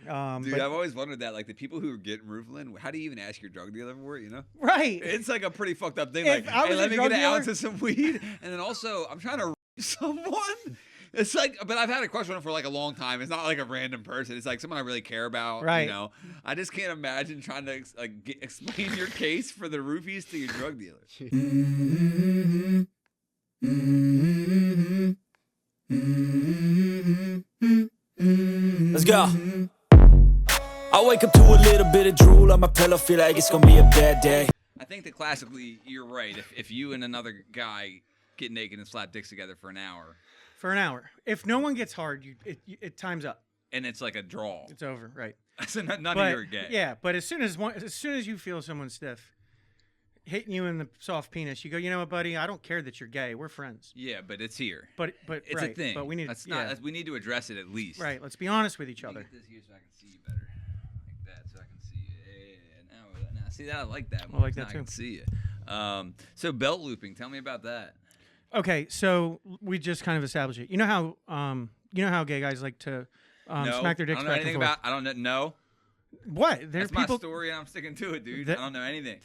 Dude, I've always wondered that. Like, the people who are getting roofing, how do you even ask your drug dealer for it, you know? Right. It's like a pretty fucked up thing. If Like, I hey, was a let me drug get an dealer- ounce of some weed. And then also, I'm trying to someone. It's like, but I've had a crush on it for like a long time. It's not like a random person. It's like someone I really care about. Right. You know, I just can't imagine trying to explain your case for the roofies to your drug dealer. Let's go. I wake up to a little bit of drool on my pillow, feel like it's gonna be a bad day. I think that classically, you're right. If you and another guy get naked and slap dicks together for an hour, if no one gets hard, it time's up. and it's like a draw, It's over. Right. so none of But you are gay. yeah, but as soon as you feel someone stiff hitting you in the soft penis, you go, you know what, buddy? I don't care that you're gay. We're friends. Yeah, but it's here. But It's right, a thing. But we need That's not. We need to address it at least. right. Let's be honest with each Let me other. get this here so I can see you better, like that, so I can see you. Yeah, now, see that? I like that. I like that now I can too. see you. So belt looping. Tell me about that. Okay, so we just kind of established it. You know how gay guys like to No, smack their dicks I don't know back anything and forth. about. I don't know. No, What? that's my story, and I'm sticking to it, dude. I don't know anything.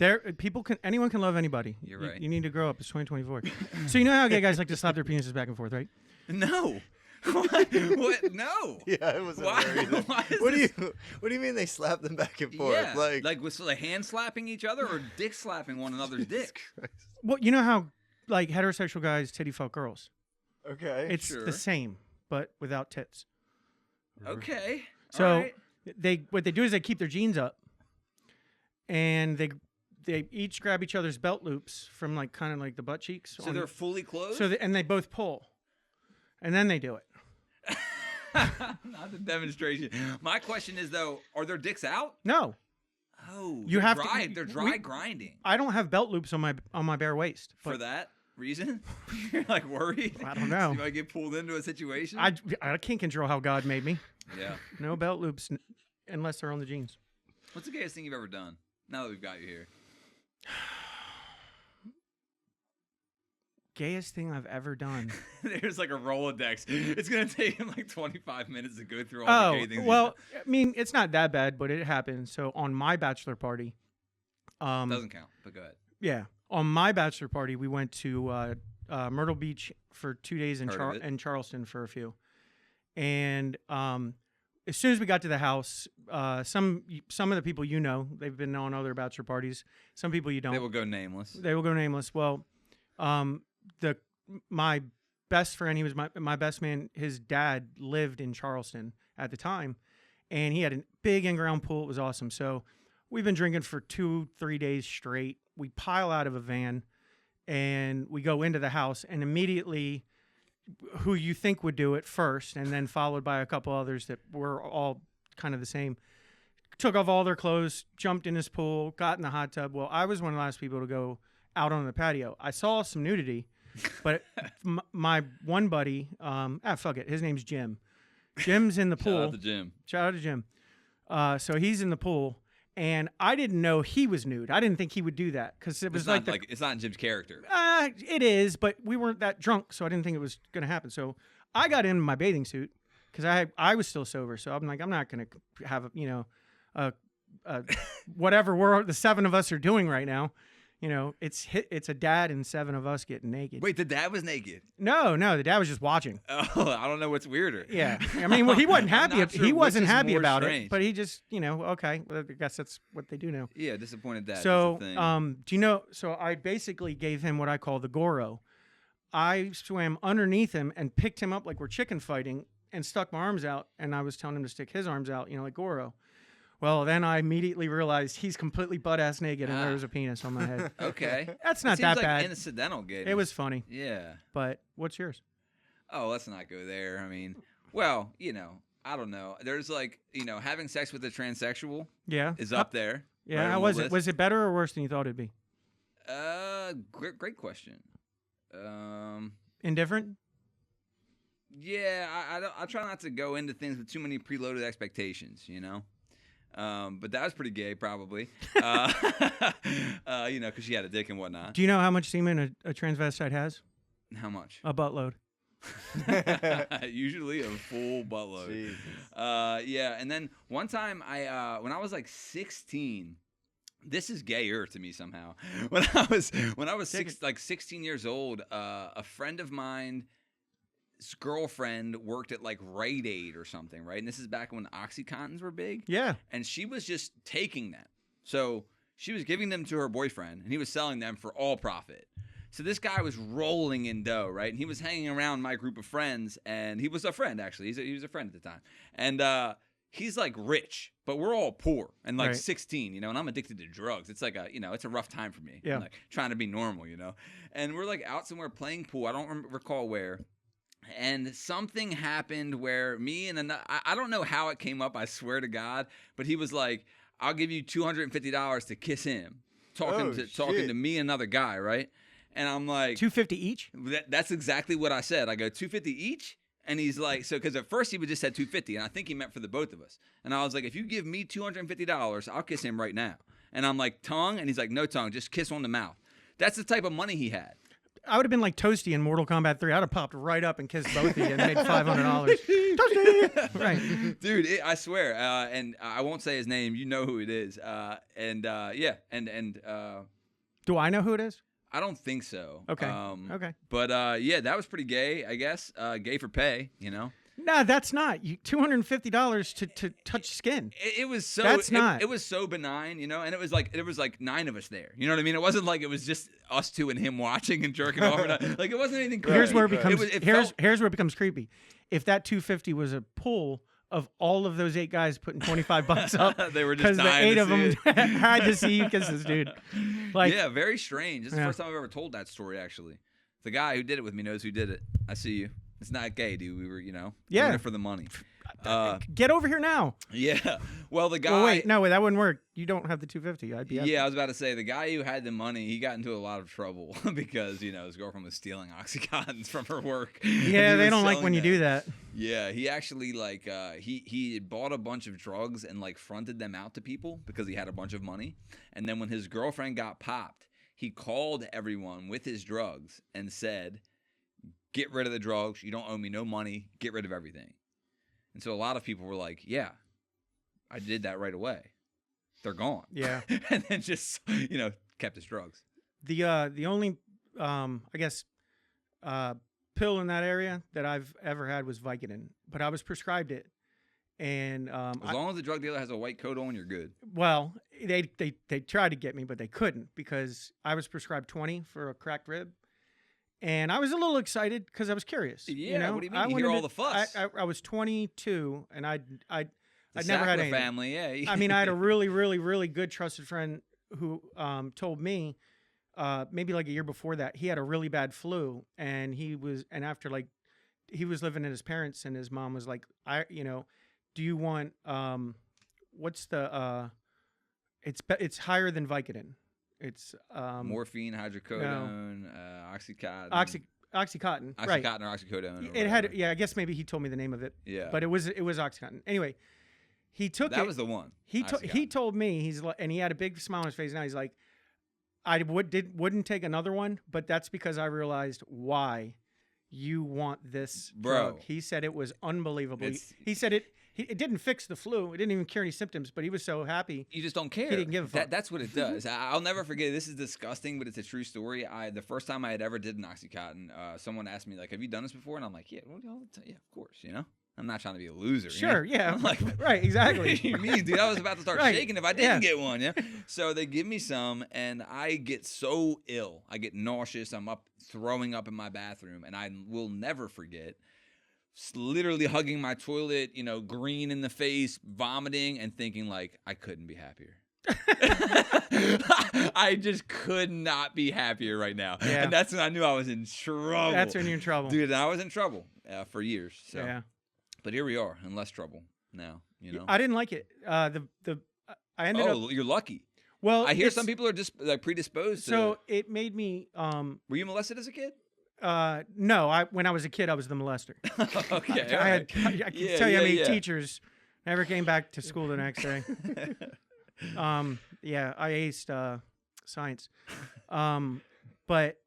Anyone can love anybody. You're right. You need to grow up. It's 2024. So you know how gay guys like to slap their penises back and forth, right? No. What? No. Yeah, it was Why? hilarious. Why is What this- do you mean they slap them back and forth? Yeah, like with hand slapping each other or dick slapping one another's dick. Well, you know how like heterosexual guys titty fuck girls. Okay. It's Sure. the same, but without tits. Okay. So All right. what they do is they keep their jeans up, and they each grab each other's belt loops from like kind of like the butt cheeks. So they're fully clothed. and they both pull, and then they do it. Not the demonstration. My question is though, are their dicks out? No, Oh, You they're have to- dry. They're dry grinding. I don't have belt loops on my bare waist. For but that reason, you're like worried. I don't know. You might get pulled into a situation. I can't control how God made me. Yeah. No belt loops unless they're on the jeans. What's the gayest thing you've ever done? Now that we've got you here. Gayest thing I've ever done. There's like a Rolodex. It's gonna take him like 25 minutes to go through all the gay things. you've well, I mean, it's not that bad, but it happened. So on my bachelor party, done. Doesn't count. But go ahead. yeah, on my bachelor party, we went to Myrtle Beach for 2 days in Heard of it. in Charleston for a few, and as soon as we got to the house, some of the people they've been on other bachelor parties. Some people you don't. They will go nameless. They will go nameless. Well, my best friend, he was my best man. His dad lived in Charleston at the time, and he had a big in-ground pool. It was awesome. So we've been drinking for 2-3 days straight. We pile out of a van, and we go into the house, and immediately, who you think would do it first, and then followed by a couple others that were all kind of the same, took off all their clothes, jumped in his pool, got in the hot tub. Well, I was one of the last people to go out on the patio. I saw some nudity, but my one buddy, fuck it, his name's Jim. Jim's in the pool. Shout out to Jim. Shout out to Jim. So he's in the pool, and I didn't know he was nude. I didn't think he would do that because it was It's not like it's not in Jim's character. it is, but we weren't that drunk, so I didn't think it was going to happen. So I got in my bathing suit because I was still sober. So I'm like, I'm not going to have whatever the seven of us are doing right now. It's a dad and seven of us getting naked. Wait, the dad was naked. No, the dad was just watching. Oh, I don't know what's weirder. Yeah, I mean, well, he wasn't I'm happy. not sure He which wasn't is happy more about strange. it, but he just, okay. Well, I guess that's what they do now. Yeah, disappointed dad. So, that's the thing. do you know? So I basically gave him what I call the Goro. I swam underneath him and picked him up like we're chicken fighting and stuck my arms out, and I was telling him to stick his arms out, like Goro. Well, then I immediately realized he's completely butt-ass naked and there was a penis on my head. Okay. That's It not seems that like bad. incidental gay. It was funny, Yeah. but what's yours? Oh, let's not go there. I mean, well, I don't know. There's like, having sex with a transsexual Yeah. is up there. Yeah, right how on the was it? list. Was it better or worse than you thought it'd be? Great question. Indifferent? Yeah, I try not to go into things with too many preloaded expectations, but that was pretty gay, probably. Because she had a dick and whatnot. Do you know how much semen a transvestite has? How much? A buttload. Usually a full buttload. Jesus. Yeah, and then one time when I was like 16, this is gayer to me somehow. When I was 16 years old, a friend of mine's girlfriend worked at like Rite Aid or something, right? And this is back when Oxycontins were big. Yeah. And she was just taking them. So she was giving them to her boyfriend, and he was selling them for all profit. So this guy was rolling in dough, right? And he was hanging around my group of friends, and he was a friend, actually. He was a friend at the time. And he's like rich, but we're all poor and like 16, and I'm addicted to drugs. It's like it's a rough time for me. Yeah. I'm like trying to be normal, And we're like out somewhere playing pool. I don't recall where. And something happened where me and I don't know how it came up, I swear to God, but he was like, I'll give you $250 to kiss him. Talking to me and another guy, right? And I'm like, $250 each? That's exactly what I said. I go, $250 each? And he's like, so because at first he would just said $250, and I think he meant for the both of us. And I was like, if you give me $250, I'll kiss him right now. And I'm like, tongue? And he's like, no tongue, just kiss on the mouth. That's the type of money he had. I would have been like Toasty in Mortal Kombat 3. I'd have popped right up and kissed both of you and made $500. Toasty! Right. Dude, I swear. And I won't say his name. You know who it is. Do I know who it is? I don't think so. Okay. Okay. But yeah, that was pretty gay, I guess. Gay for pay, Nah, that's not. $250 to touch skin. It was so. That's not. It was so benign, and it was like 9 of us there. You know what I mean? It wasn't like it was just us two and him watching and jerking off. Like it wasn't anything crazy. Here's where it becomes. Here's where it becomes creepy. If that $250 was a pool of all of those 8 guys putting $25 up, they were just because the 8 of them had to see you kiss this dude. Like, yeah, very strange. This is the first time I've ever told that story. Actually, the guy who did it with me knows who did it. I see you. It's not gay, dude. We were, doing it for the money. Get over here now. Yeah. Well, the guy. Well, wait, no, that wouldn't work. You don't have the $250. I'd be. Yeah, I was about to say the guy who had the money, he got into a lot of trouble because his girlfriend was stealing Oxycontins from her work. Yeah, they don't like when you do that. Yeah, he actually he had bought a bunch of drugs and fronted them out to people because he had a bunch of money. And then when his girlfriend got popped, he called everyone with his drugs and said, get rid of the drugs. You don't owe me no money. Get rid of everything. And so a lot of people were like, yeah, I did that right away. They're gone. Yeah. And then just, kept his drugs. The only, I guess, pill in that area that I've ever had was Vicodin, but I was prescribed it. And as long as the drug dealer has a white coat on, you're good. Well, they tried to get me, but they couldn't because I was prescribed 20 for a cracked rib. And I was a little excited because I was curious. Yeah, what do you mean? You hear all the fuss. I was 22, and I'd The never had Sackler anything. family, yeah. I mean, I had a really, really, really good trusted friend who told me maybe like a year before that he had a really bad flu, and he was living at his parents, and his mom was like, do you want what's the it's higher than Vicodin. It's morphine, hydrocodone, Oxycontin. Oxycontin, right? Oxycontin or oxycodone. It had, I guess maybe he told me the name of it. Yeah. But it was Oxycontin. Anyway, he took it. That was the one. He told me, and he had a big smile on his face. Now he's like, I wouldn't take another one, but that's because I realized why you want this drug. He said it was unbelievable. He said it didn't fix the flu. It didn't even cure any symptoms, but he was so happy. You just don't care. He didn't give a fuck. That's what it does. I'll never forget. This is disgusting, but it's a true story. The first time I had ever did an Oxycontin, someone asked me, have you done this before? And I'm like, yeah, yeah, of course, I'm not trying to be a loser. Sure, yeah. I'm like, right, exactly. What do you mean, dude? I was about to start shaking if I didn't get one, yeah? So they give me some, and I get so ill. I get nauseous. I'm throwing up in my bathroom, and I will never forget literally hugging my toilet, green in the face, vomiting, and thinking I couldn't be happier. I just could not be happier right now. Yeah. And that's when I knew I was in trouble. That's when you're in trouble. Dude, I was in trouble for years. So. Yeah. But here we are in less trouble now, I didn't like it. I ended up. Oh, you're lucky. Well, I hear some people are just predisposed to. So it made me. Were you molested as a kid? No. When I was a kid, I was the molester. Okay. I can tell you how many teachers never came back to school the next day. Yeah, I aced science. But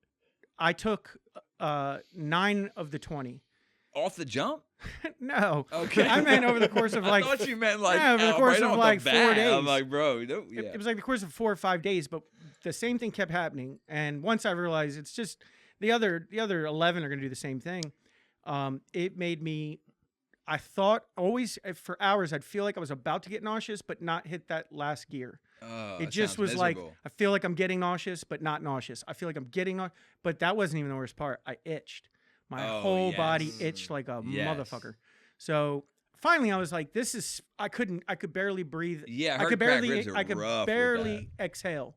I took 9 of the 20. Off the jump? No. Okay. I meant over the course of like. I thought you meant like yeah, over the course right of off like the 4 bat. days. I'm like, bro, yeah. It was like the course of 4 or 5 days, but the same thing kept happening. And once I realized it's just the other 11 are going to do the same thing, it made me. I thought always for hours I'd feel like I was about to get nauseous, but not hit that last gear. It just was like I feel like I'm getting nauseous, but not nauseous. I feel like I'm getting nauseous, but that wasn't even the worst part. I itched. My whole body itched like a motherfucker. So finally, I was like, "This is." I could barely breathe. Yeah, I could barely. I could barely exhale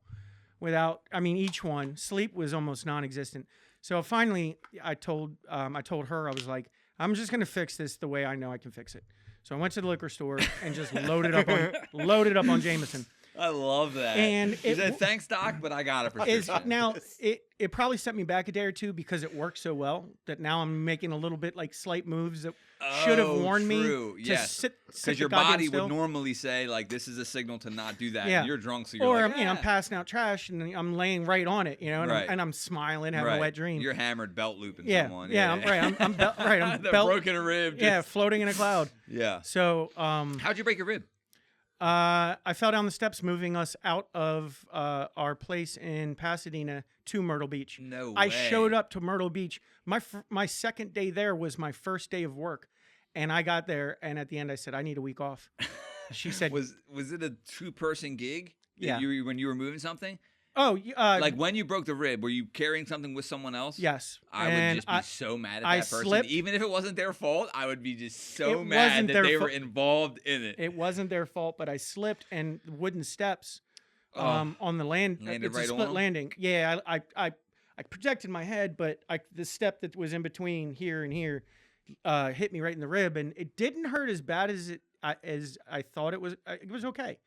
without. I mean, each one. Sleep was almost non-existent. So finally, I told her, I was like, "I'm just gonna fix this the way I know I can fix it." So I went to the liquor store and just loaded up on Jameson. I love that. And he said, "Thanks, Doc, but I got it for sure." Now it probably set me back a day or two because it worked so well that now I'm making a little bit like slight moves that should have warned me to sit because your body would normally say like this is a signal to not do that. Yeah. And you're drunk, so you're or like, I'm passing out trash and I'm laying right on it, and I'm smiling, having a wet dream. You're hammered belt looping someone. I'm right. I'm The broken a rib. Yeah, floating in a cloud. Yeah. So how'd you break your rib? I fell down the steps moving us out of our place in Pasadena to Myrtle Beach. No way. I showed up to Myrtle Beach. My second day there was my first day of work. And I got there, and at the end I said, I need a week off. She said... Was it a 2-person gig? Yeah. When you were moving something? Oh, like when you broke the rib, were you carrying something with someone else? Yes. I would just be so mad at that person. Slipped. Even if it wasn't their fault, I would be just so mad that they were involved in it. It wasn't their fault, but I slipped, and wooden steps on the land. Landed it's right a split on them? landing. Yeah, I protected my head, but the step that was in between here and here hit me right in the rib, and it didn't hurt as bad as I thought it was. It was okay.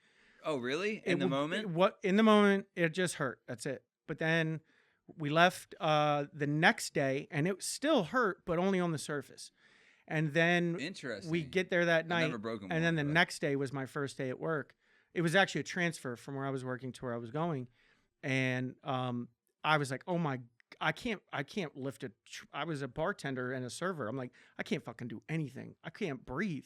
Oh, really? In the moment? In the moment, it just hurt. That's it. But then we left the next day, and it still hurt, but only on the surface. And then we get there that night, never broken and then the next day was my first day at work. It was actually a transfer from where I was working to where I was going, and I was like, "Oh my." I can't lift it. I was a bartender and a server. I'm like, I can't fucking do anything. I can't breathe.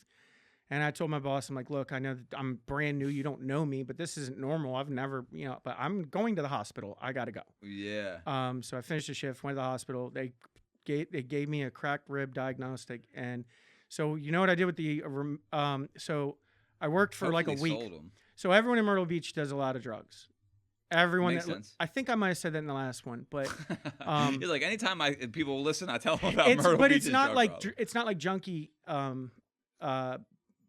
And I told my boss, I'm like, look, I know that I'm brand new. You don't know me, but this isn't normal. I've never, but I'm going to the hospital. I got to go. Yeah. So I finished the shift, went to the hospital. They gave me a cracked rib diagnostic. And so, you know what I did with the, so I worked for like a week. Sold 'em. So everyone in Myrtle Beach does a lot of drugs. Everyone Makes sense. I think I might have said that in the last one, but you're like anytime people listen, I tell them about Myrtle Beach. But it's not like junkie.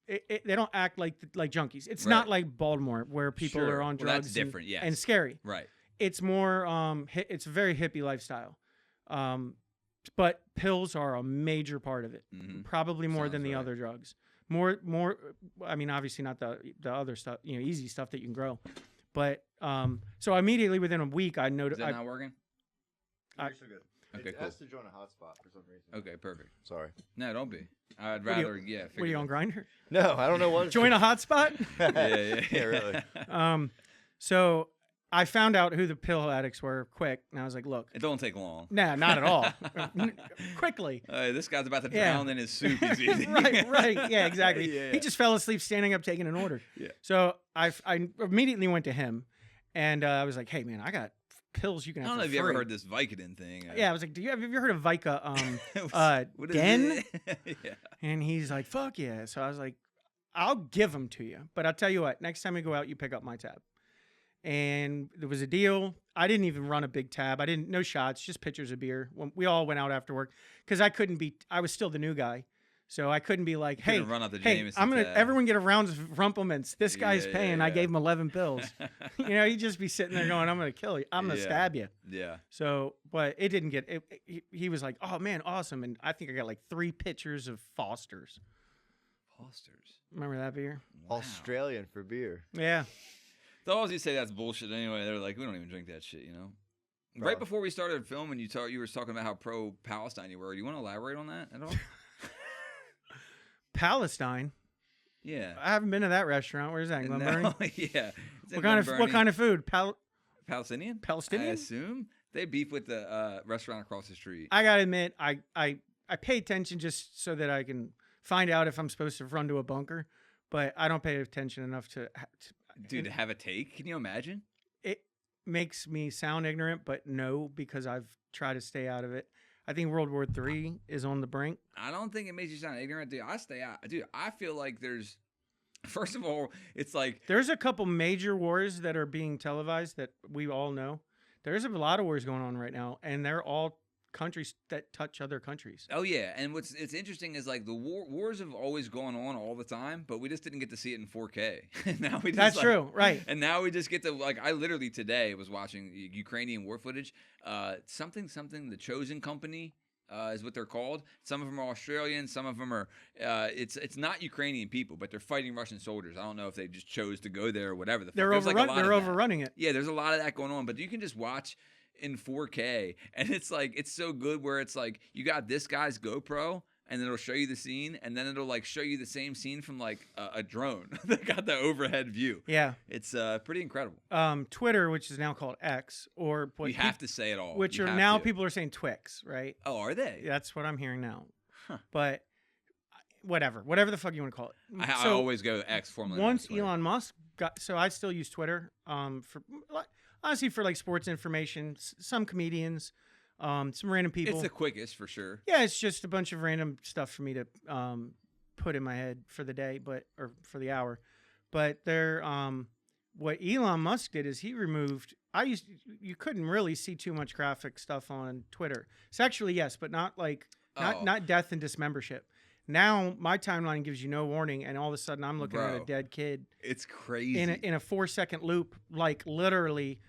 They don't act like junkies. It's not like Baltimore where people are on drugs. That's different, yes. And scary. Right. It's more it's a very hippie lifestyle. But pills are a major part of it. Mm-hmm. Probably more than the other drugs. More. I mean, obviously not the other stuff. Easy stuff that you can grow. But so immediately within a week, I noticed. Is that not working? You're so good. Okay, it cool. has to join a hotspot for some reason. Okay, perfect. Sorry. No, don't be. I'd rather, What are you on Grindr? No, I don't know what. Join a hotspot? Yeah, really. So I found out who the pill addicts were quick, and I was like, look. It don't take long. Nah, not at all. Quickly. This guy's about to drown in his soup. Easy. right. Yeah, exactly. Yeah. He just fell asleep standing up taking an order. Yeah. So I immediately went to him, and I was like, hey, man, I got pills you can have I don't know for if you free. ever heard this Vicodin thing. Yeah, I was like, have you ever heard of Vica? What is Den? it? Yeah. And he's like, fuck yeah. So I was like, I'll give them to you. But I'll tell you what, next time we go out, you pick up my tab. And there was a deal. I didn't even run a big tab. No shots, just pitchers of beer. We all went out after work because I was still the new guy. So I couldn't be like, hey, everyone get a round of Rumplements. This guy's paying. I gave him 11 pills. He'd just be sitting there going, I'm going to kill you. I'm going to stab you. Yeah. So, but it didn't get it. He was like, oh man, awesome. And I think I got like 3 pitchers of Foster's. Remember that beer? Wow. Australian for beer. Yeah. They always say that's bullshit anyway. They're like, we don't even drink that shit, Right before we started filming, you were talking about how pro-Palestine you were. Do you want to elaborate on that at all? Palestine? Yeah. I haven't been to that restaurant. Where's that? Glen Burnie? Yeah. What kind of food? Palestinian? Palestinian? I assume. They beef with the restaurant across the street. I gotta admit, I I pay attention just so that I can find out if I'm supposed to run to a bunker, but I don't pay attention enough to Dude, to have a take? Can you imagine? It makes me sound ignorant, but no, because I've tried to stay out of it. I think World War III is on the brink. I don't think it makes you sound ignorant, dude. I stay out. Dude, I feel like there's, first of all, it's like, There's a couple major wars that are being televised that we all know. There's a lot of wars going on right now, and they're all countries that touch other countries. oh yeah, and it's interesting is like the wars have always gone on all the time, but we just didn't get to see it in 4K. And now we just That's true, right? And now we just get to like I literally today was watching Ukrainian war footage. Something the Chosen Company is what they're called. Some of them are Australian, some of them are it's not Ukrainian people, but they're fighting Russian soldiers. I don't know if they just chose to go there or whatever. They're overrunning it. Yeah, there's a lot of that going on, but you can just watch in 4K, and it's like it's so good where it's like you got this guy's GoPro, and it'll show you the scene, and then it'll like show you the same scene from like a drone. They got the overhead view. Yeah, it's pretty incredible. Twitter, which is now called X, or what you have to say it all. Which are now people are saying Twix, right? Oh, are they? That's what I'm hearing now. Huh. But whatever the fuck you want to call it. I always go X formerly. Once Elon Musk got, so I still use Twitter for honestly for like sports information, some comedians, some random people. It's the quickest for sure. Yeah, it's just a bunch of random stuff for me to put in my head for the day, or for the hour. But they're what Elon Musk did is he removed. You couldn't really see too much graphic stuff on Twitter. Sexually, yes, but not like not death and dismembership. Now my timeline gives you no warning, and all of a sudden I'm looking at a dead kid. It's crazy in a 4-second loop, like literally.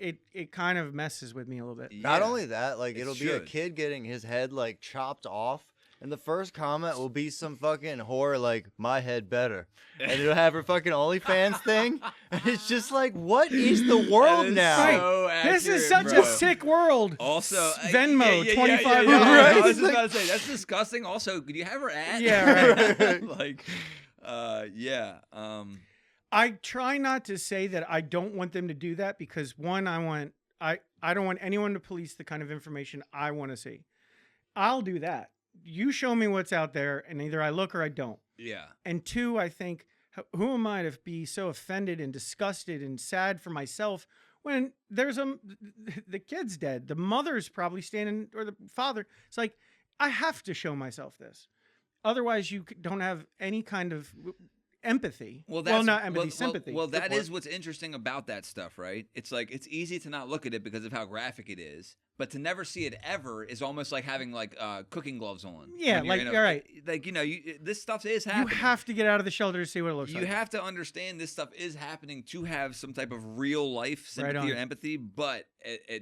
It kind of messes with me a little bit. Yeah. Not only that, like it'll be a kid getting his head like chopped off, and the first comment will be some fucking whore like my head better, and it'll have her fucking OnlyFans thing. And it's just like, what is the world now? So accurate, this is such a sick world. Also, Venmo, $25. Right? I was just about to say that's disgusting. Also, could you have her at? Yeah, right. Like, yeah. I try not to say that I don't want them to do that because one, I don't want anyone to police the kind of information I want to see. I'll do that. You show me what's out there, and either I look or I don't. Yeah. And two, I think, who am I to be so offended and disgusted and sad for myself when there's the kid's dead, the mother's probably standing, or the father. It's like, I have to show myself this. Otherwise, you don't have any kind of empathy. Well, not empathy, sympathy. Well, that is what's interesting about that stuff, right? It's like it's easy to not look at it because of how graphic it is, but to never see it ever is almost like having like cooking gloves on. Yeah, like all right, like this stuff is happening. You have to get out of the shelter to see what it looks like. You have to understand this stuff is happening to have some type of real life sympathy or empathy, but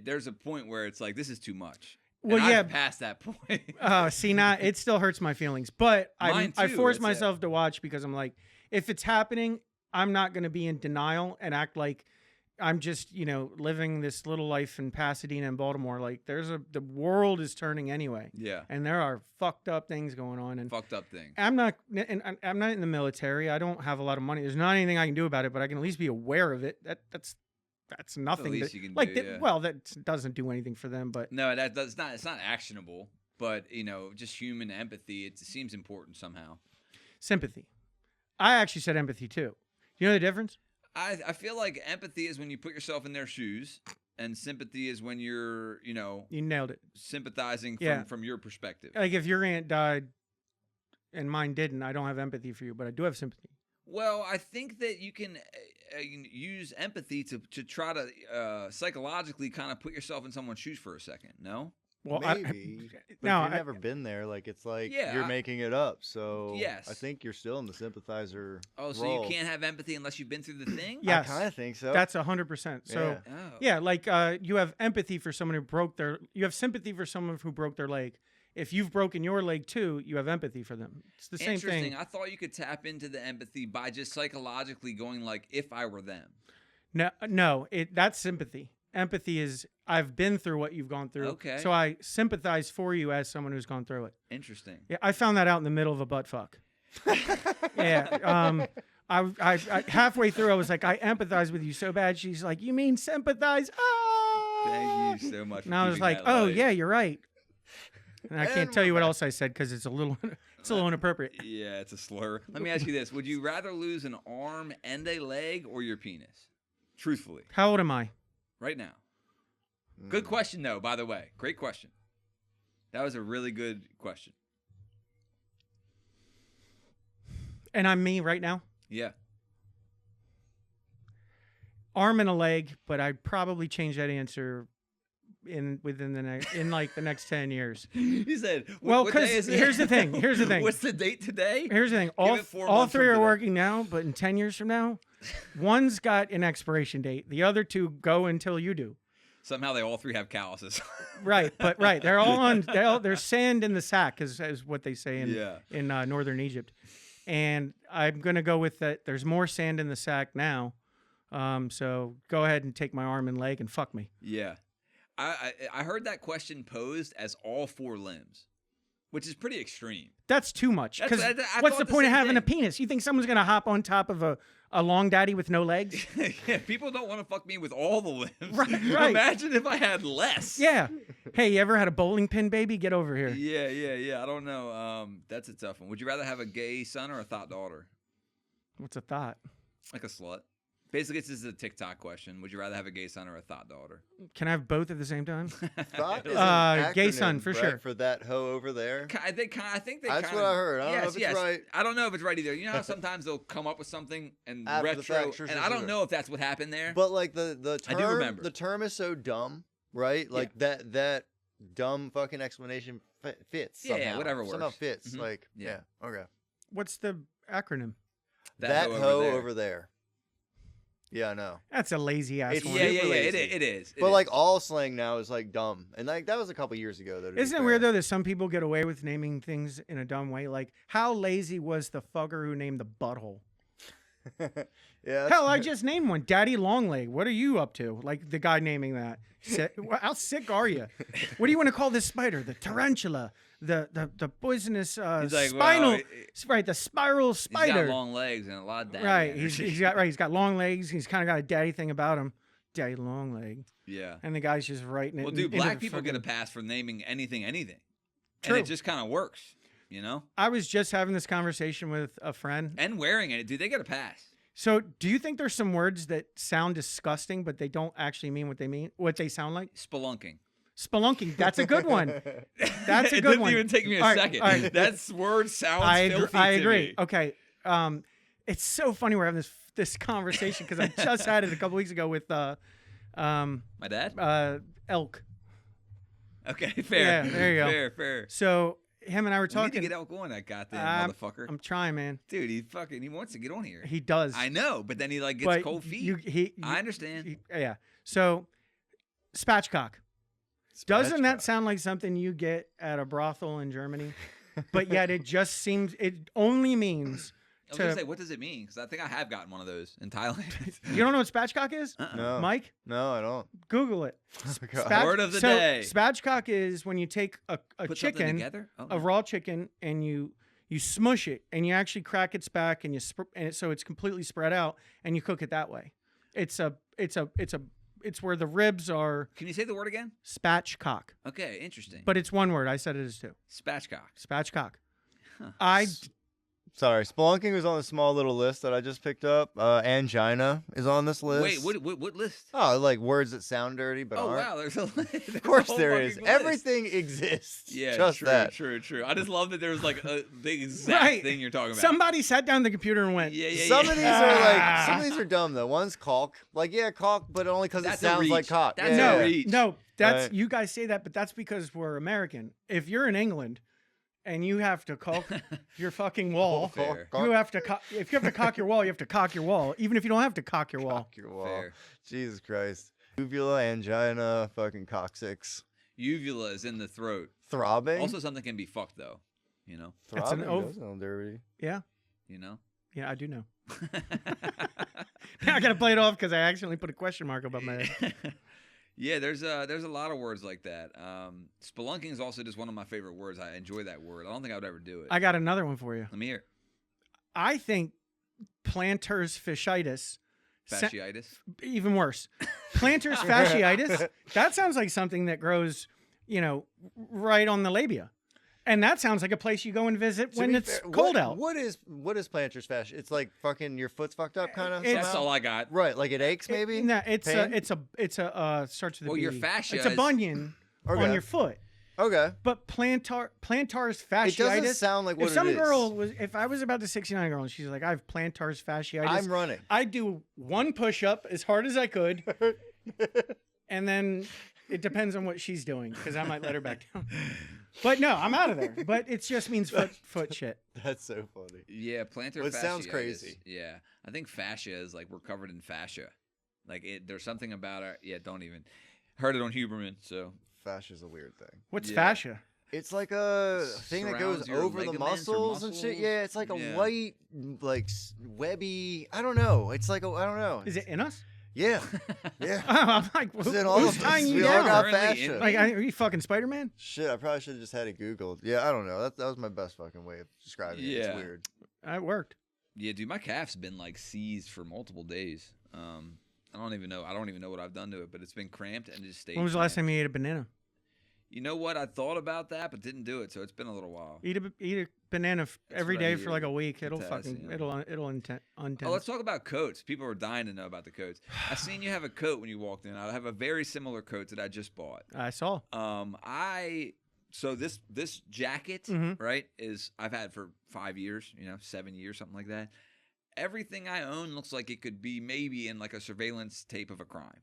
there's a point where it's like this is too much. Well, and I've past that point. See, now it still hurts my feelings, but I force myself to watch because I'm like, if it's happening, I'm not going to be in denial and act like I'm just, living this little life in Pasadena and Baltimore. Like the world is turning anyway. Yeah. And there are fucked up things going on. And fucked up things. I'm not in the military. I don't have a lot of money. There's not anything I can do about it, but I can at least be aware of it. That's nothing. The least you can like do, yeah. Well, that doesn't do anything for them, but no, it's not actionable. But just human empathy. It seems important somehow. Sympathy. I actually said empathy too. You know the difference? I feel like empathy is when you put yourself in their shoes, and sympathy is when you're, you nailed it, sympathizing from your perspective. Like if your aunt died and mine didn't, I don't have empathy for you, but I do have sympathy. Well, I think that you can use empathy to try to psychologically kind of put yourself in someone's shoes for a second. No? Well, maybe. But if you've never been there, like it's like you're making it up. So yes. I think you're still in the sympathizer. Oh, so role. You can't have empathy unless you've been through the thing? Yes. I kind of think so. That's 100%. So like you have empathy for someone who you have sympathy for someone who broke their leg. If you've broken your leg too, you have empathy for them. It's the same thing. Interesting. I thought you could tap into the empathy by just psychologically going like, if I were them. No, that's sympathy. Empathy is I've been through what you've gone through. Okay. So I sympathize for you as someone who's gone through it. Interesting. Yeah, I found that out in the middle of a butt fuck. Yeah. I halfway through I was like, I empathize with you so bad. She's like, you mean sympathize? Ah! Thank you so much. And I was like, oh yeah, you're right. And I can't tell you what else I said because it's a little inappropriate. Yeah, it's a slur. Let me ask you this: would you rather lose an arm and a leg, or your penis? Truthfully, How old am I? right now. Good question, though. By the way, great question. That was a really good question. And I'm me right now. Yeah. Arm and a leg, but I'd probably change that answer within the next 10 years. He said, Well, what day because is it? here's the thing. What's the date today? Here's the thing. Give it 4 All months three from are today. working now, but in 10 years from now, one's got an expiration date. The other two go until you do. Somehow they all three have calluses. Right, but they're all on. There's sand in the sack, is what they say in northern Egypt. And I'm gonna go with that. There's more sand in the sack now. So go ahead and take my arm and leg and fuck me. Yeah. I heard that question posed as all 4 limbs, which is pretty extreme. That's too much. Because That's- I what's thought the the point of same having a thing. penis? You think someone's gonna hop on top of a long daddy with no legs? Yeah, people don't want to fuck me with all the limbs. Right. Imagine if I had less. Yeah. Hey, you ever had a bowling pin baby? Get over here. Yeah. I don't know. That's a tough one. Would you rather have a gay son or a thought daughter? What's a thought? Like a slut. Basically, this is a TikTok question. Would you rather have a gay son or a thought daughter? Can I have both at the same time? Thought is an gay acronym, son, for right, sure. For that hoe over there. I think they That's kind what I heard. I don't know if it's right. I don't know if it's right either. You know how sometimes they'll come up with something and After the retro, fact, sure, and I don't know if that's what happened there. But like the I term, do remember. the term is so dumb, right? Like that dumb fucking explanation fits. Yeah, somehow. whatever Somehow works. fits. Mhm. Like Yeah. okay. What's the acronym? That hoe over there. Yeah, I know. That's a lazy ass It's one. Yeah, super it lazy. is. But like all slang now is like dumb, and like that was a couple years ago though. Isn't it weird though that some people get away with naming things in a dumb way? Like, how lazy was the fucker who named the butthole? Yeah. Hell, I just named one, Daddy Longleg. What are you up to? Like the guy naming that. How sick are you? What do you want to call this spider? The tarantula, the poisonous He's like, spinal, well, right? The spiral He's spider. got long legs and a lot of daddy Right. energy. He's got long legs. He's kind of got a daddy thing about him. Daddy long leg. Yeah. And the guy's just writing it. Well, dude, into black the people get a fucking- pass for naming anything. True. And it just kind of works, you know? I was just having this conversation with a friend. And wearing it, dude, they get a pass. So, do you think there's some words that sound disgusting, but they don't actually mean what they sound like? Spelunking. Spelunking. That's a good one. That's a It good didn't one. even take me a All right, second. all right. That word sounds I filthy agree. to me. Okay. It's so funny we're having this conversation because I just had it a couple weeks ago with My dad? elk. Okay, fair. Yeah, there you go. Fair. So him and I were We need to talking. get Elk on that goddamn motherfucker. I'm trying, man. Dude, he wants to get on here. He does. I know, but then he like gets But cold feet. I understand. Yeah. So, spatchcock. Doesn't that sound like something you get at a brothel in Germany? But yet it just seems, it only means I was gonna say, what does it mean? Because I think I have gotten one of those in Thailand. You don't know what spatchcock is? No. Mike? No, I don't. Google it. God. Word of the day. Spatchcock is when you take a Put something chicken, together? Oh, a raw chicken, and you smush it, and you actually crack its back, and so it's completely spread out, and you cook it that way. It's where the ribs are Can you say the word again? spatchcock, Okay, interesting. but it's one word. I said it as two. Spatchcock. Spatchcock. Huh. Sorry, spelunking was on a small little list that I just picked up. Angina is on this list. Wait, what list? Oh, like words that sound dirty but Oh aren't. wow, there's Of course there is. Everything exists. Yeah, just true, that. true. I just love that there was like the exact Right. thing you're talking about. Somebody sat down at the computer and went, Yeah. Some of these are like some of these are dumb though. One's caulk, like yeah, caulk, but only because it That's a sounds like reach. cock. That's yeah, a yeah. reach. No, that's Right. you guys say that, but that's because we're American. If you're in England and you have to caulk your fucking wall, Fair. you have to if you have to cock your wall, you have to cock your wall, even if you don't have to cock your wall. Cock your wall. Fair. Jesus Christ. Uvula, angina, fucking coccyx. Uvula is in the throat. Throbbing. Also, something can be fucked though. You know. That's an Throbbing ov- does sound dirty. Yeah, You know. yeah, I do know. Now I gotta play it off because I accidentally put a question mark above my head. Yeah, there's a lot of words like that. Spelunking is also just one of my favorite words. I enjoy that word. I don't think I would ever do it. I got another one for you. Let me hear. I think plantar's fasciitis. Fasciitis. Even worse. Plantar's fasciitis. That sounds like something that grows right on the labia. And that sounds like a place you go and visit when it's cold out. What is plantar fascia? It's like fucking your foot's fucked up, kind of. That's all I got. Right, like it aches, maybe. No, it's a starts with a B. Your fascia. It's a bunion on your foot. Okay. But plantar fasciitis. It doesn't sound like what it is. If some girl if I was about to 69 girl and she's like, I have plantar fasciitis. I'm running. I'd do one push up as hard as I could, and then it depends on what she's doing because I might let her back down. But no, I'm out of there. But it just means foot shit. That's so funny. Yeah, plantar fasciitis. It sounds crazy. Yeah, I think fascia is like we're covered in fascia. Like there's something about it. Yeah, don't even. Heard it on Huberman. So fascia's a weird thing. What's fascia? It's like a thing that goes over the muscles and shit. Yeah, it's like a white, like webby. I don't know. It's like I don't know. Is it in us? Yeah, yeah. I'm like, who's tying you we down? all got fascia. Like, are you fucking Spider-Man? Shit, I probably should have just had it Googled. Yeah, I don't know. That was my best fucking way of describing it. It's weird. It worked. Yeah, dude, my calf's been like seized for multiple days. I don't even know. I don't even know what I've done to it, but it's been cramped and it just stayed. When was the last time you ate a banana? You know what? I thought about that, but didn't do it. So it's been a little while. Eat a banana every day for like a week. It'll untend. Oh, let's talk about coats. People are dying to know about the coats. I seen you have a coat when you walked in. I have a very similar coat that I just bought. I saw. So this jacket, right, is I've had for 5 years, 7 years, something like that. Everything I own looks like it could be maybe in like a surveillance tape of a crime.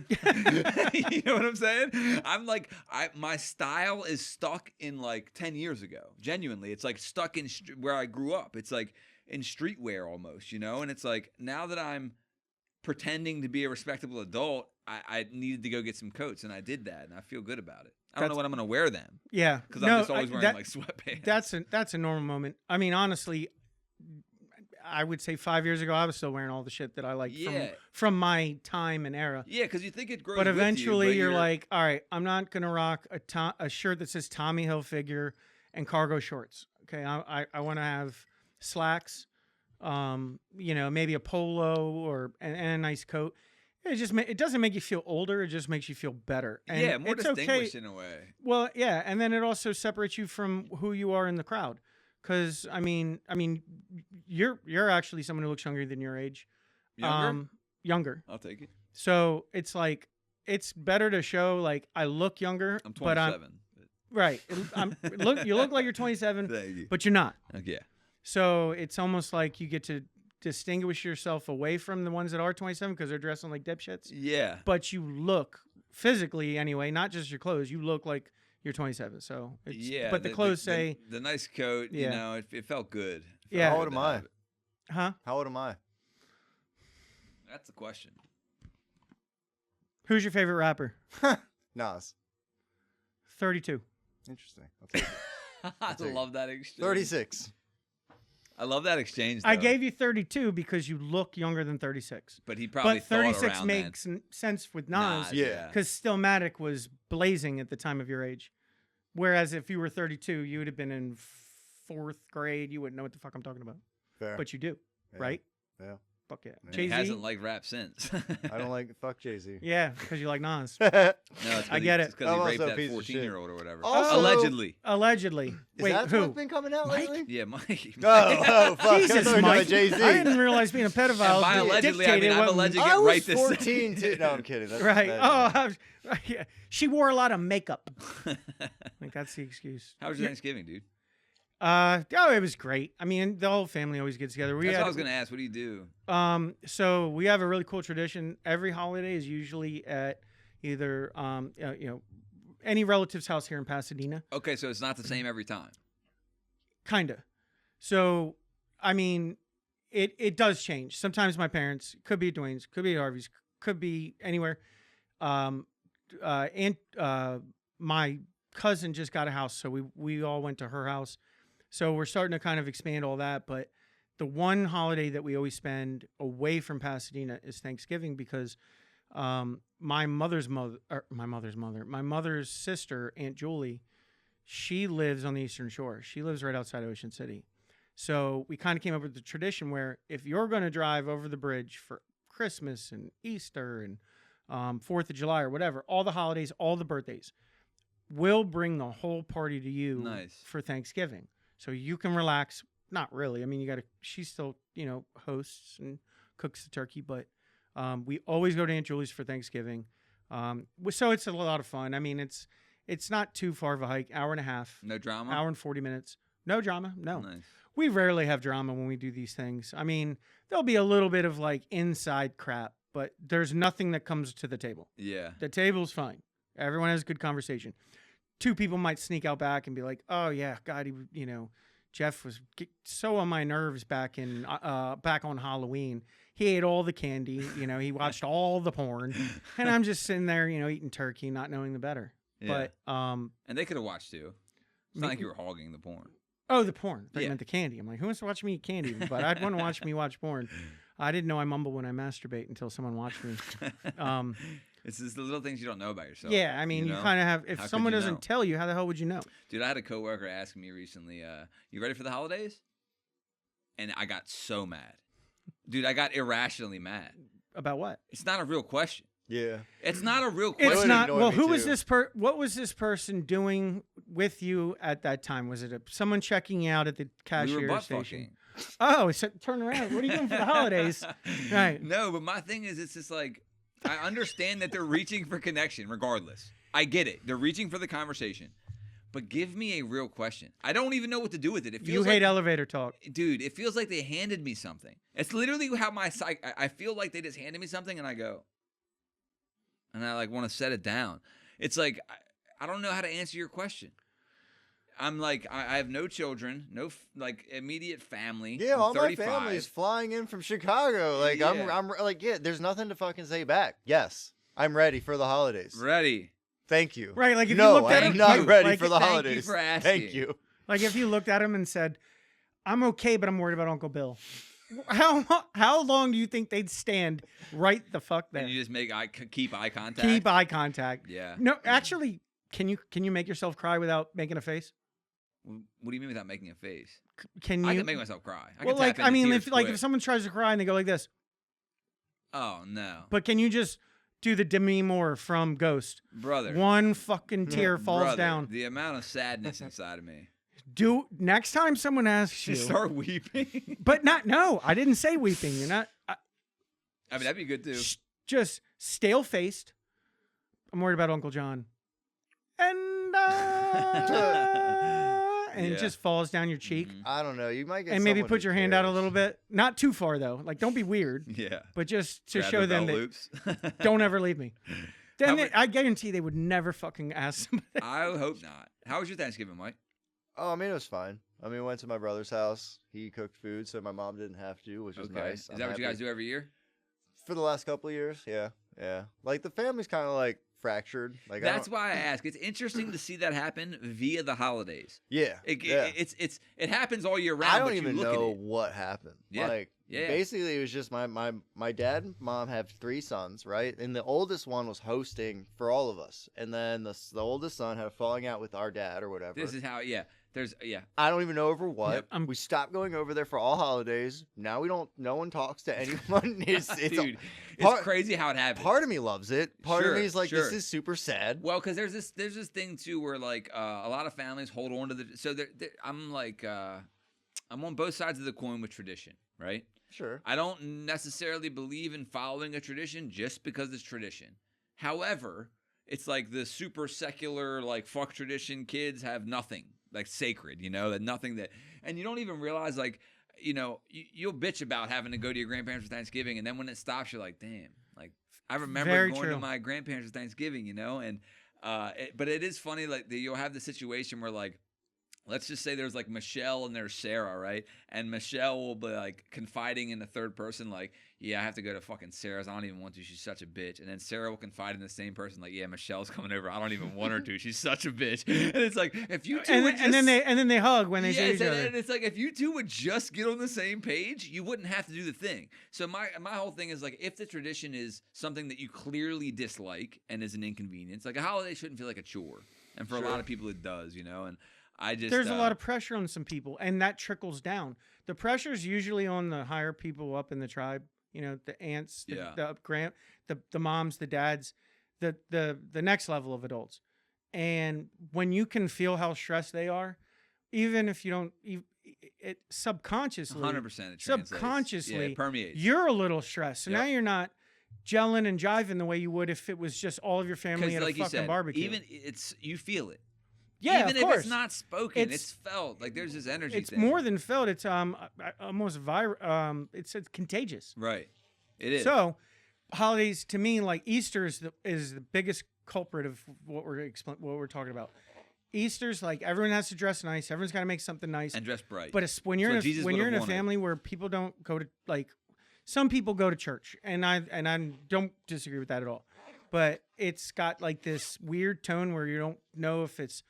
You know what I'm saying? I'm like, my style is stuck in like 10 years ago. Genuinely, it's like stuck in where I grew up. It's like in streetwear almost, And it's like now that I'm pretending to be a respectable adult, I needed to go get some coats, and I did that, and I feel good about it. I don't know when I'm going to wear them. Yeah, because I'm just always wearing like sweatpants. That's a normal moment. I mean, honestly. I would say 5 years ago, I was still wearing all the shit that I liked from my time and era. Yeah, because you think it grows. But eventually, you're like, all right, I'm not gonna rock a shirt that says Tommy Hilfiger and cargo shorts. Okay, I want to have slacks, maybe a polo and a nice coat. It doesn't make you feel older. It just makes you feel better. And more distinguished in a way. Well, yeah, and then it also separates you from who you are in the crowd. Because I mean, you're actually someone who looks younger than your age. Younger? Younger. I'll take it. So it's like it's better to show like I look younger. I'm 27. But right. You look like you're 27, Thank you. but you're not. Yeah. So it's almost like you get to distinguish yourself away from the ones that are 27 because they're dressing like dipshits. Yeah. But you look physically anyway, not just your clothes. You look like. You're 27, so it's, but the clothes say the nice coat. It felt good. How old am I? Huh? How old am I? That's the question. Who's your favorite rapper? Nas. 32. Interesting. I'll take it. I love that exchange. 36. I love that exchange. Though. I gave you 32 because you look younger than 36. But he probably But 36 thought makes sense with Nas. Yeah. Because Stillmatic was blazing at the time of your age. Whereas if you were 32, you would have been in 4th grade. You wouldn't know what the fuck I'm talking about. Fair. But you do, right? Yeah. Fuck yeah. And he hasn't liked rap since. I don't like fuck Jay-Z. Yeah, because you like Nas. No, I get it. It's because he raped also a that piece of 14-year-old or whatever. Also- Allegedly. Is Wait, that who? what's been coming out lately? Yeah, Mike. Oh, fuck. Jesus, I Mike. Jay-Z. I didn't realize being a pedophile. And by allegedly, I mean I'm alleged to I get was right this 14 too. No, I'm kidding. That's Right. bad. Yeah. She wore a lot of makeup. Like that's the excuse. How was your Thanksgiving, dude? It was great. I mean, the whole family always gets together. That's what I was gonna ask. What do you do? So we have a really cool tradition. Every holiday is usually at either any relative's house here in Pasadena. Okay, so it's not the same every time. Kinda. So, I mean, it does change. Sometimes my parents, could be at Dwayne's, could be at Harvey's, could be anywhere. My cousin just got a house, so we all went to her house. So we're starting to kind of expand all that. But the one holiday that we always spend away from Pasadena is Thanksgiving because my mother's sister, Aunt Julie, she lives on the Eastern Shore. She lives right outside Ocean City. So we kind of came up with the tradition where if you're going to drive over the bridge for Christmas and Easter and 4th of July or whatever, all the holidays, all the birthdays, we'll bring the whole party to you Nice. for Thanksgiving. So you can relax. Not really. I mean, she still, hosts and cooks the turkey, but we always go to Aunt Julie's for Thanksgiving. So it's a lot of fun. I mean, it's not too far of a hike, hour and a half. No drama? Hour and 40 minutes. No drama. No. Nice. We rarely have drama when we do these things. I mean, there'll be a little bit of like inside crap, but there's nothing that comes to the table. Yeah. The table's fine. Everyone has good conversation. Two people might sneak out back and be like, "Oh yeah, God, Jeff was so on my nerves back on Halloween. He ate all the candy. He watched all the porn, and I'm just sitting there, eating turkey, not knowing the better." Yeah. But and they could have watched too. It's not like you were hogging the porn. Oh, the porn. I Yeah. meant the candy. I'm like, who wants to watch me eat candy? But I'd want to watch me watch porn. I didn't know I mumble when I masturbate until someone watched me. It's just the little things you don't know about yourself. Yeah, I mean, you kind of have. If How could someone you doesn't know? tell you, how the hell would you know? Dude, I had a coworker ask me recently, you ready for the holidays? And I got so mad. Dude, I got irrationally mad. About what? It's not a real question. Yeah. It's not a real question. It's would not. annoy Well, me who was too. this what was this person doing with you at that time? Was it someone checking you out at the We cashier were butt station? fucking. Oh, so turn around. What are you doing for the holidays? Right. No, but my thing is, it's just like, I understand that they're reaching for connection regardless. I get it. They're reaching for the conversation. But give me a real question. I don't even know what to do with it. It feels You hate elevator talk. Dude, it feels like they handed me something. It's literally how I feel like they just handed me something and I go, and I like want to set it down. It's like, I don't know how to answer your question. I'm like, I have no children, no like immediate family. Yeah, I'm all my 35. family's flying in from Chicago. Like Yeah. I'm like, yeah, there's nothing to fucking say back. Yes, I'm ready for the holidays. Ready. Thank you. Right, like if you no, looked at I'm him- not like- ready like, for the thank you holidays. for asking. Thank you. Like if you looked at him and said, "I'm okay, but I'm worried about Uncle Bill." How long do you think they'd stand right the fuck there? And you just keep eye contact. Keep eye contact. Yeah. No, actually, can you make yourself cry without making a face? What do you mean without making a face? Can you? I can make myself cry. I well, can like tap I into mean, tears if quick. someone tries to cry and they go like this, Oh no, but can you just do the Demi Moore from Ghost? brother. One fucking tear falls brother, down. The amount of sadness inside of me. Do next time someone asks you, Just start weeping. but no, I didn't say weeping. You're not. I mean, that'd be good too. Just stale faced. I'm worried about Uncle John, and Yeah. it just falls down your cheek. Mhm. I don't know. You might get And maybe someone put who your hand out a cares. little bit. Not too far though. Like don't be weird, Yeah. but just to Grab show their them belt that loops. don't ever leave me. Then How mu- I guarantee they would never fucking ask somebody. I hope not. How was your Thanksgiving, Mike? Oh, I mean, it was fine. I mean, we went to my brother's house. He cooked food, so my mom didn't have to, which was nice. Is that what you guys do every year? For the last couple of years, yeah. Like the family's kind of like fractured. Like That's why I ask. It's interesting to see that happen via the holidays. yeah. It happens all year round. I don't but even you look know at it. what happened. Yeah. Like, Yeah. basically, it was just my dad and mom have 3 sons, right? And the oldest one was hosting for all of us. And then the oldest son had a falling out with our dad or whatever. This is how. Yeah. I don't even know over what. Yep. We stopped going over there for all holidays. Now we don't. No one talks to anyone. It's Dude, part- it's crazy how it happens. Part of me loves it. Part of Sure, me is like, sure. this is super sad. Well, because there's this thing too where like a lot of families hold on to the. So I'm like I'm on both sides of the coin with tradition, right? Sure. I don't necessarily believe in following a tradition just because it's tradition. However, it's like the super secular, like fuck tradition kids have nothing like sacred, that nothing that, and you don't even realize like, you'll bitch about having to go to your grandparents for Thanksgiving. And then when it stops, you're like, damn, like I remember Very going true. to my grandparents for Thanksgiving, and but it is funny. Like you'll have the situation where like, let's just say there's like Michelle and there's Sarah, right? And Michelle will be like confiding in the third person, like, yeah, I have to go to fucking Sarah's. I don't even want to. She's such a bitch. And then Sarah will confide in the same person, like, yeah, Michelle's coming over. I don't even want her to. She's such a bitch. And it's like, if you two And then they hug when they see each other. and it's like, if you two would just get on the same page, you wouldn't have to do the thing. So my whole thing is like, if the tradition is something that you clearly dislike and is an inconvenience, like a holiday shouldn't feel like a chore. And for a lot of people, it does, and I just There's a lot of pressure on some people, and that trickles down. The pressure is usually on the higher people up in the tribe. The aunts, the moms, the dads, the next level of adults. And when you can feel how stressed they are, even if you don't, it subconsciously, 100% it translates. subconsciously, Yeah, it permeates. you're a little stressed. So Yep. now you're not gelling and jiving the way you would if it was just all of your family at like a you fucking said, barbecue. even you feel it. Yeah, even of if course. it's not spoken, it's felt. Like there's this energy. It's thing. more than felt. It's almost viral. It's contagious. Right. It is. So holidays to me, like Easter is the biggest culprit of what we're talking about. Easter's like everyone has to dress nice. Everyone's got to make something nice and dress bright. But it's when you're That's what Jesus when you're in would've a wanted. family where people don't go to like some people go to church, and I don't disagree with that at all. But it's got like this weird tone where you don't know if it's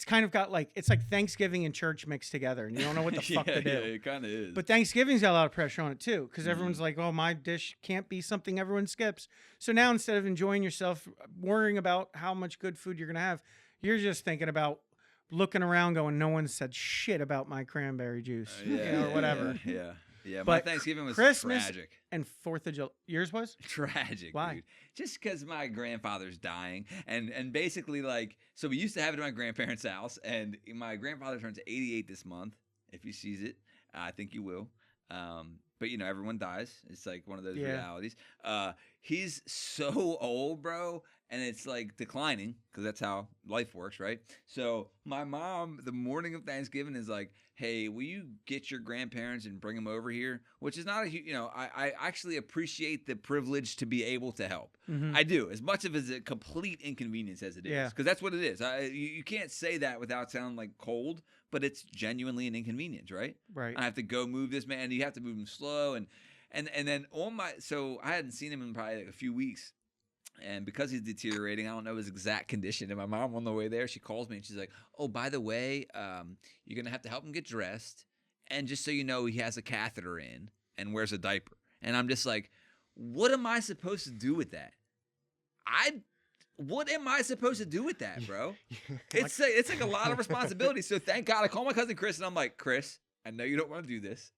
kind of got like it's like Thanksgiving and church mixed together, and you don't know what the fuck to do. Yeah, it kind of is. But Thanksgiving's got a lot of pressure on it too, because everyone's like, "Oh, my dish can't be something everyone skips." So now instead of enjoying yourself, worrying about how much good food you're gonna have, you're just thinking about looking around, going, "No one said shit about my cranberry juice," or whatever. Yeah. But My Thanksgiving was Christmas tragic. and 4th of July. Yours was? Tragic. Why? Dude. Just because my grandfather's dying, and basically like, so we used to have it at my grandparents' house, and my grandfather turns 88 this month. If he sees it, I think you will. But everyone dies. It's like one of those realities. He's so old, bro, and it's like declining because that's how life works, right? So my mom, the morning of Thanksgiving, is like, "Hey, will you get your grandparents and bring them over here?" Which is not I actually appreciate the privilege to be able to help. Mm-hmm. I do, as much of it as a complete inconvenience as it is, because that's what it is. You can't say that without sounding like cold, but it's genuinely an inconvenience, right? Right. I have to go move this man, and you have to move him slow, and then so I hadn't seen him in probably like a few weeks. And because he's deteriorating, I don't know his exact condition. And my mom on the way there, she calls me and she's like, "Oh, by the way, you're going to have to help him get dressed. And just so you know, he has a catheter in and wears a diaper." And I'm just like, what am I supposed to do with that? What am I supposed to do with that, bro? It's like a lot of responsibility. So thank God I call my cousin Chris and I'm like, "Chris, I know you don't want to do this,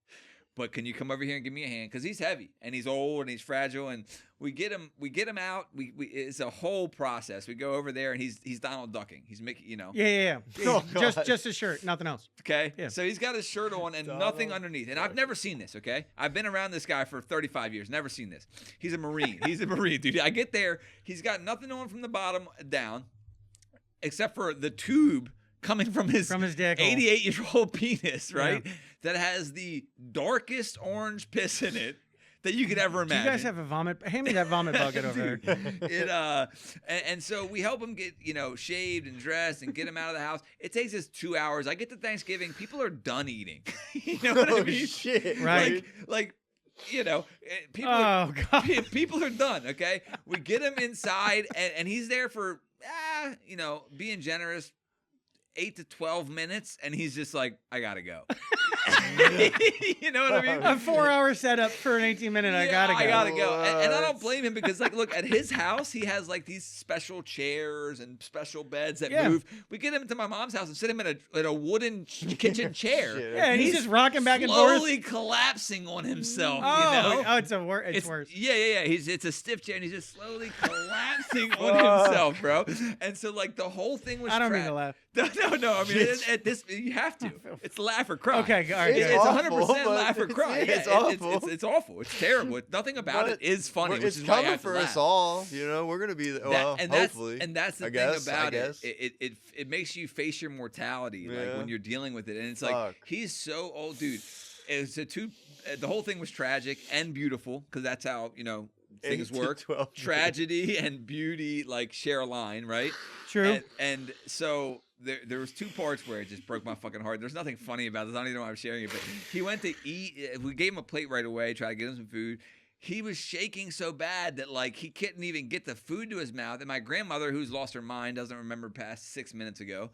but can you come over here and give me a hand?" Because he's heavy and he's old and he's fragile, and we get him out. It's a whole process. We go over there and he's Donald ducking. He's making, Yeah. Oh, just a shirt, nothing else. Okay. Yeah. So he's got his shirt on and nothing underneath. And I've never seen this. Okay. I've been around this guy for 35 years. Never seen this. He's a Marine. He's a Marine, dude. I get there. He's got nothing on from the bottom down, except for the tube coming from his dick hole. 88-year-old penis, right? Yeah. That has the darkest orange piss in it that you could ever Do you imagine. guys have a vomit? Hand me that vomit bucket over there. And so we help him get, shaved and dressed and get him out of the house. It takes us 2 hours. I get to Thanksgiving, people are done eating. You know what I mean? Shit. Right. Like people Oh, God. people are done, okay? We get him inside and he's there for being generous, 8 to 12 minutes, and he's just like, "I gotta go." You know what I mean? A 4-hour setup for an 18-minute. I gotta go. And I don't blame him because, like, look, at his house, he has like these special chairs and special beds that move. We get him to my mom's house and sit him in a wooden kitchen chair. Yeah, and he's just rocking back and forth, slowly collapsing on himself. Oh, it's worse. Yeah. It's a stiff chair, and he's just slowly collapsing on himself, bro. And so, like, the whole thing was. I don't mean to laugh. No. I mean, at this, you have to. It's laugh or cry. Okay, all right. It's awful, 100% laugh or cry. It's Yeah, awful. It's awful. It's terrible. Nothing about it is funny. Which It's is why I coming have to for laugh. us all. We're gonna be there. Well, hopefully. That's the thing about it. It makes you face your mortality, like when you're dealing with it. And it's like he's so old, dude. The whole thing was tragic and beautiful because that's how things work. Tragedy and beauty like share a line, right? True. And so there was 2 parts where it just broke my fucking heart. There's nothing funny about this. I don't even know why I'm sharing it, but he went to eat. We gave him a plate right away, tried to get him some food. He was shaking so bad that like he couldn't even get the food to his mouth. And my grandmother, who's lost her mind, doesn't remember past 6 minutes ago,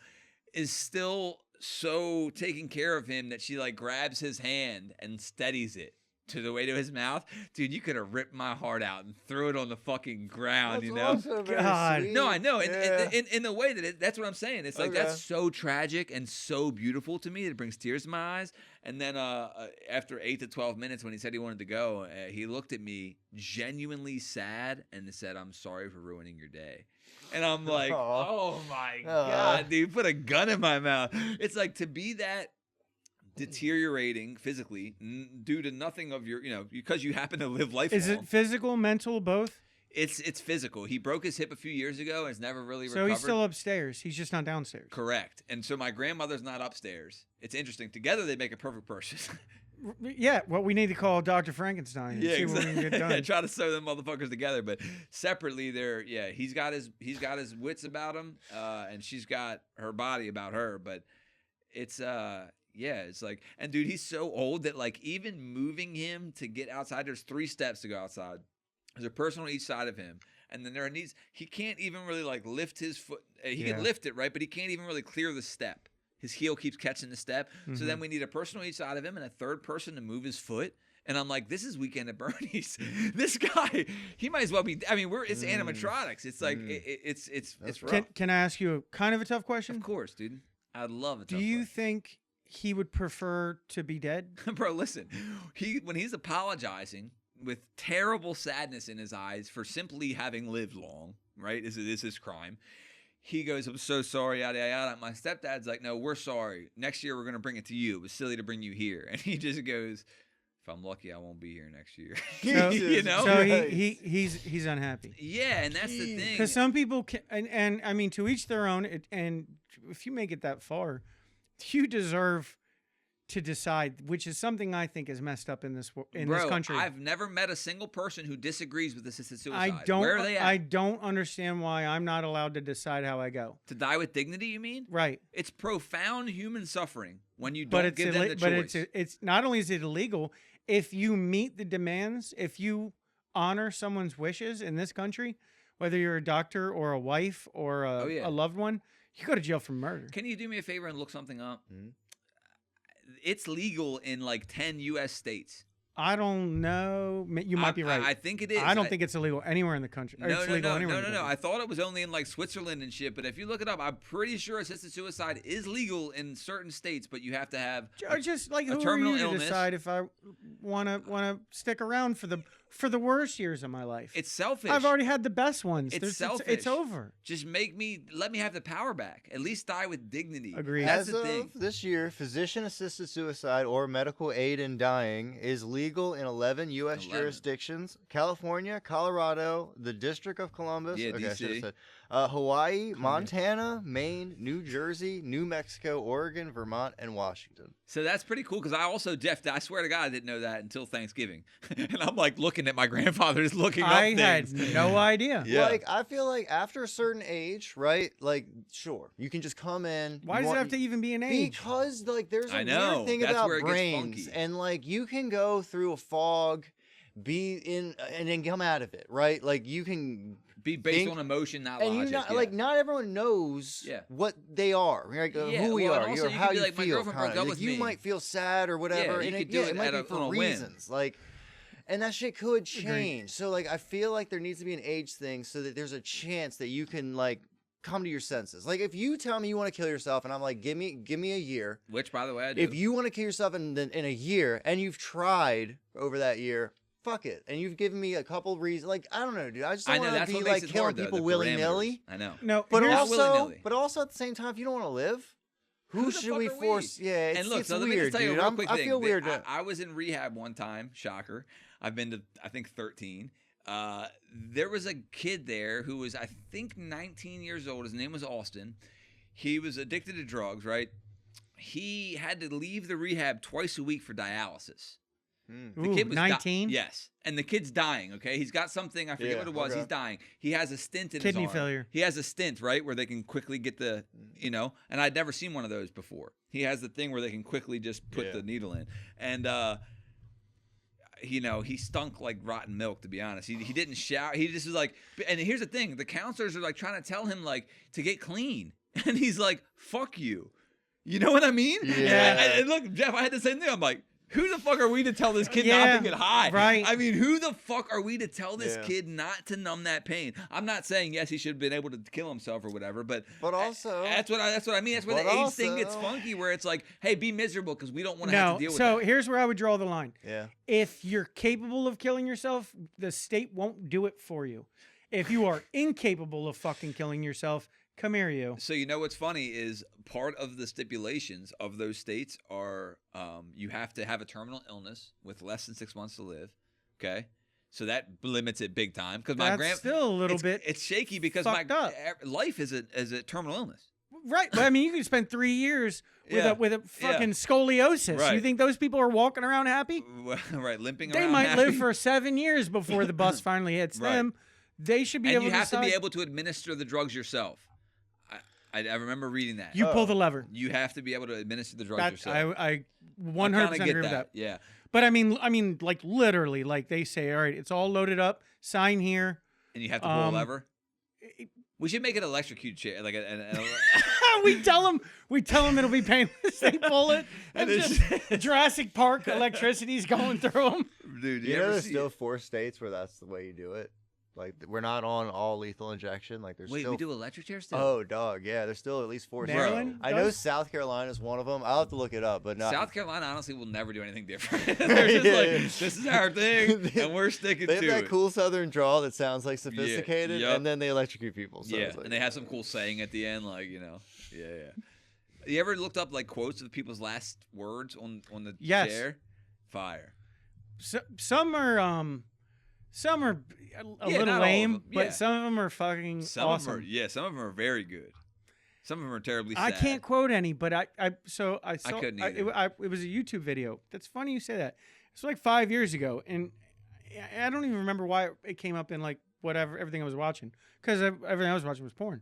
is still so taking care of him that she like grabs his hand and steadies it to the way to his mouth, dude, you could have ripped my heart out and threw it on the fucking ground, That's you know? also very God. sweet. No, I know. Yeah. In the way that that's what I'm saying. It's like Okay. that's so tragic and so beautiful to me. It brings tears to my eyes. And then after 8 to 12 minutes, when he said he wanted to go, he looked at me genuinely sad and said, "I'm sorry for ruining your day." And I'm like, Aw. "Oh my God, dude, put a gun in my mouth." It's like to be that deteriorating physically due to nothing of your, because you happen to live life Is long. it physical, mental, both? It's physical. He broke his hip a few years ago and has never really So recovered. he's still upstairs. He's just not downstairs. Correct. And so my grandmother's not upstairs. It's interesting. Together they make a perfect person. Yeah, well, we need to call Dr. Frankenstein and see what we can get done. Try to sew them motherfuckers together, but separately, he's got his wits about him, and she's got her body about her. But it's it's like, and dude, he's so old that like even moving him to get outside, there's 3 steps to go outside. There's a person on each side of him, and then he can't even really like lift his foot. He can lift it, right, but he can't even really clear the step. His heel keeps catching the step. So then we need a person on each side of him and a third person to move his foot. And I'm like, this is Weekend at Bernie's. This guy, he might as well be. I mean, it's animatronics. It's like it's rough. Can I ask you kind of a tough question? Of course, dude. I'd love it. Do you think he would prefer to be dead? Bro, listen. When he's apologizing with terrible sadness in his eyes for simply having lived long, right? This is his crime. He goes, "I'm so sorry, yada, yada, yada." My stepdad's like, "No, we're sorry. Next year, we're going to bring it to you. It was silly to bring you here." And he just goes, "If I'm lucky, I won't be here next year." So, You know? So he's unhappy. Yeah, and that's the thing. Because some people can, and I mean, to each their own. And if you make it that far, you deserve to decide, which is something I think is messed up in this country. I've never met a single person who disagrees with assisted suicide. Where are they at? I don't understand why I'm not allowed to decide how I go. To die with dignity, you mean? Right. It's profound human suffering when you don't give them the choice. But it's not only is it illegal, if you meet the demands, if you honor someone's wishes in this country, whether you're a doctor or a wife or a loved one, you go to jail for murder. Can you do me a favor and look something up? Mm-hmm. It's legal in like 10 U.S. states. I don't know. You might be right. I think it is. I don't think it's illegal anywhere in the country. No. I thought it was only in like Switzerland and shit. But if you look it up, I'm pretty sure assisted suicide is legal in certain states. But you have to have just like a who terminal are you illness. To decide if I want to stick around for the worst years of my life. It's selfish. I've already had the best ones. It's selfish. It's over. Just let me have the power back. At least die with dignity. Agreed. That's As the thing. of this year, physician-assisted suicide or medical aid in dying is legal in 11 U.S. jurisdictions: California, Colorado, the District of Columbus, I should have said, Hawaii, Montana, Maine, New Jersey, New Mexico, Oregon, Vermont, and Washington. So that's pretty cool because I swear to God, I didn't know that until Thanksgiving. And I'm like looking at my grandfather's looking up things. I had no idea. Yeah. Like, I feel like after a certain age, right? Like, sure, you can just come in. Why does it have to even be an age? Because, like, there's a weird thing that's about where it gets brains. funky. And, like, you can go through a fog, and then come out of it, right? Like, you can be based on emotion, not logic. Like, not everyone knows what they are, like, who we are, also, how you like, feel. my girlfriend broke up Like, with you me. might feel sad or whatever, you and could do it might be for on a whim. reasons. Like, and that shit could change. So, like, I feel like there needs to be an age thing so that there's a chance that you can, like, come to your senses. Like, if you tell me you want to kill yourself and I'm like, give me a year. Which, by the way, I do. If you want to kill yourself in a year and you've tried over that year, fuck it. And you've given me a couple reasons. Like, I don't know, dude. I just don't want to be like killing people willy-nilly. I know. No, But willy-nilly. also at the same time, if you don't want to live, who should we force? Yeah, it's, and look, it's so let weird, me just tell you dude. a real quick thing. I feel weird. I was in rehab one time. Shocker. I've been to, I think, 13. There was a kid there who was, I think, 19 years old. His name was Austin. He was addicted to drugs, right? He had to leave the rehab twice a week for dialysis. The kid was 19? Yes. And the kid's dying, okay? He's got something, I forget what it was. Okay. He's dying. He has a stent in Kidney his arm. failure. He has a stent, right, where they can quickly get the, and I'd never seen one of those before. He has the thing where they can quickly just put the needle in. And, he stunk like rotten milk, to be honest. He didn't shower. He just was like, and here's the thing. The counselors are like trying to tell him like to get clean. And he's like, fuck you. You know what I mean? Yeah. And look, Jeff, I had the same thing. I'm like, Who the fuck are we to tell this kid Yeah, not to get high? right. I mean, who the fuck are we to tell this Yeah. kid not to numb that pain? I'm not saying yes, he should have been able to kill himself or whatever, but also, that's what I mean. That's where but the age thing gets also- funky, where it's like, hey, be miserable because we don't want to have No, to deal with so that. here's where I would draw the line. Yeah. If you're capable of killing yourself, the state won't do it for you. If you are incapable of fucking killing yourself, come here, you. So you know what's funny is part of the stipulations of those states are you have to have a terminal illness with less than 6 months to live. Okay, so that limits it big time because my That's still a little bit it's shaky because fucked up. life is a terminal illness. Right, but I mean, you can spend 3 years with a fucking scoliosis. Right. You think those people are walking around happy? Right, limping They around. might happy. live for 7 years before the bus finally hits Right. them. They should be and able you to have to be decide. able to administer the drugs yourself. I remember reading that. You pull the lever. You have to be able to administer the drugs That yourself. I 100% kinda agree get with that. Yeah. But I mean, like literally, like they say, all right, it's all loaded up. Sign here. And you have to pull a lever. We should make it electrocute chair, like we tell them it'll be painless. They pull it, and just Jurassic Park electricity's going through them. Dude, You know, ever there's see still 4 states where that's the way you do it. Like, we're not on all lethal injection. Like, there's Wait, still. we do electric chair still? Oh, dog. Yeah, there's still at least 4 states. Maryland I know does? South Carolina's one of them. I'll have to look it up, but not. South Carolina honestly will never do anything different. They're just like, this is our thing, and we're sticking They to have that it. cool Southern drawl that sounds like sophisticated, yup. and then they electrocute people. So Yeah, it's like, and they have some cool saying at the end, like, you know, yeah. You ever looked up like quotes of people's last words on the Yes. chair? Fire. So, some are a Yeah, little not all of lame, them, yeah. but some of them are fucking Some awesome. of them are, some of them are very good. Some of them are terribly sad. I can't quote any, but I saw couldn't either. it was a YouTube video. That's funny you say that. It's like 5 years ago, and I don't even remember why it came up in like everything I was watching, because everything I was watching was porn.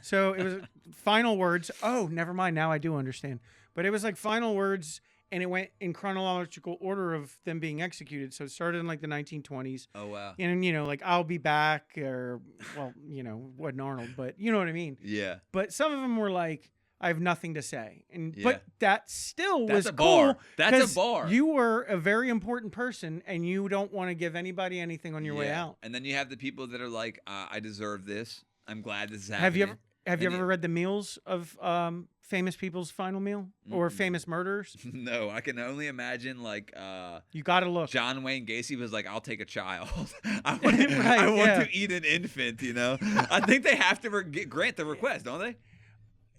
So it was final words. Oh, never mind. Now I do understand. But it was like final words, and it went in chronological order of them being executed. So it started in like the 1920s. Oh, wow. And, you know, like I'll be back, or, well, you know, wasn't Arnold, but you know what I mean? Yeah. But some of them were like, I have nothing to say. And Yeah. but that still That's was a cool. bar. That's a 'cause bar. You were a very important person, and you don't want to give anybody anything on your way out. And then you have the people that are like, I deserve this. I'm glad this is happening. Have you And ever read the meals of famous people's final meal or famous murderers? No, I can only imagine like You got to look. John Wayne Gacy was like, I'll take a child. I want, Right, I want yeah. to eat an infant, you know? I think they have to grant the request, don't they?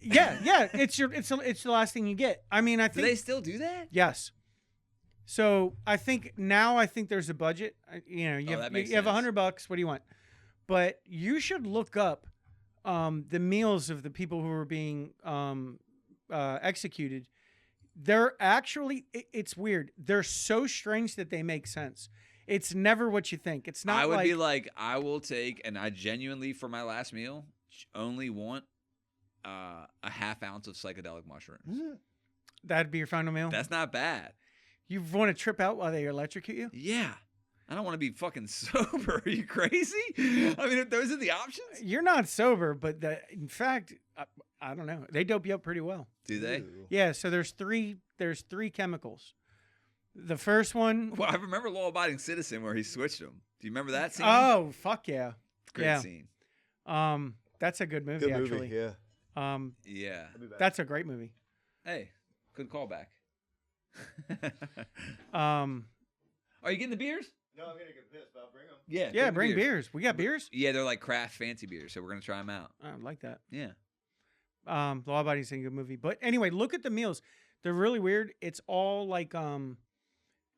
Yeah. It's the last thing you get. I mean, I Do think they still do that? yes. So I think there's a budget. You know, that makes you have sense. $100. What do you want? But you should look up the meals of the people who were being executed. They're actually, it's weird. They're so strange that they make sense. It's never what you think. It's not. I would be like, I will take, and I genuinely, for my last meal, only want a half ounce of psychedelic mushrooms. That'd be your final meal. That's not bad. You want to trip out while they electrocute you? Yeah. I don't want to be fucking sober. Are you crazy? I mean, if those are the options. You're not sober, but in fact, I don't know. They dope you up pretty well. Do they? Yeah. So there's three chemicals. The first one. Well, I remember Law Abiding Citizen where he switched them. Do you remember that scene? Oh, fuck yeah. Great yeah. scene. That's a good movie, Good movie, actually. yeah. Yeah. That's a great movie. Hey, good callback. Are you getting the beers? No, I'm gonna get pissed, but I'll bring them. Yeah. Yeah, get the bring beers. We got beers? Yeah, they're like craft fancy beers, so we're gonna try them out. I like that. Yeah. Law Abiding's a good movie. But anyway, look at the meals. They're really weird. It's all like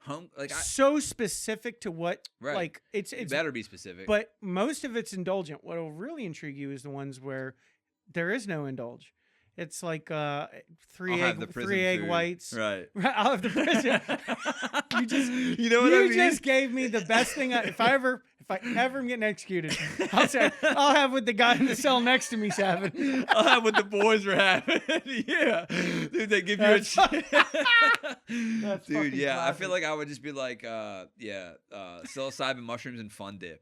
Home, like so specific to what Right. like it's better be specific. but most of it's indulgent. What'll really intrigue you is the ones where there is no indulge. It's like three I'll have the egg prison food. whites. Right. I'll have the prison. You know what I mean? just gave me the best thing. If I ever am getting executed, I'll say I'll have what the guy in the cell next to me's having. I'll have what the boys were having. Yeah. Dude, they give you That's a That's Dude, fucking yeah. I classic. feel like I would just be like, psilocybin mushrooms and fun dip.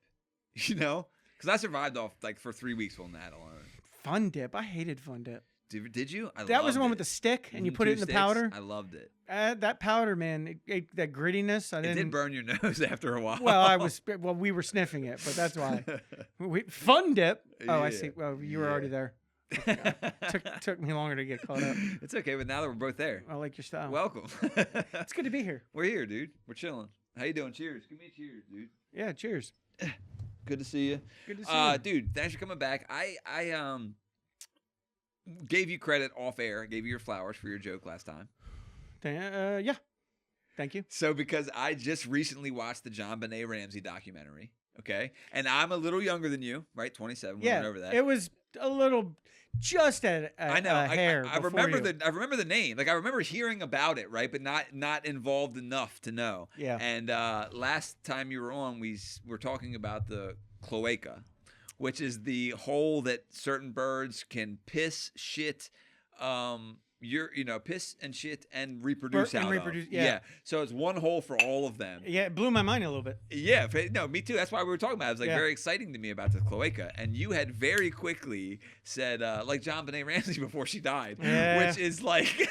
You know? Because I survived off like for 3 weeks on that alone. Fun dip. I hated fun dip. Did you? That was the one with the stick, and you put it in the powder. I loved it. That powder, man, that grittiness. I didn't. It did burn your nose after a while. Well, we were sniffing it, but that's why. Fun dip. Oh, I Yeah. see. Well, you were already there. Took me longer to get caught up. It's okay, but now that we're both there, I like your style. welcome. It's good to be here. We're here, dude. We're chilling. How you doing? Cheers. Give me a cheers, dude. Yeah, cheers. Good to see you. Good to see you. Dude, thanks for coming back. I gave you credit off air. I gave you your flowers for your joke last time. Yeah. Thank you. So because I just recently watched the John Benet Ramsey documentary, okay? And I'm a little younger than you, right? 27. We went over that. It was a little just at I know. a hair. I before remember you. I remember the name. Like I remember hearing about it, right? But not involved enough to know. Yeah. And last time you were on, we were talking about the cloaca, which is the hole that certain birds can piss, shit, piss and shit and reproduce out of. Yeah. So it's one hole for all of them. Yeah, it blew my mind a little bit. Yeah, no, me too. That's why we were talking about it. It was like Yeah. very exciting to me about the cloaca. And you had very quickly said, like John Benet Ramsey before she died, Yeah. which is like,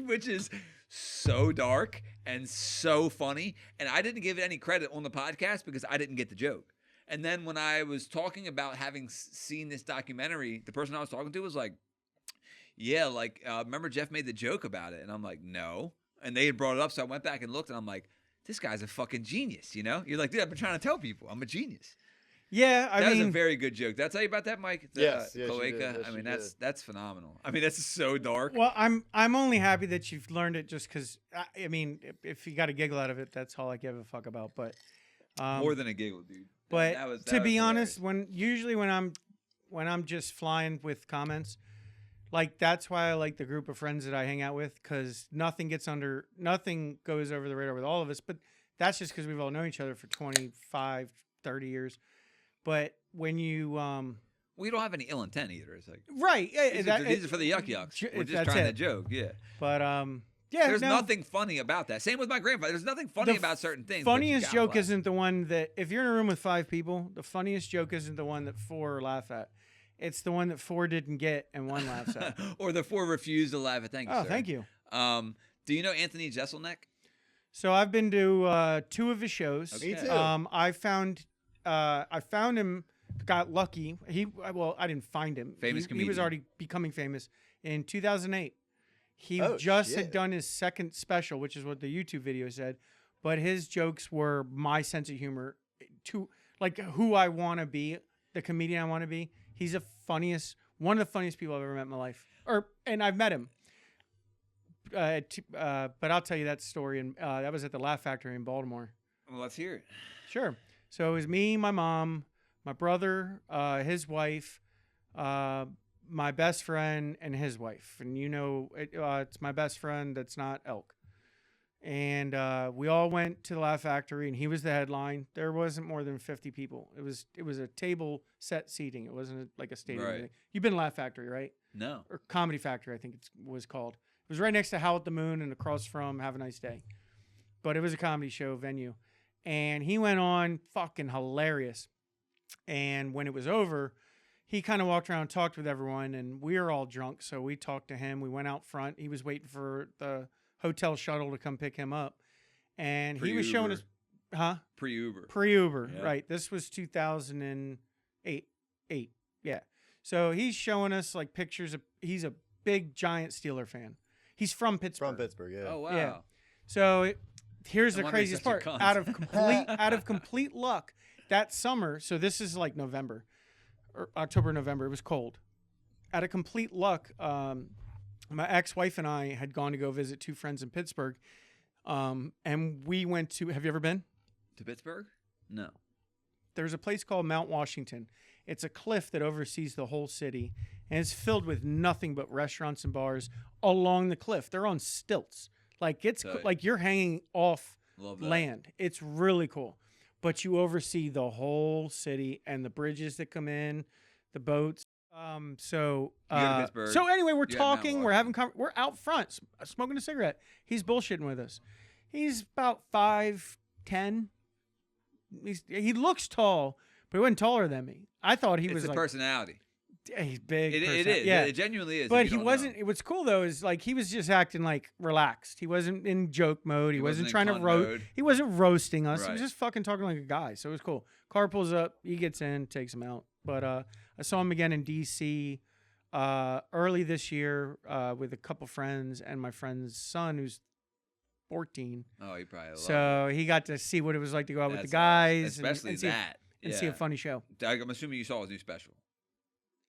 which is so dark and so funny. And I didn't give it any credit on the podcast because I didn't get the joke. And then when I was talking about having seen this documentary, the person I was talking to was like, yeah, like, remember Jeff made the joke about it? And I'm like, no. And they had brought it up, so I went back and looked, and I'm like, this guy's a fucking genius, you know? You're like, dude, I've been trying to tell people I'm a genius. Yeah, That was a very good joke. Did I tell you about that, Mike? The, Yes, yes, you cloaca. did. Yes, I mean, you that's phenomenal. I mean, that's so dark. Well, I'm only happy that you've learned it just because, I mean, if you got a giggle out of it, that's all I give a fuck about. But More than a giggle, dude. But That was to be hilarious. honest, usually when I'm just flying with comments, like that's why I like the group of friends that I hang out with, because nothing goes over the radar with all of us. But that's just because we've all known each other for 25, 30 years. But when you we don't have any ill intent either. It's like right, these are for the yuck yucks. We're just that's trying to it. joke, yeah. But yeah, There's nothing funny about that. Same with my grandfather. There's nothing funny about certain things. but you Funniest gotta joke laugh. isn't the one that if you're in a room with 5 people, the funniest joke isn't the one that 4 laugh at. It's the one that 4 didn't get and 1 laughs at. Or the 4 refused to laugh at. Thank you, Oh, sir. thank you. Do you know Anthony Jeselnik? So I've been to 2 of his shows. Okay. Me too. I found him. Got lucky. I didn't find him. Famous He was comedian. already becoming famous in 2008. He Oh, just had shit. done his second special, which is what the YouTube video said. But his jokes were my sense of humor, to like who I want to be, the comedian I want to be. He's one of the funniest people I've ever met in my life. And I've met him. But I'll tell you that story. And that was at the Laugh Factory in Baltimore. Well, let's hear it. Sure. So it was me, my mom, my brother, his wife, my best friend, and his wife. And it's my best friend that's not Elk. And we all went to the Laugh Factory, and he was the headline. There wasn't more than 50 people. It was a table set seating. It wasn't like a stadium. Right. Thing. You've been to Laugh Factory, right? No. Or Comedy Factory, I think it was called. It was right next to Howl at the Moon and across from Have a Nice Day. But it was a comedy show venue. And he went on fucking hilarious. And when it was over, he kind of walked around and talked with everyone, and we were all drunk, so we talked to him. We went out front. He was waiting for the hotel shuttle to come pick him up. And he was showing us, Pre-Uber. Pre-Uber, Yeah. right. This was 2008. Yeah. So he's showing us like pictures of, he's a big, giant Steeler fan. He's from Pittsburgh. From Pittsburgh, yeah. Oh, wow. Yeah. So here's No the wonder he's craziest such a part. cunt. Out of complete luck, that summer, so this is like November, or October, November, it was cold. Out of complete luck, my ex-wife and I had gone to go visit 2 friends in Pittsburgh, and we went to, have you ever been? To Pittsburgh? No. There's a place called Mount Washington. It's a cliff that oversees the whole city, and it's filled with nothing but restaurants and bars along the cliff. They're on stilts. Like Tight. like you're hanging off Love that. land. It's really cool. But you oversee the whole city and the bridges that come in, the boats. So You go to Pittsburgh. so anyway, we're You're at Mount talking, we're having we're out front smoking a cigarette. He's bullshitting with us. He's about 5'10". He looks tall, but he wasn't taller than me. I thought he It's was the like personality. He's big. It person. is. Yeah. It genuinely is. But if he you don't wasn't. know. What's cool though is like he was just acting like relaxed. He wasn't in joke mode. He wasn't in trying to cunt roast. mode. He wasn't roasting us. He Right. was just fucking talking like a guy. So it was cool. Car pulls up. He gets in, takes him out. But I saw him again in DC early this year with a couple friends and my friend's son who's 14. Oh, he probably. So he got to see what it was like to go out with the That's guys, awesome. Especially and see that. and see a funny show. I'm assuming you saw his new special.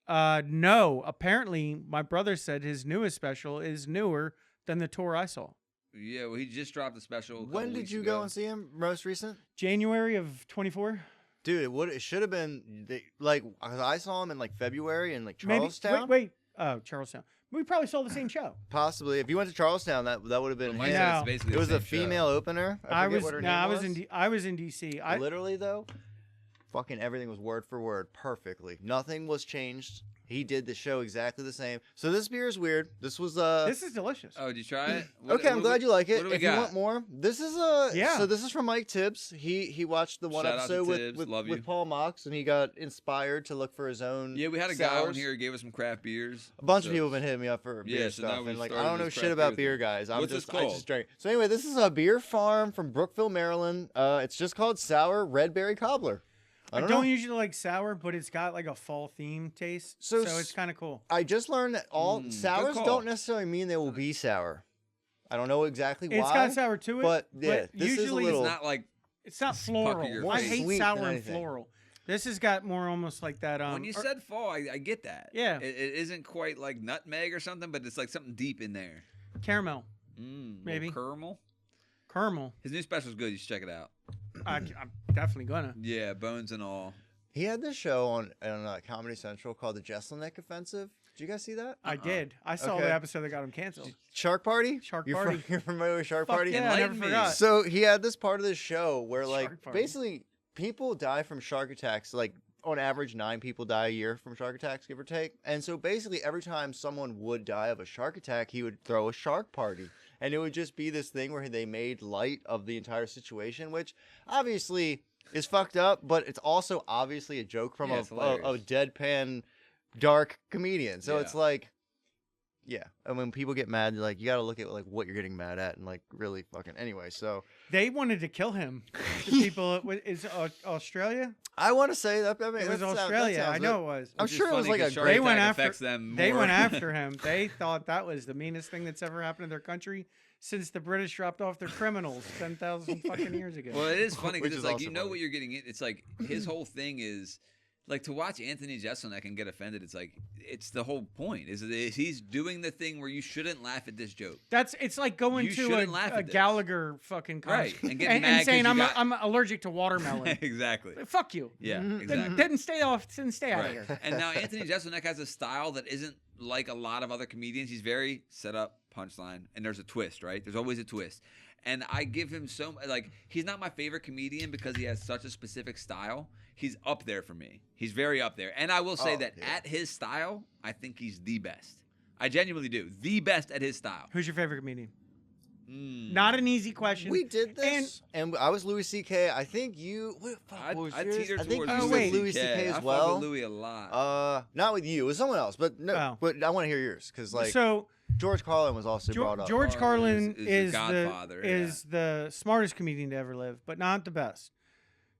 No. Apparently, my brother said his newest special is newer than the tour I saw. Yeah, well, he just dropped a special. When did you go and see him? Most recent? January of 24. Dude, it should have been like 'cause I saw him in like February in like Maybe. Charlestown. Wait. Oh, Charlestown. We probably saw the same show. Possibly. If you went to Charlestown, that would have been. Like I his. said, No. it's basically It the was a same show. female opener. I forget what her name I was. was in DC. Literally though, fucking everything was word for word perfectly. Nothing was changed. He did the show exactly the same. So this beer is weird. This was This is delicious. Oh, did you try it? okay, I'm glad you like it. What do we If got? you want more, this is Yeah. So this is from Mike Tibbs. He watched the one Shout out to episode Tibbs. with Love you. Paul Mox, and he got inspired to look for his own. Yeah, we had a guy on sours. here who gave us some craft beers. A bunch of So- people have been hitting me up for Yeah, beer so now stuff, we and like I started don't know this shit craft about beer beer, guys. I What's this just called? drink. So anyway, this is a beer farm from Brookville, Maryland. It's just called Sour Red Berry Cobbler. I don't know. usually like sour, but it's got like a fall theme taste, So so it's kind of cool. I just learned that all good sours call. don't necessarily mean they will be sour. I don't know exactly why. It's got sour to it, but yeah, this is a usually little- It's not like it's not pucker floral. your I face. hate Sweet sour than and anything. floral. This has got more almost like that. when you said fall, I get that. Yeah. It isn't quite like nutmeg or something, but it's like something deep in there. caramel, Little Maybe. caramel. caramel. His new special's good. You should check it out. I'm definitely gonna. Yeah, bones and all. He had this show on Comedy Central called the Jeselnik Offensive. Did you guys see that? I did. I saw Okay. the episode that got him canceled. Shark Party? Shark You're Party. You're familiar with Shark Fuck Party? yeah, I never Enlighten me. forgot. So he had this part of the show where like Shark Party. basically people die from shark attacks. Like on average, 9 people die a year from shark attacks, give or take. And so basically every time someone would die of a shark attack, he would throw a shark party. And it would just be this thing where they made light of the entire situation, which obviously is fucked up, but it's also obviously a joke from Yeah, it's a hilarious. deadpan dark comedian. So Yeah. it's like, yeah. And when people get mad, like you got to look at like what you're getting mad at and like really fucking anyway. So They wanted to kill him. The people is Australia. I want to say that. I mean, It was that sounds- that Australia. I sounds know right. it was. I'm Which is sure it was funny like 'cause a shark They attack went after- affects them They more. went after him. They thought that was the meanest thing that's ever happened in their country since the British dropped off their criminals 10,000 fucking years ago. Well, it is funny Which because is it's like also you know funny. what you're getting in. It's like his whole thing is like to watch Anthony Jeselnik and get offended. It's like it's the whole point. Is he's doing the thing where you shouldn't laugh at this joke. It's like going You to shouldn't laugh a at this. Gallagher fucking concert Right, and getting mad 'cause saying you I'm got- I'm allergic to watermelon. Exactly. Fuck you. Yeah. Mhm. Exactly. Didn't stay out of Right. here. And now Anthony Jeselnik has a style that isn't like a lot of other comedians. He's very set up, punchline, and there's a twist, right? There's always a twist. And I give him he's not my favorite comedian because he has such a specific style. He's up there for me. He's very up there. And I will say Oh, that yeah. at his style, I think he's the best. I genuinely do. The best at his style. Who's your favorite comedian? Mm. Not an easy question. We did this, and I was Louis C.K. I think you. I what was I yours? teeter I think towards you Oh, said wait. Louis C.K. I as fuck well. with Louis a lot. Not with you. It was someone else, but no. Oh. But I want to hear yours because like so George Carlin was also brought up. George Carlin is is the godfather, is the smartest comedian to ever live, but not the best.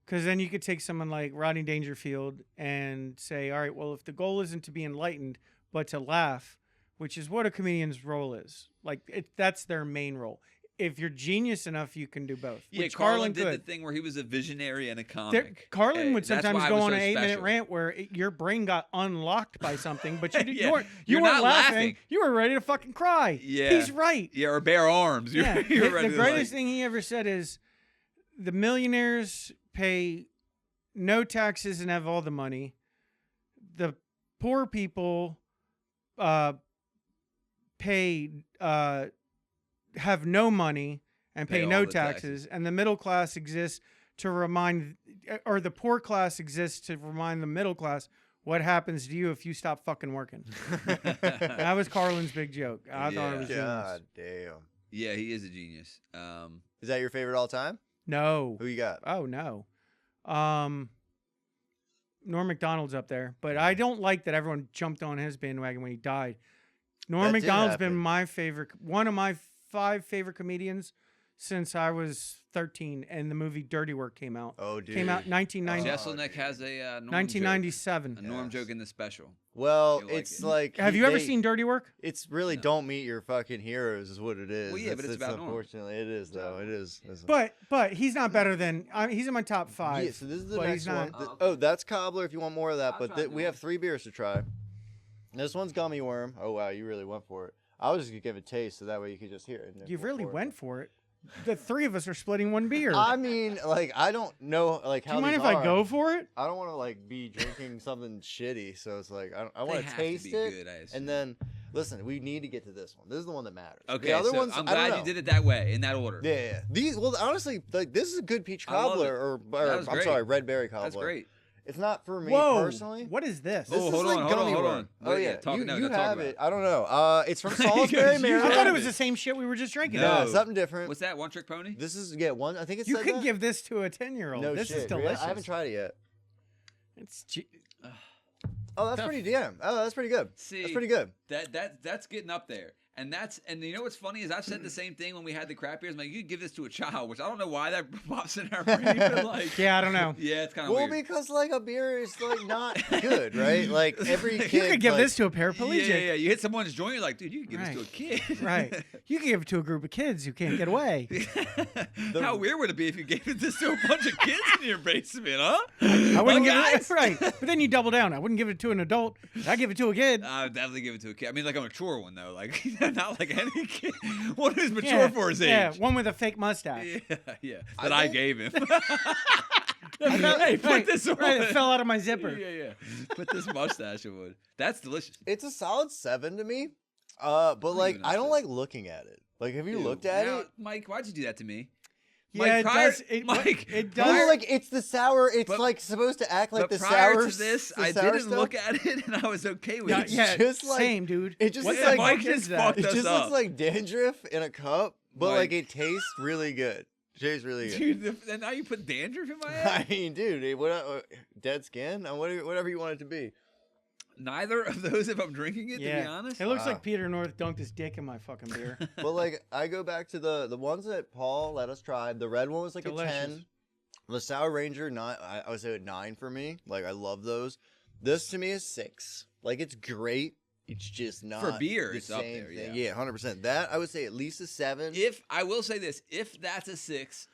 Because then you could take someone like Rodney Dangerfield and say, all right, well, if the goal isn't to be enlightened, but to laugh, which is what a comedian's role is. Like, that's their main role. If you're genius enough, you can do both. Yeah, which Carlin did could. the thing where he was a visionary and a comic. Carlin would That's sometimes why I go was on so an 8-minute special. rant where your brain got unlocked by something, but you, Yeah, you weren't, you're weren't not laughing. laughing. You were ready to fucking cry. Yeah. He's right. Yeah, or bare arms. You're, Yeah. you're the ready to, greatest like- thing he ever said is the millionaires pay no taxes and have all the money. The poor people have no money and pay Pay no all the taxes. taxes. And the middle class exists to remind, or the poor class exists to remind the middle class what happens to you if you stop fucking working. That was Carlin's big joke. I thought it was genius. God damn. Yeah, he is a genius. Is that your favorite all time? No. Who you got? Oh no. Norm Macdonald's up there, but I don't like that everyone jumped on his bandwagon when he died. Norm That did Macdonald's been happen. one of my 5 favorite comedians since I was 13, and the movie Dirty Work came out. Oh, dude. Came out in 1990, Jeselnik has a Norm 1997. joke, a Norm Yes. joke in the special. Well, You'll like it's it. like. Have you ever seen Dirty Work? It's really don't meet your fucking heroes, is what it is. Well, yeah, but it's about Norm. unfortunately it is though. It is. But he's not better than. He's in my top 5. Yeah, so this is the but next he's not. one. Oh, that's Cobbler. If you want more of that, I'll but try we that. have 3 beers to try. This one's Gummy Worm. Oh wow, you really went for it. I was just gonna give a taste, so that way you could just hear it. You really went for it. The 3 of us are splitting one beer. I mean, like I don't know, like Do how. you mind these if I are. go for it? I don't want to like be drinking something shitty, so it's like I They want have to to taste be it, good, I assume. and then listen. We need to get to this one. This is the one that matters. Okay, the other so ones, I'm I don't glad know. you did it that way, in that order. Yeah. These, well, honestly, like this is a good peach I love cobbler, it. or That was I'm great. sorry, red berry cobbler. That's great. It's not for me Whoa! personally. What is this? This Oh, is hold like on, hold on, gummy hold worm. on. Oh Wait, yeah, yeah, talk- you, no, you talk have about it. it. I don't know. It's from Salisbury, I Maryland. thought it was the same shit we were just drinking. No. Yeah, something different. What's that? One Trick Pony? This is one. I think it's. You could give this to a 10-year-old. No This shit. is delicious. I haven't tried it yet. It's Oh, that's Tough. pretty damn. Oh, that's pretty good. See, That's pretty good. That's getting up there. And you know what's funny is I've said the same thing when we had the crap beers. I'm like, you could give this to a child, which I don't know why that pops in our brain, but like, yeah, I don't know. yeah, it's kind of Well, weird. because like a beer is like not good, right? Like every kid. You could give like, this to a yeah, paraplegic. yeah. You hit someone's joint, you're like, dude, you can give Right. this to a kid. Right. You could give it to a group of kids who can't get away. How weird would it be if you gave this to a bunch of kids in your basement, huh? I wouldn't give guys? it right. But then you double down. I wouldn't give it to an adult. I give it to a kid. I would definitely give it to a kid. I mean, like a mature one though, like not like any kid. One who's mature Yeah, for his age. Yeah, one with a fake mustache. Yeah, yeah. That I think- gave him. Hey, put Right, this on. right, it fell out of my zipper. Yeah, yeah. Put this mustache in wood. That's delicious. It's a solid 7 to me. But like even I don't upset. like looking at it. Like, have you Ew. looked at Now, it? Mike? Why'd you do that to me? Yeah, Mike, it prior, does. It, Mike, it No, does. like it's the sour. It's But- like supposed to act like but the prior sour. to this, the I sour didn't stuff. look at it, and I was okay with yeah, it. yeah, just like- same, dude. It just What looks the like fuck Mike is just that? fucked It us just up. looks like dandruff in a cup, but Mike. like it tastes really good. Tastes really good. Dude, and now you put dandruff in my I head? mean, dude, dead skin? Whatever you want it to be. Neither of those if I'm drinking it, to be honest. It looks Wow. like Peter North dunked his dick in my fucking beer. But like, I go back to the ones that Paul let us try. The red one was like Delicious. a 10. The Sour Ranger, I would say a 9 for me. Like, I love those. This to me is 6. Like, it's great. It's just not For beer, the it's up same there, thing. yeah. 100%. That I would say at least a 7. If I will say this, if that's a 6,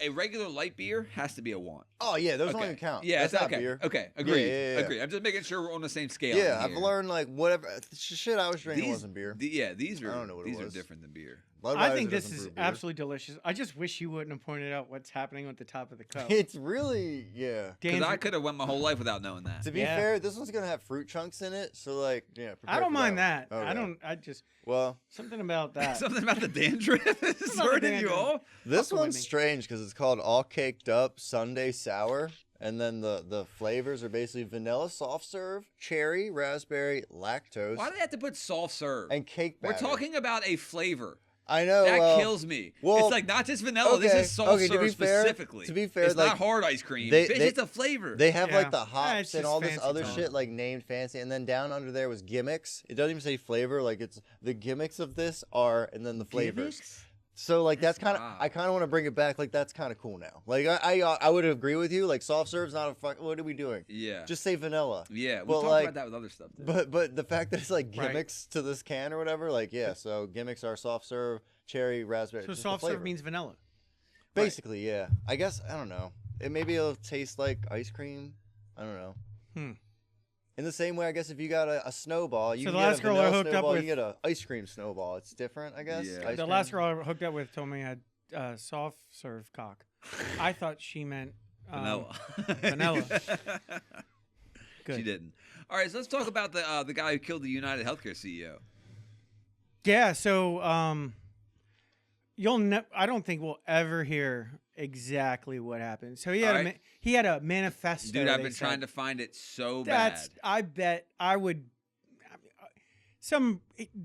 a regular light beer has to be a 1. Oh yeah, those Okay. don't even count. Yeah, that's it's not okay. beer. Okay, agreed. Yeah. Agreed. I'm just making sure we're on the same scale. Yeah, I've here. learned like whatever shit I was drinking These- wasn't beer. These are I don't know what it these are was. different than beer. I think Budweiser this doesn't is brew beer. absolutely delicious. I just wish you wouldn't have pointed out what's happening at the top of the cup. It's really yeah. Because Dan's- I could have went my whole life without knowing that. To be Yeah. fair, this one's gonna have fruit chunks in it, so like yeah. I prepare don't for mind one. that. Okay. I don't. I just Well, something about that. Something about the dandruff is About the sorting you dandruff. off. this Fucking with one's me. strange because it's called All Caked Up Sunday Sour, and then the flavors are basically vanilla soft serve, cherry, raspberry, lactose, Why do they have to put soft serve? and cake We're batter. talking about a flavor. I know That well, kills me. well, It's like not just vanilla. This okay, is soft okay, to serve be fair- specifically. to be fair, it's like, not hard ice cream. they- It's they- just a flavor. They have Yeah. like the Yeah, it's hops and just all this fancy other talk. shit like named fancy, and then down under there was gimmicks. It doesn't even say flavor. Like it's the gimmicks of this are, and then the flavors. Gimmicks? So like that's kind of wild. I kind of want to bring it back. Like that's kind of cool now. Like I would agree with you. Like soft serve's not a fuck. What are we doing? Yeah. Just say vanilla. Yeah. We'll But, talk like- about that with other stuff. Too. But the fact that it's like Right. gimmicks to this can or whatever. Like yeah. So gimmicks are soft serve, cherry, raspberry. So just the soft serve flavor. means vanilla. Basically yeah. I guess I don't know. Maybe it'll taste like ice cream. I don't know. Hmm. In the same way, I guess if you got a snowball, you So can the get last a girl I vanilla hooked up snowball, with- you get a ice cream snowball. It's different, I guess. Yeah. Ice The cream. last girl I hooked up with told me I had soft serve cock. I thought she meant Vanilla. vanilla. She Good. didn't. All right, so let's talk about the guy who killed the United Healthcare CEO. Yeah. So I don't think we'll ever hear exactly what happened. So he had All right. he had a manifesto. Dude, I've they been said. trying to find it so That's. bad. I bet I would. Do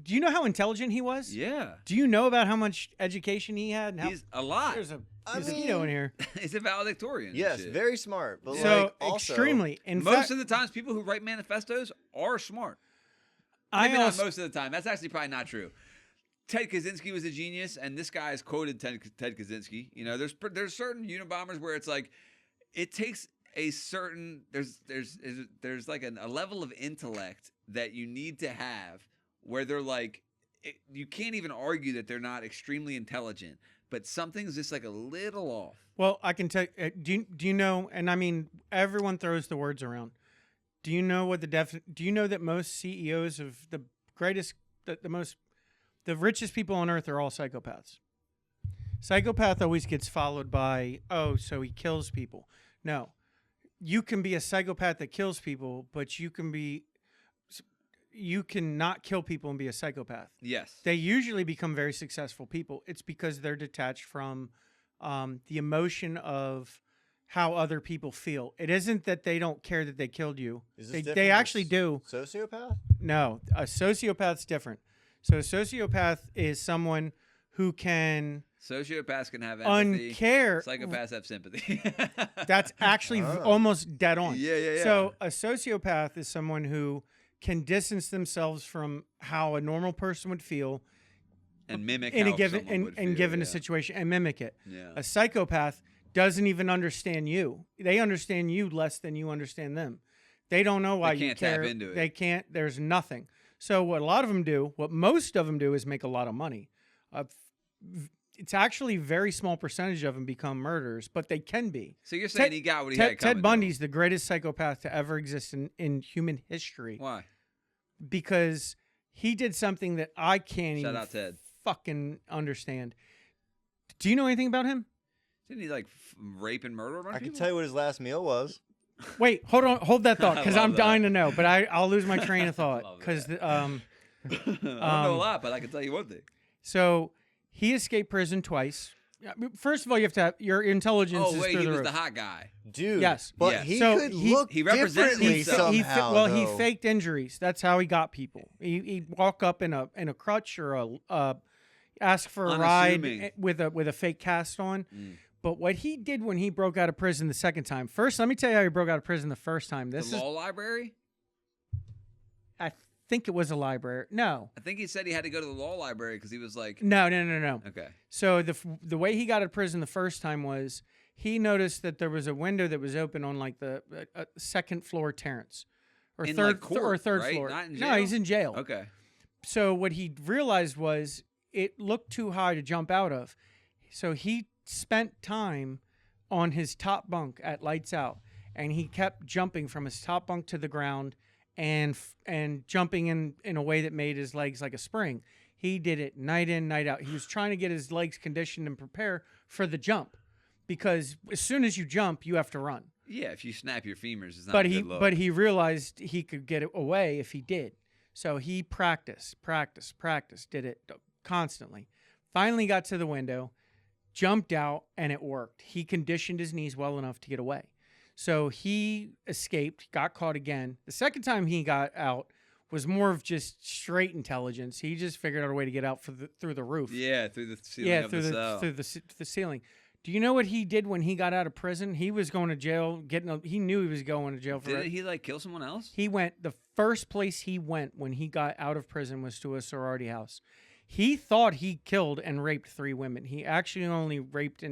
you know how intelligent he was? Yeah. Do you know about how much education he had? And how, He's a lot. there's a mosquito in here. He's a valedictorian. and Yes, shit. very smart. But So like, also, extremely. In Most fact, of the times, people who write manifestos are smart. I Maybe not also, most of the time. That's actually probably not true. Ted Kaczynski was a genius, and this guy has quoted Ted Kaczynski. You know, there's certain Unabombers where it's like it takes a certain there's like a level of intellect that you need to have where they're like you can't even argue that they're not extremely intelligent, but something's just like a little off. well, I can tell. Do you know? And I mean, everyone throws the words around. Do you know what do you know that most CEOs of the greatest, the richest people on earth are all psychopaths? Psychopath always gets followed by, oh, so he kills people. No. You can be a psychopath that kills people, but you can not kill people and be a psychopath. Yes. They usually become very successful people. It's because they're detached from the emotion of how other people feel. It isn't that they don't care that they killed you. Is this They different actually with do. Sociopath? No, a sociopath's different. So a sociopath is someone who can Sociopaths can have empathy. Psychopaths have sympathy. That's actually almost dead on. Yeah. So a sociopath is someone who can distance themselves from how a normal person would feel and mimic in how a given someone would feel, given a situation and mimic it. Yeah. A psychopath doesn't even understand you. They understand you less than you understand them. They don't know why They you can't care. tap into it. They can't. There's nothing. So what a lot of them do, what most of them do, is make a lot of money. It's actually a very small percentage of them become murderers, but they can be. So you're saying he got what he had coming Ted to him. Bundy's the greatest psychopath to ever exist in human history. Why? Because he did something that I can't Shout even out Ted. fucking understand. Do you know anything about him? Didn't he like rape and murder a bunch I of can people? tell you what his last meal was. Wait, hold that thought, because I I'm love dying that. to know. But I'll lose my train of thought Love because I don't know a lot, but I can tell you one thing. so he escaped prison twice. First of all, you have to have your intelligence. Oh is wait, through he the was roof. the hot guy. Dude. Yes. But Yes. he So could he- look he represented differently himself. somehow. He though. faked injuries. That's how he got people. He'd walk up in a crutch or ask for a Unassuming. ride with a fake cast on. Mm. But what he did when he broke out of prison the second time. First, let me tell you how he broke out of prison the first time. The law library? I think it was a library. No. I think he said he had to go to the law library because he was like, No. okay. So the way he got out of prison the first time was he noticed that there was a window that was open on like the second floor terrace or In, third like, court, or third right? floor. Not in No, jail? he's in jail. Okay. So what he realized was it looked too high to jump out of. So he spent time on his top bunk at lights out, and he kept jumping from his top bunk to the ground and jumping in a way that made his legs like a spring. He did it night in, night out. He was trying to get his legs conditioned and prepare for the jump, because as soon as you jump, you have to run. Yeah, if you snap your femurs, it's not But a he good look. but he realized he could get it away if he did. So he practiced, did it constantly. Finally got to the window, jumped out, and it worked. He conditioned his knees well enough to get away. So he escaped, got caught again. The second time he got out was more of just straight intelligence. He just figured out a way to get out through the roof. Yeah, through the ceiling of the cell. through the ceiling. Do you know what he did when he got out of prison? He was going to jail. He knew he was going to jail for Didn't he like kill someone else? He went. The first place he went when he got out of prison was to a sorority house. He thought he killed and raped 3 women. He actually only raped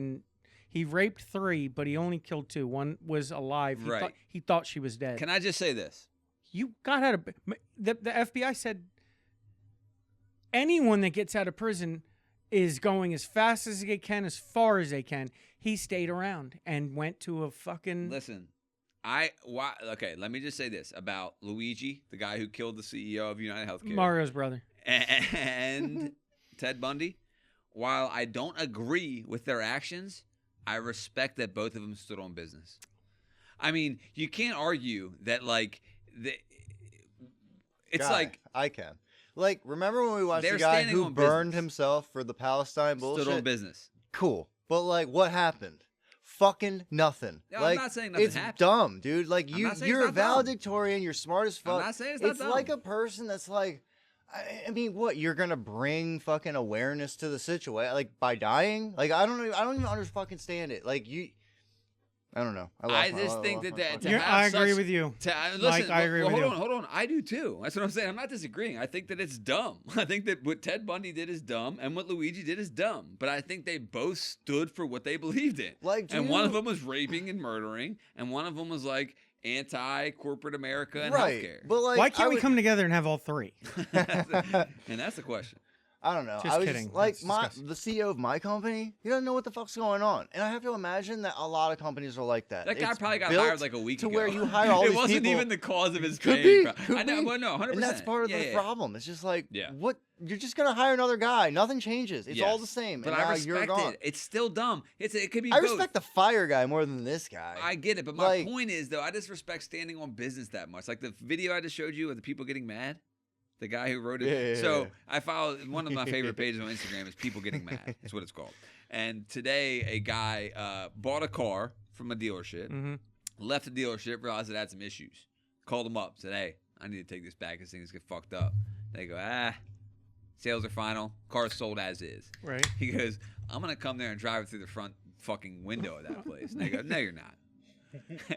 3, but he only killed 2. One was alive. Right. He thought she was dead. Can I just say this? You got out of the FBI said anyone that gets out of prison is going as fast as they can, as far as they can. He stayed around and went to a fucking. Listen, okay, let me just say this about Luigi, the guy who killed the CEO of United Healthcare. Mario's brother. And Ted Bundy. While I don't agree with their actions, I respect that both of them stood on business. I mean, you can't argue that, like, it's like I can. Like, remember when we watched They're the guy standing who on burned business. himself for the Palestine bullshit? stood on business. Cool. But, like, what happened? Fucking nothing. No, I'm like, not saying nothing it's happened. dumb, dude. Like, I'm not saying you're a it's not dumb. valedictorian. You're smart as fuck. I'm not saying it's not dumb. like a person that's like, I mean, what? You're gonna bring fucking awareness to the situation, like by dying? Like I don't know. I don't even understand it. Like you. I don't know. I just think that I agree with you. Listen, Mike, I agree with you. Hold on. I do too. That's what I'm saying. I'm not disagreeing. I think that it's dumb. I think that what Ted Bundy did is dumb, and what Luigi did is dumb. But I think they both stood for what they believed in. And one of them was raping and murdering, and one of them was like anti-corporate America and healthcare. But like, why can't we come together and have all three? And that's the question. I don't know. Just I was kidding. like That's the CEO of my company. He doesn't know what the fuck's going on, and I have to imagine that a lot of companies are like that. That guy It's probably got built hired like a week to ago. where you hire all it these wasn't people. even the cause of his Could pay. be. Could I know. be. Well, no, 100%. And that's part of the problem. It's just like, Yeah. what? You're just gonna hire another guy. Nothing changes. It's all the Yes. same. But and I now respect you're gone. it. It's still dumb. It could be I both. respect the fire guy more than this guy. I get it, but my Like- point is, though, I just respect standing on business that much. Like the video I just showed you of the people getting mad. The guy who wrote it. Yeah. So I follow one of my favorite pages on Instagram is People Getting Mad. That's what it's called. And today a guy bought a car from a dealership, left the dealership, realized it had some issues. Called him up, said, "Hey, I need to take this back. This thing's get fucked up." They go, sales are final. Car's sold as is. Right. He goes, "I'm gonna come there and drive it through the front fucking window of that place." And they go, "No, you're not."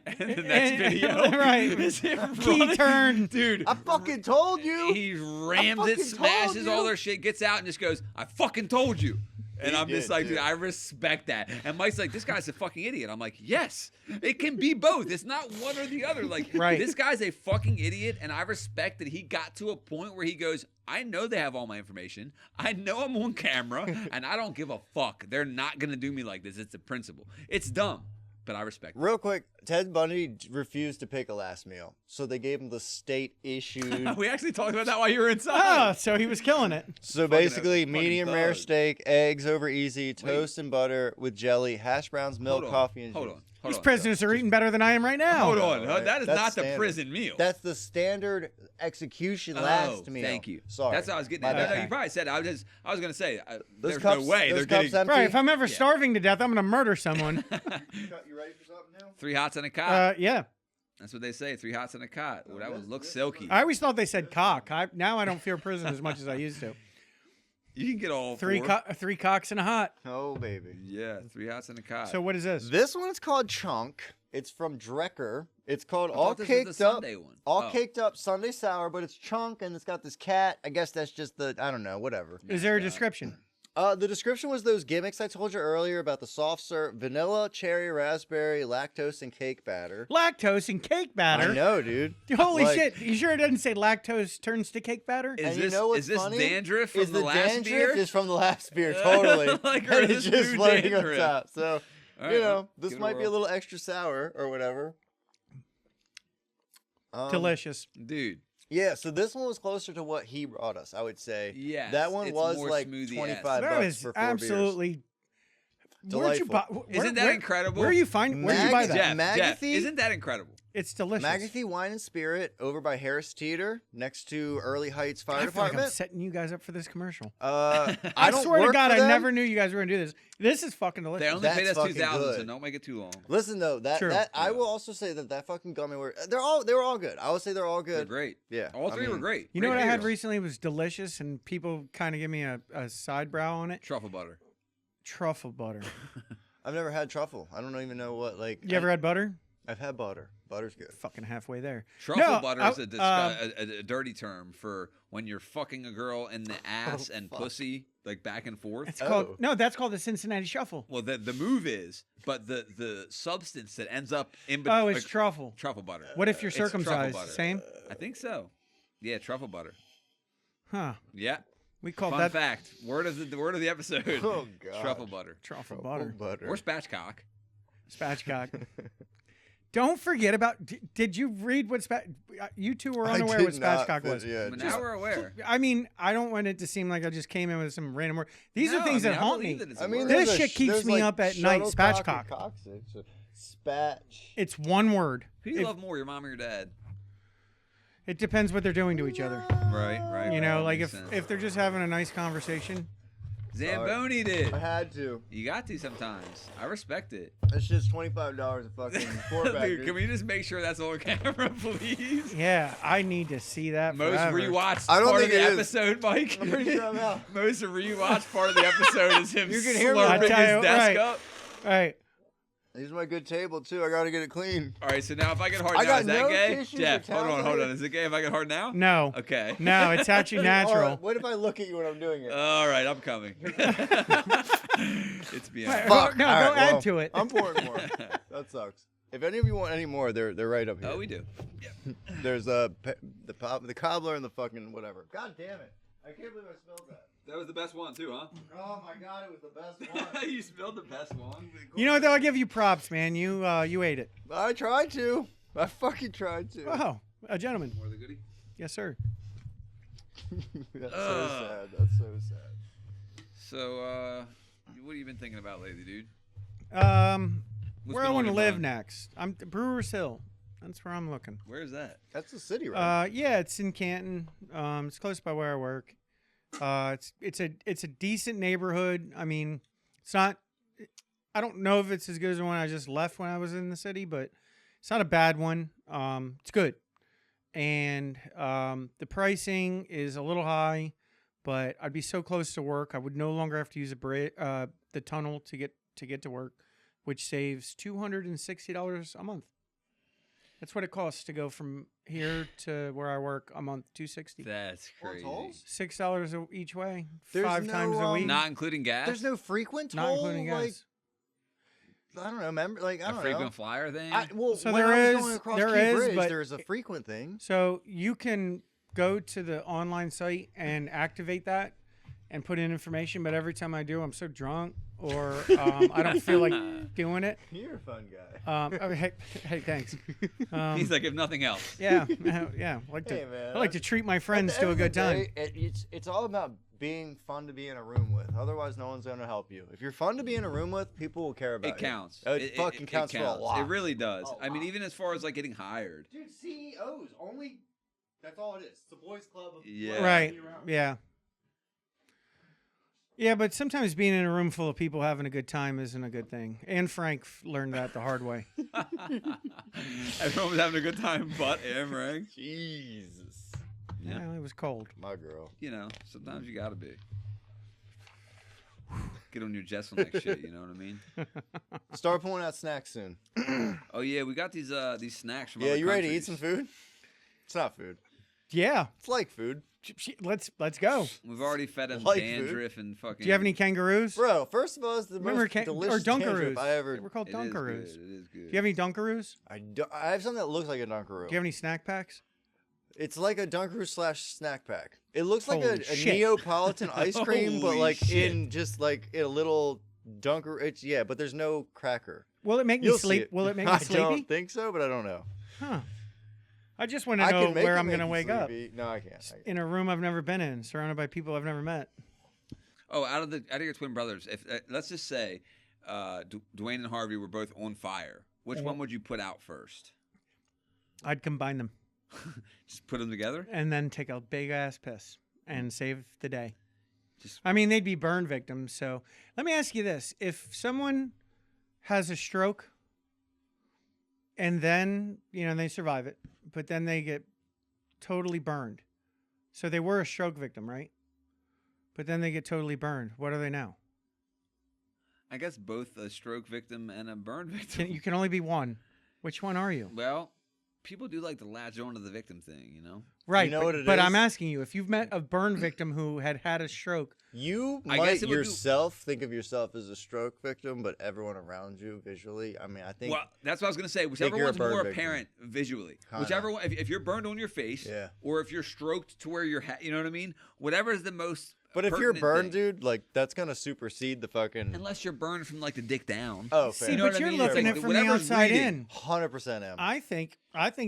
And the next video, right? is him Key running. turn, Dude. I fucking told you. He rams fucking it, told smashes all you. their shit, gets out, and just goes, "I fucking told you." And He I'm just did, like, too. dude, I respect that. And Mike's like, "This guy's a fucking idiot." I'm like, yes, it can be both. It's not one or the other. Like, Right. this guy's a fucking idiot, and I respect that he got to a point where he goes, "I know they have all my information. I know I'm on camera, and I don't give a fuck. They're not going to do me like this. It's a principle. It's dumb, but I respect it." Real quick, Ted Bundy refused to pick a last meal, so they gave him the state-issued. We actually talked about that while you were Oh, inside. so he was killing it. So basically, fucking medium rare thug. steak, eggs over easy, toast and butter with jelly, hash browns, milk, Hold on. coffee, and Hold juice. on. These prisoners are eating better than I am right now. Hold on. Right. That is That's not the standard. prison meal. That's the standard execution last meal. Thank you. Sorry. That's what I was getting My at. No, bad. you probably said it. I was going to say, there's cups- no way those they're cups getting empty? Right. If I'm ever Yeah. starving to death, I'm going to murder someone. You ready for something now? 3 hots and a cot. Yeah. That's what they say. 3 hots and a cot. Oh, that would look silky. I always thought they said cock. Now I don't fear prison as much as I used to. You can get all Three four. three cocks and a hot. Oh, baby. Yeah, 3 hots and a cot. So what is this? This one's called Chunk. It's from Drecker. It's called I All thought this was the Caked Up. Sunday one. All Oh. Caked Up Sunday Sour, but it's Chunk and it's got this cat. I guess that's just I don't know, whatever. Is there a description? The description was those gimmicks I told you earlier about the soft serve, vanilla, cherry, raspberry, lactose, and cake batter. Lactose and cake batter. I know, dude. Holy Like- shit! You sure it doesn't say lactose turns to cake batter? Is And you this, know what's is this funny? dandruff from Is the last dandruff beer? is from the last beer, totally. Like, or and is it's this just new floating on dandruff? top. So, All you right, know, well, this give it might be a whirl. little extra sour or whatever. Delicious. Dude. Yeah, so this one was closer to what he brought us, I would say. Yes, That one it's was more like smoothie-esque. 25 That bucks is for 4 absolutely. Where'd you buy? Delightful. Isn't that incredible? Where you find? Where do you buy Mag- that? Jeff, Magathy? isn't that incredible? It's delicious. Magathy Wine and Spirit over by Harris Teeter next to Early Heights Fire I feel like I'm Department. setting you guys up for this commercial. I I don't swear to work God, for I them. never knew you guys were gonna do this. This is fucking They delicious. only That's paid us fucking 2,000, so good. don't make it too long. Listen though, True. I will also say that fucking gummy were they were all good. I would say they're all They're good. great. Yeah, All I three were mean, great. You know what Great I had beers. recently was delicious, and people kind of give me a side brow on it. Truffle butter. Truffle butter. I've never had truffle. I don't even know what like. You ever had butter? I've had butter. Butter's good. Fucking halfway there. Truffle No, butter I- is a dirty term for when you're fucking a girl in the ass and fuck. pussy, like back and forth. It's Oh. called no. That's called the Cincinnati Shuffle. Well, the move is, but the substance that ends up in Oh, it's like, truffle. truffle butter. What if you're It's truffle circumcised? butter. Same? I think so. Yeah, truffle butter. Huh. Yeah. We call Fun that fact. Word of the episode. Oh god. Truffle butter truffle Truffle butter. or spatchcock. Spatchcock. Don't forget about. Did you read what you two were unaware what spatchcock was? Yeah, But now we're aware. I mean, I don't want it to seem like I just came in with some random word. These No, are things I mean, that I haunt me. believe that it's I a mean, word. This there's shit keeps there's me like up at night, shuttlecock spatchcock. and coccyx, so spatch. It's one word. Who do you If- love more, your mom or your dad? It depends what they're doing to each other. Right. You know, like Makes if sense. if they're just having a nice conversation, Zamboni did. I had to. You got to sometimes. I respect it. It's just $25 a fucking 4-pack. Dude, can we just make sure that's on camera, please? Yeah, I need to see that. Most forever. rewatched I don't part of think the it is. episode, Mike. I'm pretty sure I'm out. Most rewatched part of the episode is him You can hear me. slurping I'll his tell you, desk right. up. All right. These are my good table too. I gotta get it clean. All right, so now if I get hard I now, got is that no gay? tissues or Jeff, hold towels on. here. Is it gay if I get hard now? No. Okay. No, it's actually natural. Or what if I look at you when I'm doing it? All right, I'm coming. It's beyond. Right, Fuck. No, All go right, add well, to it. I'm pouring more. That sucks. If any of you want any more, they're right up here. Oh, we do. There's the cobbler and the fucking whatever. God damn it! I can't believe I spilled that. That was the best one too, huh? Oh my god, it was the best one. You spilled the best one. You know what, though? I'll give you props, man. You ate it. I tried to. I fucking tried to. Oh, a gentleman. More the goodie. Yes, sir. That's so sad. That's so sad. So, what have you been thinking about lately, dude? Where I want to live next. I'm Brewers Hill. That's where I'm looking. Where is that? That's the city, right? Yeah, it's in Canton. It's close by where I work. It's a decent neighborhood. I mean, it's not. I don't know if it's as good as the one I just left when I was in the city, but it's not a bad one. It's good, and the pricing is a little high, but I'd be so close to work. I would no longer have to use the tunnel to get to work, which saves $260 a month. That's what it costs to go from here to where I work a month. $260. That's crazy. $6 each way. There's 5 times a week. Not including gas. There's no frequent Not toll, including gas. like, I don't know. Remember, like I a don't frequent know. flyer thing. So when there I was is- going across there Key is, Bridge, but- there's a frequent thing. So you can go to the online site and activate that and put in information. But every time I do, I'm so drunk or I don't feel like doing it. You're a fun guy. Hey, thanks. He's like, if nothing else. Yeah. I like to. Hey, man, I like to treat my At friends the to end a of the good time. day, it's all about being fun to be in a room with. Otherwise, no one's gonna help you. If you're fun to be in a room with, people will care about It counts. you. It fucking counts for a lot. It really does. A I mean, lot. even as far as like getting hired. Dude, CEOs only. That's all it is. It's the boys' club. Yeah. Right. Yeah. Yeah, but sometimes being in a room full of people having a good time isn't a good thing. And Frank learned that the hard way. Everyone was having a good time, but Amrang. Jesus. Yeah. Yeah, it was cold. My girl. You know, sometimes you gotta be. Get on your Jeselnik shit. You know what I mean? Start pulling out snacks soon. Oh yeah, we got these snacks from. Yeah, other you ready to eat countries. some food? It's not food. Yeah. It's like food. Let's go. We've already fed him Like dandruff and fucking. Do you have any kangaroos? Bro, first of all, it's the Remember most or delicious dandruff Dunkaroos? I ever. They were called It is Dunkaroos. good. It is good. Do you have any Dunkaroos? I have something that looks like a Dunkaroo. Do you have any snack packs? It's like a Dunkaroo / snack pack. It looks like Holy a shit. Neapolitan ice cream, but Holy like shit. in just like in a little Dunkaroo. It's but there's no cracker. Will it make me You'll see sleep? it. Will it make me I sleepy? don't think so, but I don't know. Huh. I just want to I know can make where it I'm make going to you wake up. sleepy. No, I can't. In a room I've never been in, surrounded by people I've never met. Oh, out of your twin brothers, if let's just say, Dwayne and Harvey were both on fire. Which one would you put out first? I'd combine them Just put them together. and then take a big ass piss and save the day. Just I mean, they'd be burn victims. So let me ask you this. If someone has a stroke and then, they survive it, but then they get totally burned. So they were a stroke victim, right? But then they get totally burned. What are they now? I guess both a stroke victim and a burn victim. You can only be one. Which one are you? Well, people do like to latch on to the victim thing, you know? Right. know what it but is? I'm asking you, if you've met a burn victim who had a stroke, You I might guess it would do- yourself think of yourself as a stroke victim, but everyone around you visually, I mean, I think. Well, that's what I was going to say. Whichever you're a one's burn more victim. apparent visually. Kinda. Whichever one, if you're burned on your face, Yeah. or if you're stroked to where you're, you know what I mean? Whatever is the most. But if you're pertinent burned, thing. dude, like that's gonna supersede the fucking. Unless you're burned from like the dick down. Oh, see, fair. You know but what I you're mean? It's looking like at it from the whatever's outside reading. in. 100% am. I think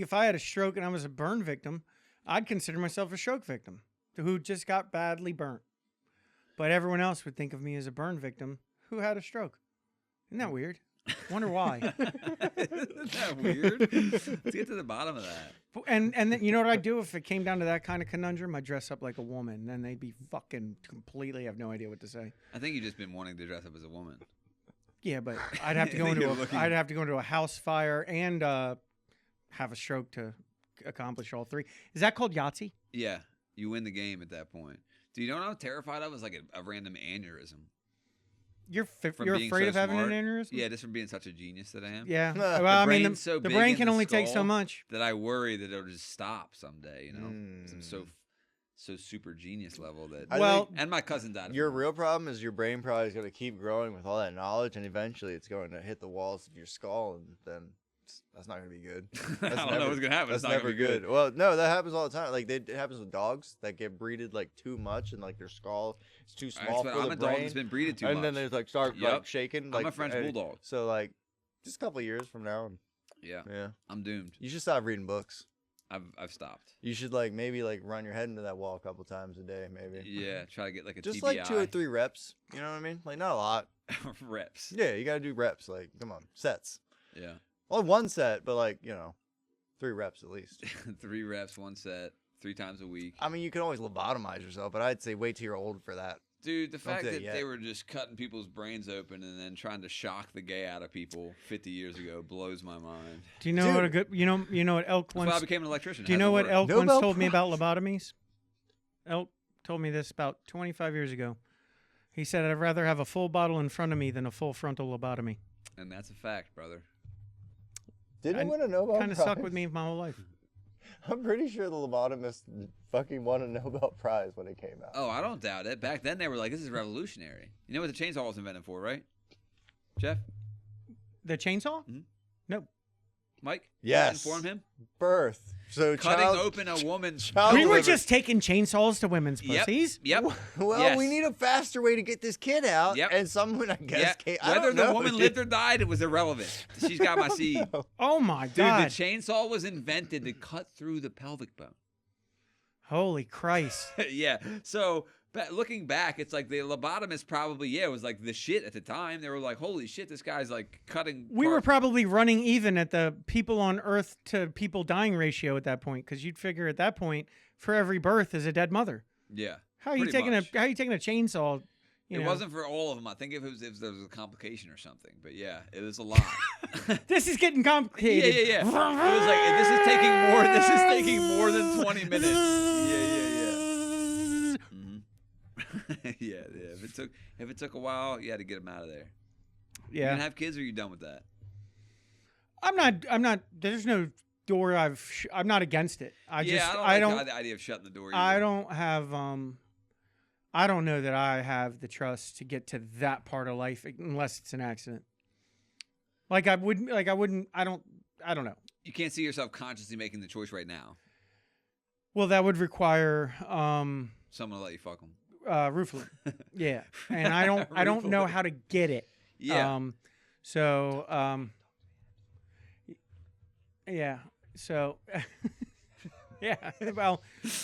if I had a stroke and I was a burn victim, I'd consider myself a stroke victim who just got badly burnt. But everyone else would think of me as a burn victim who had a stroke. Isn't that weird? Wonder why. Isn't that weird? Let's get to the bottom of that. And then, you know what I'd do if it came down to that kind of conundrum? I'd dress up like a woman. Then they'd be fucking completely have no idea what to say. I think you've just been wanting to dress up as a woman. Yeah, but I'd have to go into a house fire and have a stroke to accomplish all three. Is that called Yahtzee? Yeah, you win the game at that point. Do you know what I'm terrified of? Is like a random aneurysm. You're From being afraid so of having smart. an aneurysm? Yeah, just from being such a genius that I am. Yeah. The Well, I mean, brain's so the big brain in can the only take so skull much. that I worry that it'll just stop someday. You know, 'Cause I'm so super genius level that. Well, And my cousin died. Your real problem is your brain probably is going to keep growing with all that knowledge, and eventually it's going to hit the walls of your skull, and then that's not going to be good. I don't know what's gonna happen. That's It's not never gonna be good. Well, no, that happens all the time. Like it happens with dogs that get breeded like too much, and like their skull is too small for I'm the a dog brain. that's been breeded too and much. then they like start like Yep. shaking. I'm Like a French bulldog. So like, just a couple of years from now, Yeah, yeah, I'm doomed. you should stop reading books. I've stopped. You should like maybe like run your head into that wall a couple times a day, maybe. Yeah, try to get like a Just TBI. like 2 or 3 reps. You know what I mean? Like not a lot. reps. Yeah, you gotta do reps. Like, come on, sets. Yeah, Well, 1 set, but like 3 reps at least. 3 reps, 1 set, 3 times a week. I mean, you can always lobotomize yourself, but I'd say wait till you're old for that. Dude, the fact do it that yet. they were just cutting people's brains open and then trying to shock the gay out of people 50 years ago blows my mind. Do you know what a good you know what Elk That's why I once became an electrician. Do you know what Elk Nobel once told me Prize. about lobotomies? Elk told me this about 25 years ago. He said, I'd rather have a full bottle in front of me than a full frontal lobotomy. And that's a fact, brother. Didn't I he win a Nobel Kind of Prize? stuck with me my whole life. I'm pretty sure the lobotomist fucking won a Nobel Prize when it came out. Oh, I don't doubt it. Back then they were like, this is revolutionary. You know what the chainsaw was invented for, right? Jeff? The chainsaw? Mhm. No. Mike? Yes. Inform him? Birth. So Cutting child, open a woman's... child We were delivery. just taking chainsaws to women's Yep. pussies. Yep. Well, Yes. we need a faster way to get this kid out. Yep. And someone, I guess, Yeah. can't, I Whether don't the know, woman dude. lived or died, it was irrelevant. She's got my seed. Oh my Dude, God. the chainsaw was invented to cut through the pelvic bone. Holy Christ. Yeah. So looking back, it's like the lobotomist probably, was like the shit at the time. They were like, holy shit, this guy's like cutting. We were probably running even at the people on Earth to people dying ratio at that point, because you'd figure at that point, for every birth is a dead mother. Yeah. How are you pretty taking much. a chainsaw? You It know? wasn't for all of them. I think if there was a complication or something. But yeah, it was a lot. This is getting complicated. Yeah. It was like this is taking more than 20 minutes. Yeah. If it took a while, you had to get them out of there. You Yeah. gonna have kids, or are you done with that? I'm not. There's no door. I'm not against it. I don't like the idea of shutting the door. I either. don't have. I don't know that I have the trust to get to that part of life unless it's an accident. I don't know. You can't see yourself consciously making the choice right now. Well, that would require Someone to let you fuck them. roofing. Yeah, and I don't know how to get it. Yeah. Yeah. So. Yeah. Well,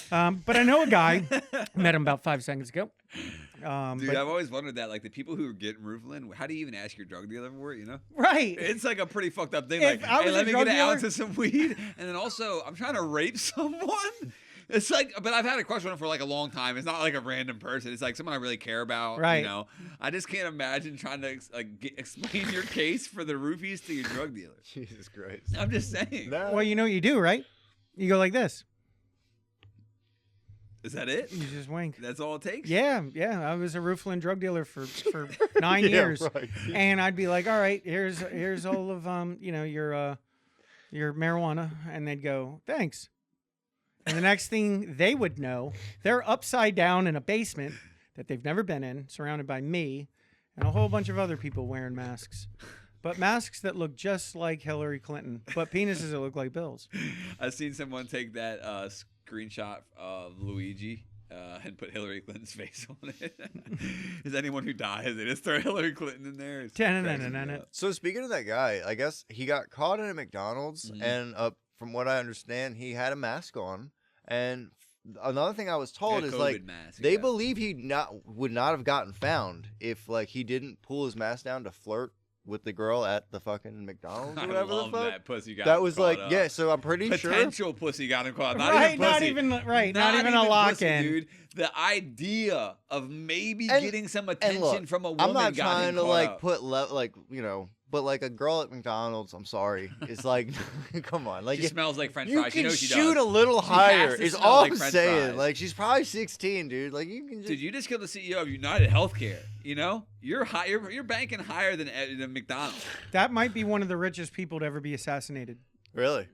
but I know a guy. Met him about 5 seconds ago. Dude, But- I've always wondered that. Like the people who are getting roofing, how do you even ask your drug dealer for it? You know, right. it's like a pretty fucked up thing. If Like, I hey, was a let me drug get an dealer- ounce of some weed, and then also I'm trying to rape someone. It's like, but I've had a crush on him for like a long time. It's not like a random person. It's like someone I really care about. Right. You know, I just can't imagine trying to explain your case for the roofies to your drug dealer. Jesus Christ. I'm just saying. No. Well, you know what you do, right? You go like this. Is that it? You just wink. That's all it takes? Yeah. I was a Roofland drug dealer for 9 Yeah, years, right. and I'd be like, "All right, here's all of your marijuana," and they'd go, "Thanks." And the next thing they would know, they're upside down in a basement that they've never been in, surrounded by me and a whole bunch of other people wearing masks, but masks that look just like Hillary Clinton, but penises that look like Bill's. I've seen someone take that screenshot of Luigi and put Hillary Clinton's face on it. Is anyone who dies, they just throw Hillary Clinton in there. It's cracks me up. So speaking of that guy, I guess he got caught in a McDonald's, and from what I understand, he had a mask on. And another thing I was told Yeah, is COVID like mask, they yeah. believe he would not have gotten found if like he didn't pull his mask down to flirt with the girl at the fucking McDonald's or I whatever love the fuck. that pussy got That him was caught like, up. yeah. So I'm pretty sure. Potential pussy got him caught. Not Right, even pussy. not even a lock pussy, in. dude. The idea of maybe And- getting some And attention look, from a woman I'm not got trying him to caught like up. put but like a girl at McDonald's, I'm sorry, it's like, come on, like She smells like French you fries. can You know she shoot does. a little She higher. has to Is smell all like I'm French saying. fries. Like she's probably 16, dude. Like you can just. Dude, you just killed the CEO of United Healthcare. You know, you're high. You're banking higher than McDonald's. That might be one of the richest people to ever be assassinated. Really?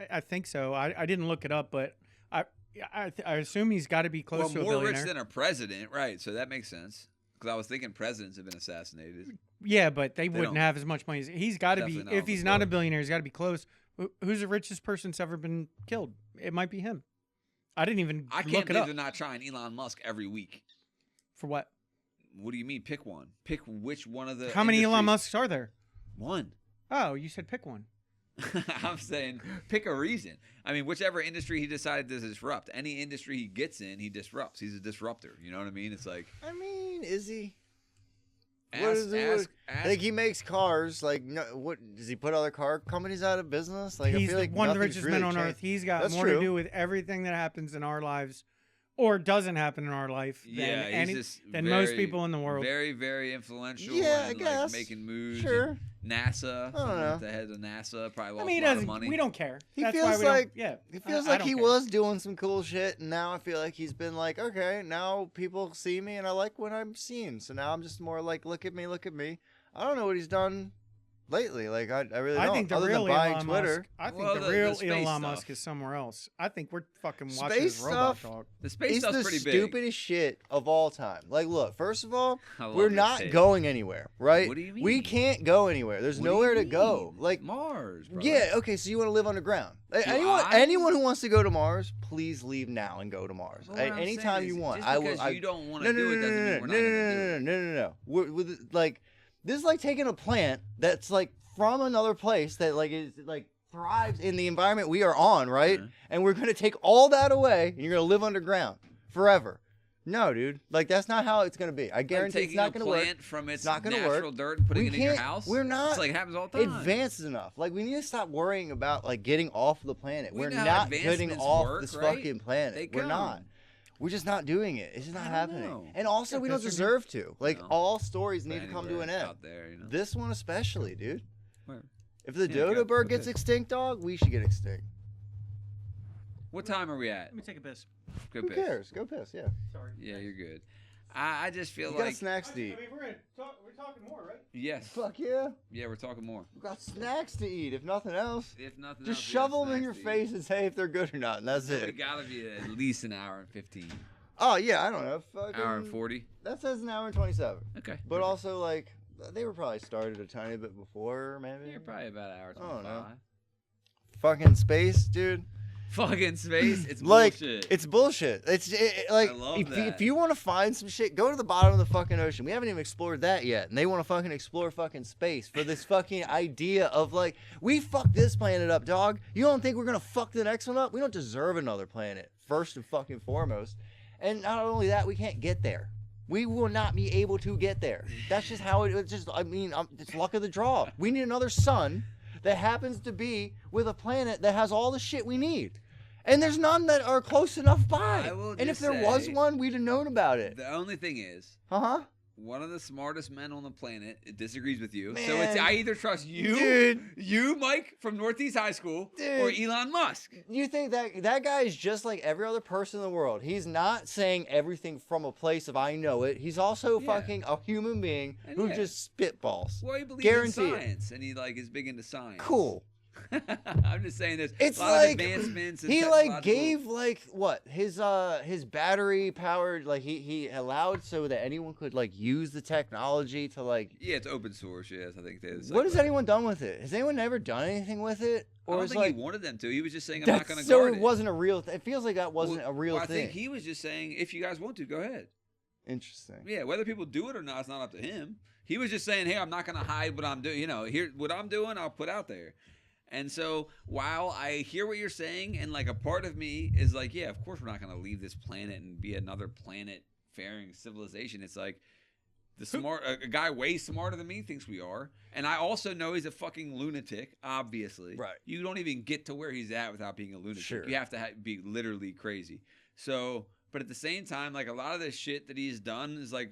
I think so. I didn't look it up, but I assume he's got to be close to a More billionaire. rich than a president, right? So that makes sense. Because I was thinking presidents have been assassinated. Yeah, but they wouldn't don't. have as much money. He's got to be. Definitely not If on the he's not a floor. billionaire, he's got to be close. Who's the richest person that's ever been killed? It might be him. I didn't even I can't look it believe up. they're not trying Elon Musk every week. For what? What do you mean? Pick one. Pick which one of the. How many Elon industries- Musks are there? One. Oh, you said pick one. I'm saying pick a reason. I mean, whichever industry he decided to disrupt, any industry he gets in, he disrupts. He's a disruptor. You know what I mean? It's like I mean, is he? ask. Like he makes cars. Like, no, what does he put other car companies out of business? Like, He's I feel like one of the nothing's richest really men on changed. earth. He's got That's more true. to do with everything that happens in our lives, or doesn't happen in our life, Yeah, than, he's just than most very, people in the world. Very, very influential. Yeah, I and, guess. Like, making moves. Sure. and NASA. I don't know. The head of NASA probably lost I mean, he a lot of doesn't. money. We don't care. He That's feels why we like- don't, yeah. It feels I like don't he care. was doing some cool shit, and now I feel like he's been like, okay, now people see me, and I like what I'm seeing. So now I'm just more like, look at me, look at me. I don't know what he's done lately. Like, I really don't. I think the Other real than buying Elon Twitter. Musk. I think Well, the the real space Elon stuff. Musk is somewhere else. I think we're fucking watching Space his robot stuff? talk. The space It's stuff's the pretty big. stupidest shit of all time. Like, look, first of all, I love we're this not take. going anywhere, right? What do you We mean? can't go anywhere. There's What do you nowhere to go. mean? Like, Mars, bro. yeah, okay, so you want to live underground. Like, Do anyone, I? anyone who wants to go to Mars, please leave now and go to Mars. Well, what I'm Anytime saying you is, want. just I will. because you don't want no, to no, do it no, doesn't no, mean no, we're no, not no, going to do no, it. no, no, no. With like, this is like taking a plant that's like from another place that like is like thrives in the environment we are on, right? Yeah. And we're gonna take all that away, and you're gonna live underground forever. No, dude. Like that's not how it's gonna be. I Like guarantee it's taking not a gonna work. plant from its not gonna natural work. dirt and putting We it in your can't- house. we're not It's like happens all the time. Advanced enough. Like we need to stop worrying about like getting off the planet. We We're know how not getting advancements off work, this right? fucking planet. They We're not. come. We're just not doing it. It's just not I don't happening. know. And also, we don't That's okay. deserve to. Like No. all stories For need to come to anywhere an end. out there, you know. This one especially, dude. Where? If the Yeah, dodo go. bird gets Okay. extinct, dog, we should get extinct. What time are we at? Let me take a piss. Go Who piss. cares? Go piss. Yeah. Sorry. Yeah, you're good. I just feel You got like snacks to eat. we're talking more, right? yes. Fuck yeah. Yeah, we're talking more. We got snacks to eat. If nothing else, If nothing just else, we shove got them in your snacks to eat. face and say if they're good or not, and that's So we it. gotta be at least an hour and 15. Oh yeah, I don't know. Fucking, Hour and 40. That says an hour and 27. Okay. But perfect. also like they were probably started a tiny bit before, maybe. You're probably about an hour I don't 25. know. Fucking space, dude. Fucking space. It's Like bullshit. it's bullshit. Like I love if that. you want to find some shit, go to the bottom of the fucking ocean. We haven't even explored that yet, and they want to fucking explore fucking space for this fucking idea of like we fucked this planet up, dog. You don't think we're gonna fuck the next one up? We don't deserve another planet, first and fucking foremost. And not only that, we can't get there. We will not be able to get there. That's just how it's just. I mean, it's luck of the draw. We need another sun that happens to be with a planet that has all the shit we need. And there's none that are close enough by. I will And if just there was say- one, we'd have known about it. The only thing is, Uh-huh. one of the smartest men on the planet disagrees with you. So it's Man. I either trust you, Dude. you, Mike from Northeast High School, or Dude. Elon Musk. You think that guy is just like every other person in the world. He's not saying everything from a place of I know it. He's also Yeah. fucking a human being And who yeah. just spitballs. Well, he believes Guarantee in it. science, and he like is big into science. Cool. I'm just saying there's It's a lot like of advancements. And he like technological- gave like what his battery powered like he allowed so that anyone could like use the technology to like. Yeah, it's open source. Yes, I think there's. What has anyone done with it? Has anyone ever done anything with it? I don't is think like he wanted them to. He was just saying, "I'm not that's going to so guard it it." wasn't a real. It feels like that wasn't Well, a real I thing. think he was just saying, "If you guys want to, go ahead." Interesting. Yeah, whether people do it or not, it's not up to him. He was just saying, "Hey, I'm not going to hide what I'm doing. You know, here what I'm doing, I'll put out there." And so, while I hear what you're saying, and like a part of me is like, "Yeah, of course we're not going to leave this planet and be another planet-faring civilization." It's like, A guy way smarter than me thinks we are. And I also know he's a fucking lunatic, obviously. Right. You don't even get to where he's at without being a lunatic. Sure. You have to be literally crazy. So, but at the same time, like a lot of this shit that he's done is like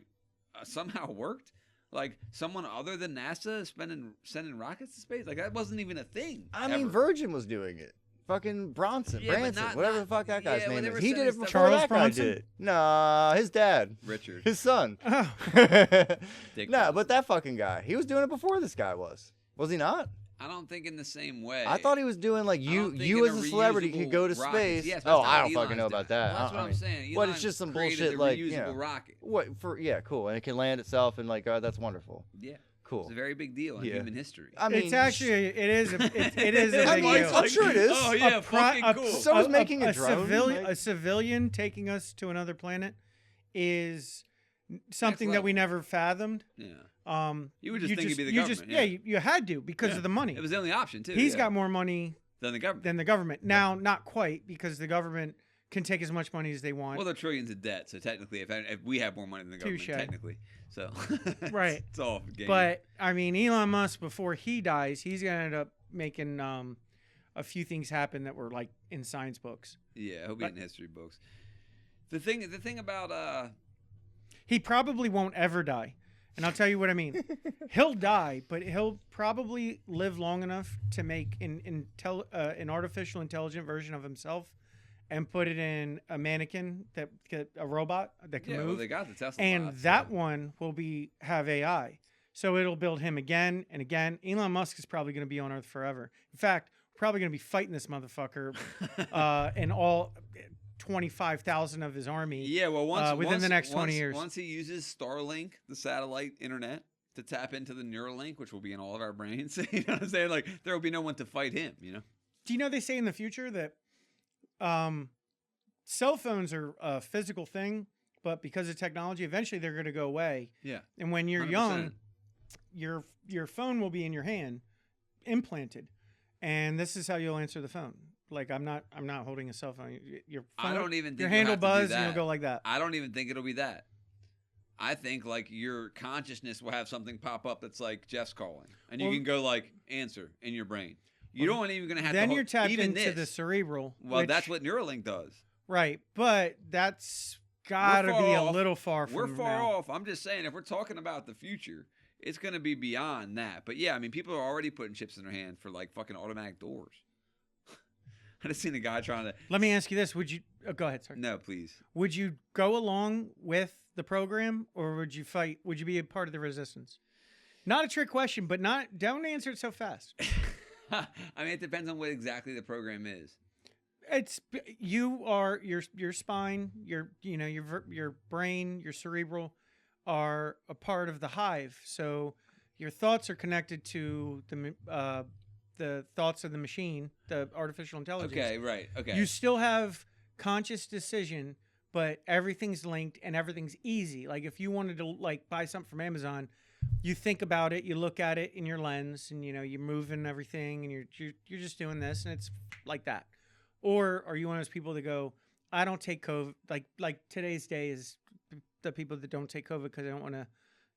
somehow worked. Like someone other than NASA is sending rockets to space. Like that wasn't even a thing. I mean, Virgin was doing it. Fucking Branson, not, whatever the fuck that guy's name is. He did it before Charles that Bronson? guy did it. Nah, his dad. Richard. His son. Oh. Nah, but that fucking guy. He was doing it before this guy was. Was he not? I don't think in the same way. I thought he was doing like you as a celebrity could go to space. Yes, oh, I don't fucking know about that. Well, that's what I'm saying. But it's just some bullshit like reusable rocket. What for? Yeah, cool, and it can land itself and like that's wonderful. Yeah. Cool. It's a very big deal in human history. I mean, it's actually it is a big deal. I'm sure it is. Oh yeah, fucking cool. Someone's making a drone. A civilian taking us to another planet is something that we never fathomed. Yeah. You would just think it'd be the government. You had to because of the money. It was the only option too. He's got more money than the government. Now, not quite, because the government can take as much money as they want. Well, they're trillions of debt, so technically, if we have more money than the government, technically, so right, it's all game. But I mean, Elon Musk, before he dies, he's gonna end up making a few things happen that were like in science books. Yeah, he'll be in history books. The thing about he probably won't ever die. And I'll tell you what I mean. He'll die, but he'll probably live long enough to make an artificial intelligent version of himself and put it in a mannequin, a robot that can move. Well, they got the Tesla and bots, that one will have AI. So it'll build him again and again. Elon Musk is probably going to be on Earth forever. In fact, we're probably going to be fighting this motherfucker and all 25,000 of his army. Yeah, well, within the next 20 years. Once he uses Starlink, the satellite internet, to tap into the Neuralink, which will be in all of our brains, you know what I'm saying? Like there will be no one to fight him. You know? Do you know they say in the future that cell phones are a physical thing, but because of technology, eventually they're going to go away. Yeah. And when you're 100%. young, your phone will be in your hand, implanted, and this is how you'll answer the phone. Like I'm not holding a cell phone. Your phone, I don't even think your hand will buzz and you'll go like that. I don't even think it'll be that. I think like your consciousness will have something pop up that's like Jeff's calling, and you can go like answer in your brain. You don't even gonna have. Then to you're tapped even into the cerebral. Well, that's what Neuralink does. Right, but that's gotta be a little far from. We're far now. off. I'm just saying, if we're talking about the future, it's gonna be beyond that. But yeah, I mean, people are already putting chips in their hand for like fucking automatic doors. I just seen a guy trying to. Let me ask you this: would you go ahead? Sorry. No, please. Would you go along with the program, or would you fight? Would you be a part of the resistance? Not a trick question, but don't answer it so fast. I mean, it depends on what exactly the program is. It's your spine, your brain, your cerebral are a part of the hive. So your thoughts are connected to the thoughts of the machine, the artificial intelligence. Okay, right. Okay. You still have conscious decision, but everything's linked and everything's easy. Like if you wanted to like buy something from Amazon, you think about it, you look at it in your lens, and you're moving everything, and you're just doing this, and it's like that. Or are you one of those people that go, I don't take COVID? Like today's day is the people that don't take COVID because they don't want to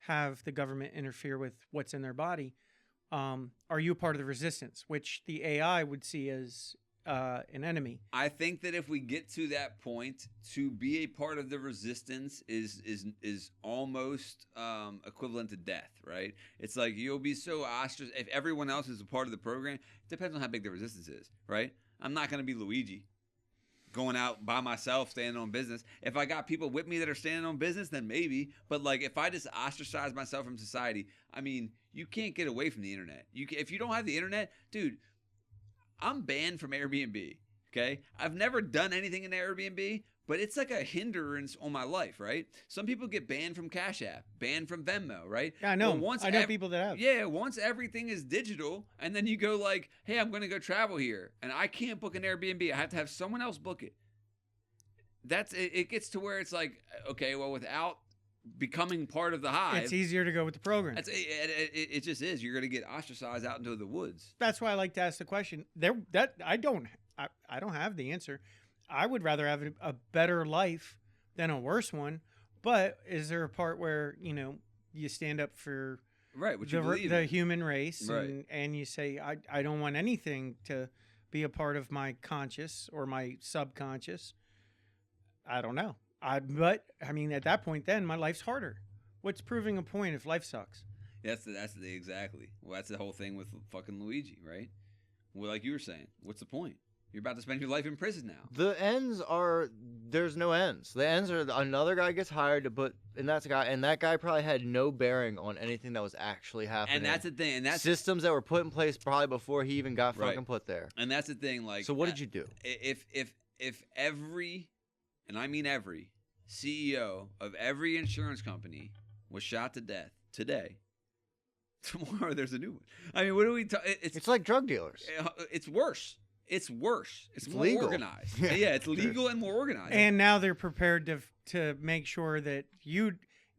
have the government interfere with what's in their body. Are you a part of the resistance, which the AI would see as an enemy? I think that if we get to that point, to be a part of the resistance is almost equivalent to death, right? It's like you'll be so ostracized. If everyone else is a part of the program, it depends on how big the resistance is, right? I'm not going to be Luigi going out by myself, standing on business. If I got people with me that are standing on business, then maybe. But like if I just ostracize myself from society, I mean, you can't get away from the internet. If you don't have the internet, dude, I'm banned from Airbnb, okay? I've never done anything in Airbnb, but it's like a hindrance on my life, right? Some people get banned from Cash App, banned from Venmo, right? Yeah, I know. Well, I know people that have. Yeah, once everything is digital, and then you go like, hey, I'm going to go travel here, and I can't book an Airbnb. I have to have someone else book it. It gets to where it's like, okay, well, without becoming part of the hive, it's easier to go with the program. It just is. You're going to get ostracized out into the woods. That's why I like to ask the question. I don't have the answer. I would rather have a better life than a worse one. But is there a part where you stand up for Right, what you the believe the in. human race, Right. and you say I don't want anything to be a part of my conscious or my subconscious. I don't know. But I mean, at that point, then my life's harder. What's proving a point if life sucks? That's the exactly. Well, that's the whole thing with fucking Luigi, right? Well, like you were saying, what's the point? You're about to spend your life in prison now. The ends are there's no ends. The ends are another guy gets hired to put, and that guy probably had no bering on anything that was actually happening. And that's the thing. And that's systems that were put in place probably before he even got Right. fucking put there. And that's the thing. Like, So what did you do? If every, and I mean every CEO of every insurance company was shot to death today, tomorrow there's a new one. I mean, what do we? It's like drug dealers. It's worse. It's worse. It's more legal. organized. Yeah, it's legal and more organized. And now they're prepared to make sure that you,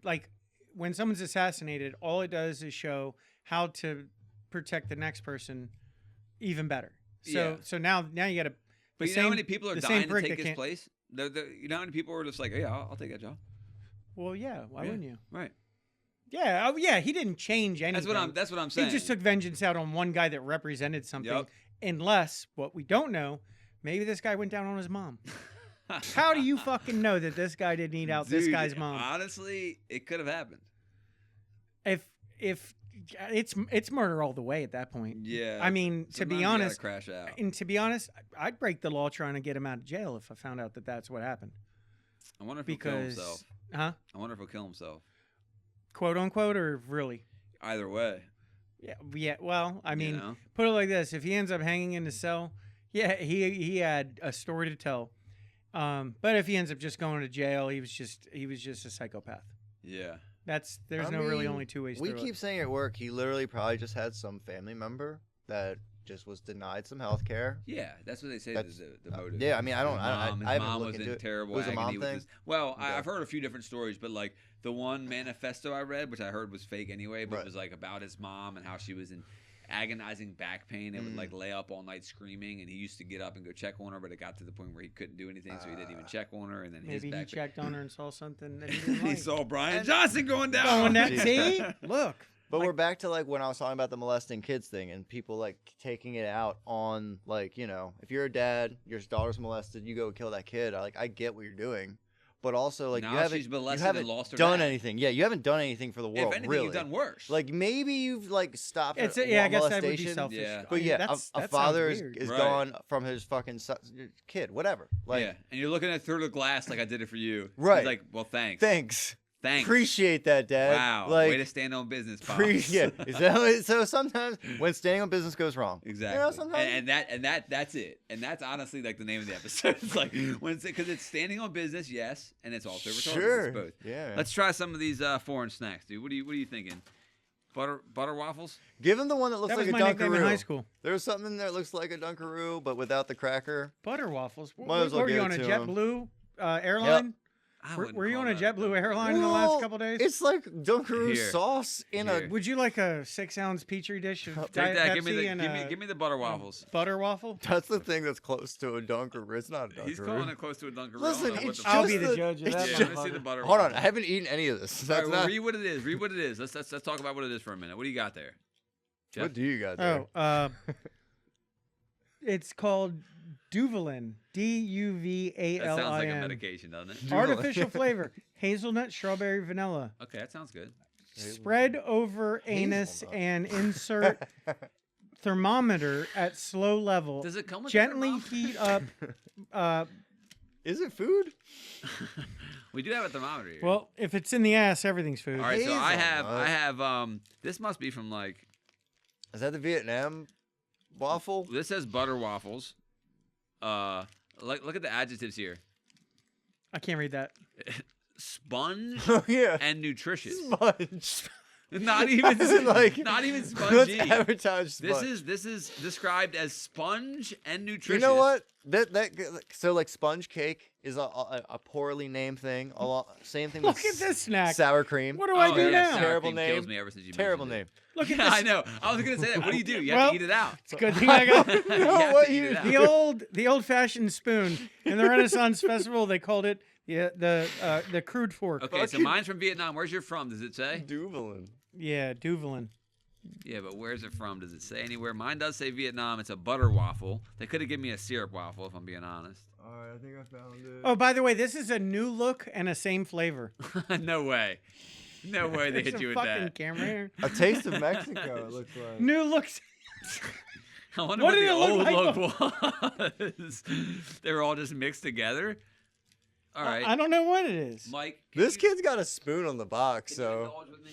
like, when someone's assassinated, all it does is show how to protect the next person even better. Yeah. So now you got to. but you know how many people are dying to take his place? You know how many people are just like, hey, I'll take that job. Well, yeah. Why Yeah. wouldn't you? Right. Yeah. Oh, yeah. He didn't change anything. That's what I'm saying. He just took vengeance out on one guy that represented something. Yep. Unless, what we don't know, maybe this guy went down on his mom. How do you fucking know that this guy didn't eat out this Dude, guy's mom? Honestly, it could have happened. If it's murder all the way at that point. Yeah. I mean, to Sometimes be you gotta honest, crash out. and to be honest, I'd break the law trying to get him out of jail if I found out that that's what happened. I wonder if he'll kill himself. Huh? I wonder if he'll kill himself. Quote unquote, or really? Either way. Yeah. Yeah. Well, I mean, you know? put it like this: if he ends up hanging in the cell, yeah, he had a story to tell. But if he ends up just going to jail, he was just a psychopath. Yeah. There's really only two ways. We through keep it. saying at work he literally probably just had some family member that just was denied some health care. Yeah, that's what they say. That's- The motive. yeah, I mean, I don't. His I haven't mom looked was into in it. terrible Was it a agony mom with thing? this. Well, Okay. I've heard a few different stories, but like the one manifesto I read, which I heard was fake anyway, but Right. it was like about his mom and how she was in agonizing back pain and would like lay up all night screaming, and he used to get up and go check on her, but it got to the point where he couldn't do anything, so he didn't even check on her, and then his Maybe he back checked on her and saw something that he didn't he like. saw Brian Johnson going down. Going that, Jeez. see? Look. But we're back to like when I was talking about the molesting kids thing and people like taking it out on like, you know, if you're a dad, your daughter's molested, you go kill that kid. I get what you're doing. But also like Now you haven't, she's molested you haven't and lost her done dad. anything. Yeah, you haven't done anything for the world. If anything, really. you've done worse. Like maybe you've like stopped It's a yeah, I guess that would be molestation. selfish. Yeah. But I mean, yeah, that a sounds father weird. is Right. gone from his fucking kid, whatever. Like, yeah, and you're looking at through the glass like I did it for you. Right. He's like, well, thanks. thanks. Thanks. Appreciate that, Dad. Wow. Like, Way to stand on business, Pops. yeah. Is that what, so sometimes when standing on business goes wrong. Exactly. You know, sometimes and that's it. And that's honestly like the name of the episode. It's like when because it's standing on business, yes, and it's also retarded. Sure. It's both. Yeah. man. Let's try some of these foreign snacks, dude. What are you thinking? Butter waffles? Give him the one that looks That like was a my nickname in high Dunkaroo. school. There's something that looks like a Dunkaroo, but without the cracker. Butter waffles. Might as well Were you give on a it to him. JetBlue airline? I Were, wouldn't were you call on a that JetBlue airline in the last couple days? It's like Dunkaroo Here. sauce in Here. Would you like a 6-ounce petri dish of Take Diet that. Pepsi Give me the and give me the butter waffles. butter waffle? That's the thing that's close to a Dunkaroo. It's not a Dunkaroo. He's calling it close to a Dunkaroo. Listen, I don't know what it's the I'll fuck- be the just judge of it's that. Yeah, just- let me see the butter Hold on, waffles. I haven't eaten any of this. All That's right, well, not. read what it is. Read what it is. Let's talk about what it is for a minute. What do you got there? Jeff? What do you got there? Oh, it's called Duvalin. Duvalin. That sounds like a medication, doesn't it? Artificial flavor: hazelnut, strawberry, vanilla. Okay, that sounds good. Spread over anus Hazelnut. and insert thermometer at slow level. Does it come with a Gently thermometer? heat up. Is it food? We do have a thermometer here. Well, if it's in the ass, everything's food. all right, so I Hazelnut. have this must be from like Is that the Vietnam waffle? this says butter waffles. Look at the adjectives here. I can't read that. Sponge Oh yeah. and nutritious. Sponge. Not even Like- not even Let's spongy. advertise sponge. This is described as sponge and You nutritious. know what? So like sponge cake is a poorly named thing. Same thing Look with at this snack. sour cream. What do I do now? sour Terrible cream name. Kills me ever since you Terrible mentioned name. it. Look at Yeah, this. I know. I was gonna say that. What do you do? You have Well, to eat it out. It's a good thing I got You have what to eat you it out. the old-fashioned spoon. In the Renaissance Festival, they called it the crude fork. Okay, so mine's from Vietnam. Where's your from? Does it say? Duvelin. Yeah, Duvelin. Yeah, but where's it from? Does it say anywhere? Mine does say Vietnam. It's a butter waffle. They could have given me a syrup waffle if I'm being honest. All right, I think I found it. Oh, by the way, this is a new look and a same flavor. No way. No way they There's hit you a with fucking that. camera here. A taste of Mexico. It looks like. New looks. I wonder What what did the it look old look was. They were all just mixed together. All right. I don't know what it is. Mike. This kid's got a spoon on the box, can you so indulge with me?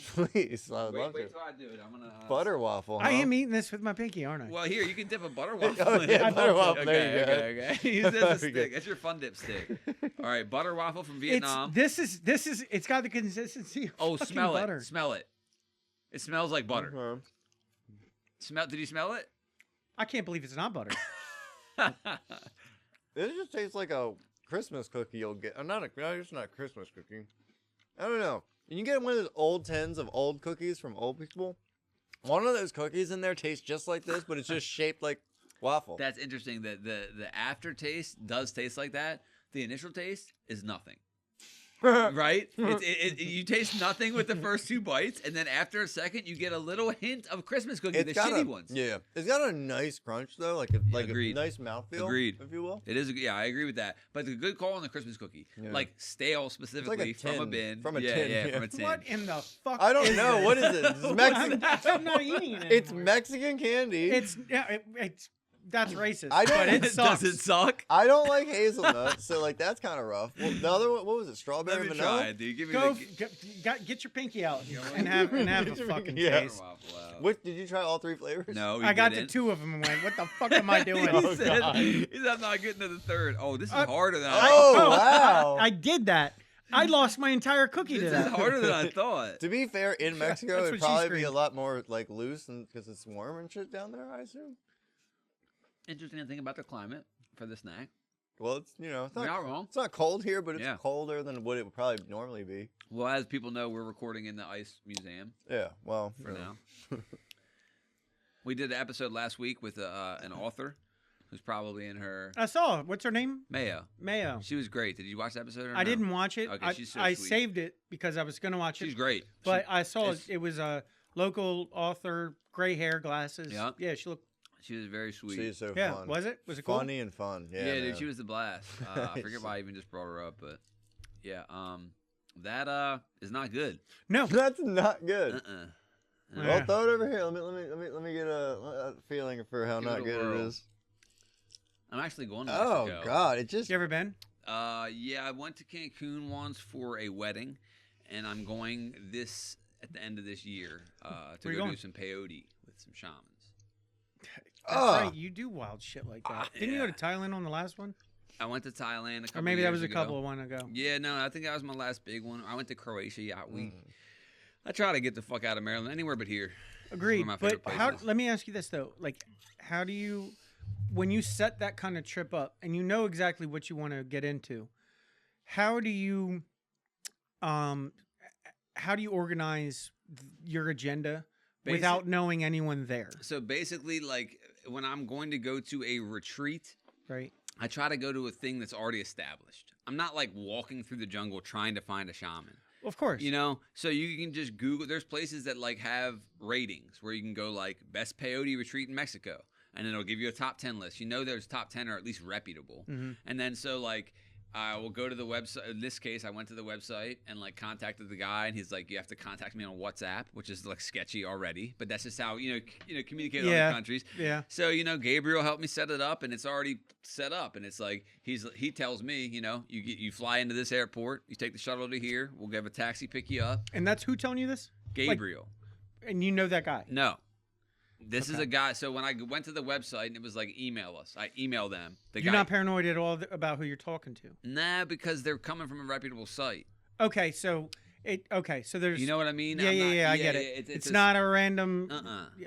please, I would love Wait to. till I do it. I'm gonna Butter waffle. I huh? am eating this with my pinky, aren't I? Well, here you can dip a butter waffle. Oh, in yeah, it. butter waffle. Okay, There you go. okay. Use this as a Very good. stick. That's your fun dip stick. All right, butter waffle from It's Vietnam. this is it's got the consistency of Oh, fucking smell butter. it. Smell it. It smells like butter. Mhm. Smell? Did you smell it? I can't believe it's not butter. It just tastes like a Christmas cookie you'll get. It's not a Christmas cookie. I don't know. You can get one of those old tins of old cookies from old people. One of those cookies in there tastes just like this, but it's just shaped like waffle. That's interesting. That the aftertaste does taste like that. The initial taste is nothing. Right? You taste nothing with the first two bites, and then after a second, you get a little hint of Christmas cookie, the shitty ones. Yeah, it's got a nice crunch though, like a Agreed. nice mouthfeel. Agreed. If you will. It is, yeah, I agree with that. But the good call on the Christmas cookie, Yeah. like stale specifically from a tin. bin. From a yeah, tin, yeah, yeah. from a tin. What in the fuck? I don't is know. this? What is it? It's Mexican. I'm not eating it. It's anymore. Mexican candy. It's yeah. It's that's racist. I don't- but it sucks. Does it suck? I don't like hazelnuts, so like that's kind of rough. Well, the other one, what was it? Strawberry Let me vanilla. try it, dude. Give me Go the get your pinky out and have a fucking Yeah. taste. waffle out. Which did you try all three flavors? No, I got to didn't. 2 of them and went, what the fuck am I doing? He said, God. he said, I'm not getting to the third. Oh, this is Uh, harder than I Oh, thought. wow. I did that. I lost my entire cookie to This is that. harder than I thought. To be fair, in Mexico, That's it'd what she probably be a screamed. lot more like loose because it's warm and shit down there. I assume. Interesting thing about the climate for the snack. Well, it's it's You're not not wrong. it's not cold here, but it's Yeah. colder than what it would probably normally be. Well, as people know, we're recording in the Ice Museum Yeah. Well, for you know. now. We did an episode last week with an author who's probably in her I saw. What's her name? Mayo. Mayo. She was great. Did you watch the episode? Or I no? didn't watch it. Okay, she's so I sweet. saved it because I was going to watch She's it. great. But I saw it's- it was a local author, gray hair, glasses. Yeah. Yeah, she looked. She was very sweet. She's so Yeah, fun. was it? Was it cool? Funny and fun. Yeah, Yeah, dude, man. she was the blast. I forget why I even just brought her up, but yeah, that is not good. No. That's not good. Uh-uh. Yeah. Well, throw it over here. Let me get a feeling for how Give it not a good whirl. it is. I'm actually going to Oh Mexico. God, it just You ever been? Yeah, I went to Cancun once for a wedding, and I'm going at the end of this year to Where go you going? do some peyote with some shamans. That's Ah. right. You do wild shit like that. Didn't you go yeah. to Thailand on the last one? I went to Thailand a couple Or maybe that years was a ago. couple of one ago. Yeah, no, I think that was my last big one. I went to Croatia Yacht Week. Mm. I try to get the fuck out of Maryland, anywhere but here. Agreed. my But favorite how? places. Let me ask you this though. Like, how do you, when you set that kind of trip up and you know exactly what you want to get into, how do you organize your agenda without knowing anyone there? So basically, like when I'm going to go to a retreat, Right. I try to go to a thing that's already established. I'm not like walking through the jungle trying to find a shaman. Of course. You know, so you can just Google. There's places that like have ratings where you can go like best peyote retreat in Mexico, and then it'll give you a top 10 list. You know, there's top 10 are at least reputable. Mhm. And then so like I will go to the website. In this case, I went to the website and like contacted the guy, and he's like, "You have to contact me on WhatsApp," which is like sketchy already. But that's just how communicate with Yeah. other countries. Yeah. So Gabriel helped me set it up, and it's already set up. And it's like he tells me, you fly into this airport, you take the shuttle to here, we'll have a taxi pick you up. And that's who telling you this? Gabriel, And you know that guy? no, this is Okay. a guy. So when I went to the website and it was like email us, I emailed them. The You're guy, not paranoid at all about who you're talking to? nah, because they're coming from a reputable site. Okay, so Okay, so there's. You know what I mean? Yeah, I get it. It's not a random.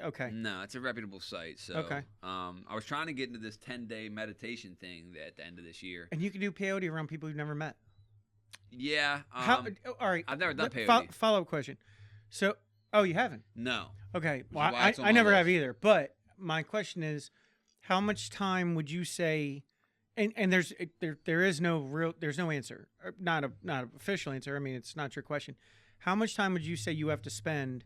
Okay. No, it's a reputable site. So, okay. I was trying to get into this 10-day meditation thing at the end of this year. And you can do peyote around people you've never met. Yeah. All right. I've never done peyote. Follow-up question. So, you haven't? No. Okay. Well, I never have either. But my question is, how much time would you say? And there is no answer, not an official answer. I mean, it's not your question. How much time would you say you have to spend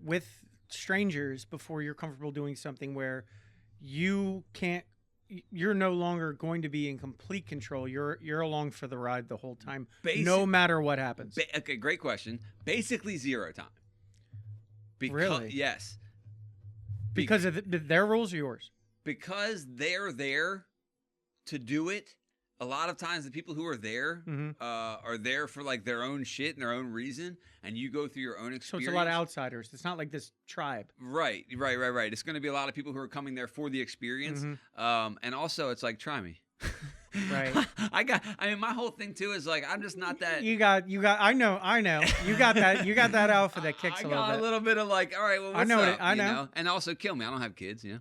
with strangers before you're comfortable doing something where you're no longer going to be in complete control? You're along for the ride the whole time, no matter what happens. Okay, great question. Basically 0 time. Really? Yes. Because of their rules or yours? Because they're there to do it. A lot of times the people who are there are there for like their own shit and their own reason, and you go through your own experience. So it's a lot of outsiders. It's not like this tribe. Right. It's going to be a lot of people who are coming there for the experience. And also it's like, try me. Right. I mean, my whole thing too is like, I'm just not that. You got. I know. You got that. You got that alpha that kicks a little bit. I got a little bit of like, all right, well, what's up? I know. You know? And also kill me. I don't have kids, you know.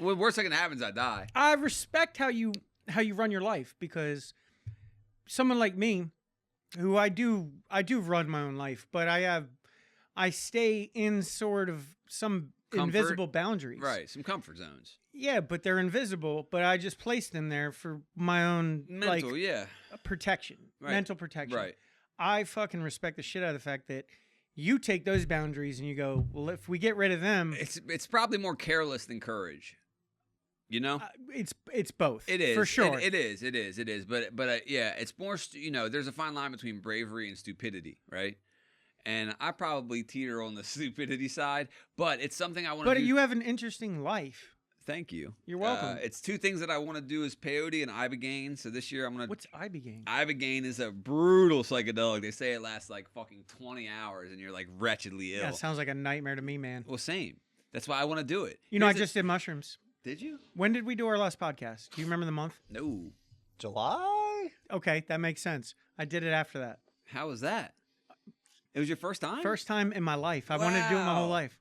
Well, worst thing that happens, I die. I respect how you run your life, because someone like me, who I do run my own life, but I stay in sort of some invisible boundaries. Right, some comfort zones. Yeah, but they're invisible, but I just place them there for my own mental, protection, right. Mental protection. Right. I fucking respect the shit out of the fact that you take those boundaries and you go, well, if we get rid of them, it's probably more careless than courage. You know, it's both. It is for sure. It is. But yeah, it's more. There's a fine line between bravery and stupidity, right? And I probably teeter on the stupidity side, but it's something I want to do. But you have an interesting life. Thank you. You're welcome. It's 2 things that I want to do is peyote and ibogaine. So this year I'm gonna. What's ibogaine? Ibogaine is a brutal psychedelic. They say it lasts like fucking 20 hours, and you're like wretchedly ill. That sounds like a nightmare to me, man. Well, same. That's why I want to do it. I just did mushrooms. Did you? When did we do our last podcast? Do you remember the month? No. July? Okay, that makes sense. I did it after that. How was that? It was your first time? First time in my life. I wanted to do it my whole life.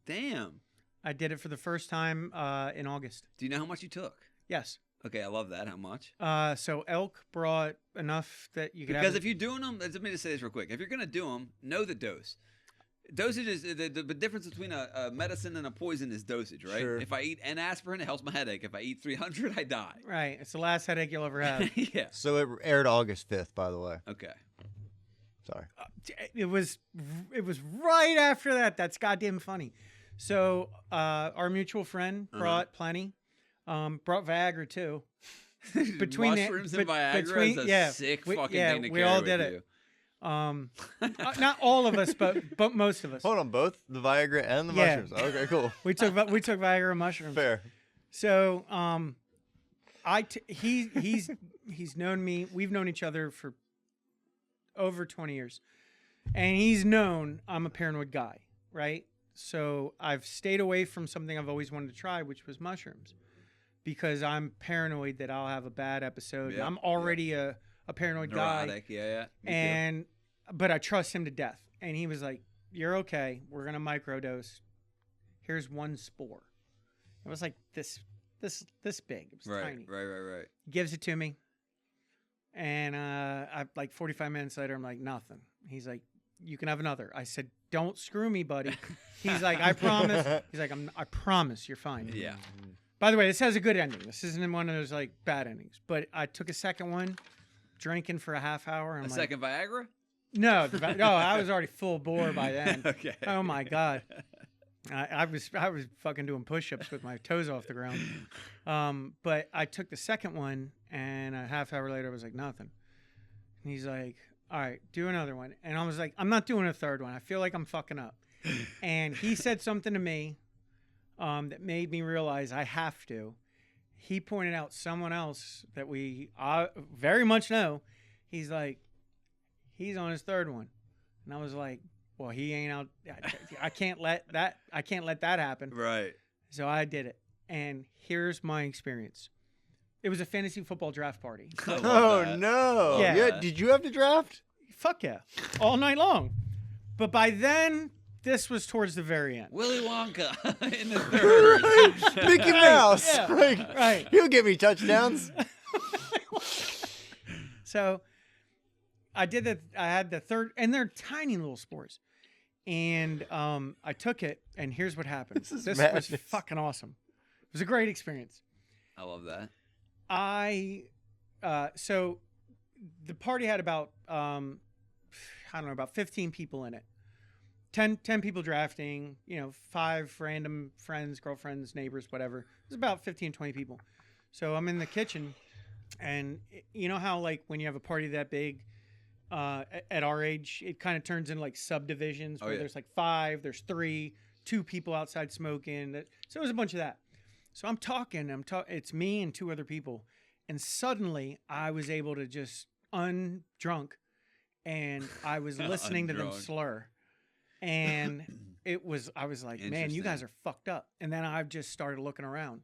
Damn. I did it for the first time in August. Do you know how much you took? Yes. Okay, I love that. How much? So Elk brought enough that you could Because if you're doing them, let me just say this real quick. If you're going to do them, know the dose. Dosage is the difference between a medicine and a poison is dosage, right? Sure. If I eat an aspirin, it helps my headache. If I eat 300, I die. Right. It's the last headache you'll ever have. Yeah. So it aired August 5th, by the way. Okay. Sorry. It was right after that. That's goddamn funny. So our mutual friend brought plenty. Brought Viagra too. Mushrooms and Viagra is a sick fucking thing to carry. We all did it. Not all of us, but most of us. Hold on, both the Viagra and the mushrooms. Okay, cool. We took Viagra and mushrooms. Fair. So, he's known me. We've known each other for over 20 years, and he's known I'm a paranoid guy, right? So I've stayed away from something I've always wanted to try, which was mushrooms, because I'm paranoid that I'll have a bad episode. Yeah, I'm already a paranoid neurotic, guy. Yeah. But I trust him to death. And he was like, "You're okay. We're gonna microdose. Here's 1 spore." It was like this big. It was tiny. Right. He gives it to me, and I like 45 minutes later, I'm like, nothing. He's like, "You can have another." I said, "Don't screw me, buddy." He's like, "I promise." He's like, I promise you're fine." Yeah. By the way, this has a good ending. This isn't one of those like bad endings. But I took a second one, drinking for a half hour. And Second Viagra? No, I was already full bore by then. Okay. Oh my God. I was fucking doing push-ups with my toes off the ground. But I took the second one, and a half hour later, I was like, nothing. And he's like, "All right, do another one." And I was like, "I'm not doing a third one. I feel like I'm fucking up." And he said something to me that made me realize I have to. He pointed out someone else that we very much know. He's like, he's on his third one. And I was like, well, he ain't out. I can't let that happen. Right. So I did it. And here's my experience. It was a fantasy football draft party. Oh, no. Yeah. Did you have to draft? Fuck yeah, all night long. But by then, this was towards the very end. Willy Wonka in the third. Mickey Mouse. Yeah, right. He'll give me touchdowns. So I did that. I had the third, and they're tiny little sports. And I took it, and here's what happened. This was fucking awesome. It was a great experience. I love that. So the party had about, I don't know, about 15 people in it. 10 people drafting, 5 random friends, girlfriends, neighbors, whatever. It was about 15, 20 people. So I'm in the kitchen, and you know how, like, when you have a party that big, at our age, it kind of turns into like subdivisions where there's like 5, there's 3, 2 people outside smoking. So it was a bunch of that. So I'm talking, it's me and 2 other people. And suddenly I was able to just undrunk, and I was listening to them slur. And I was like, man, you guys are fucked up. And then I just started looking around,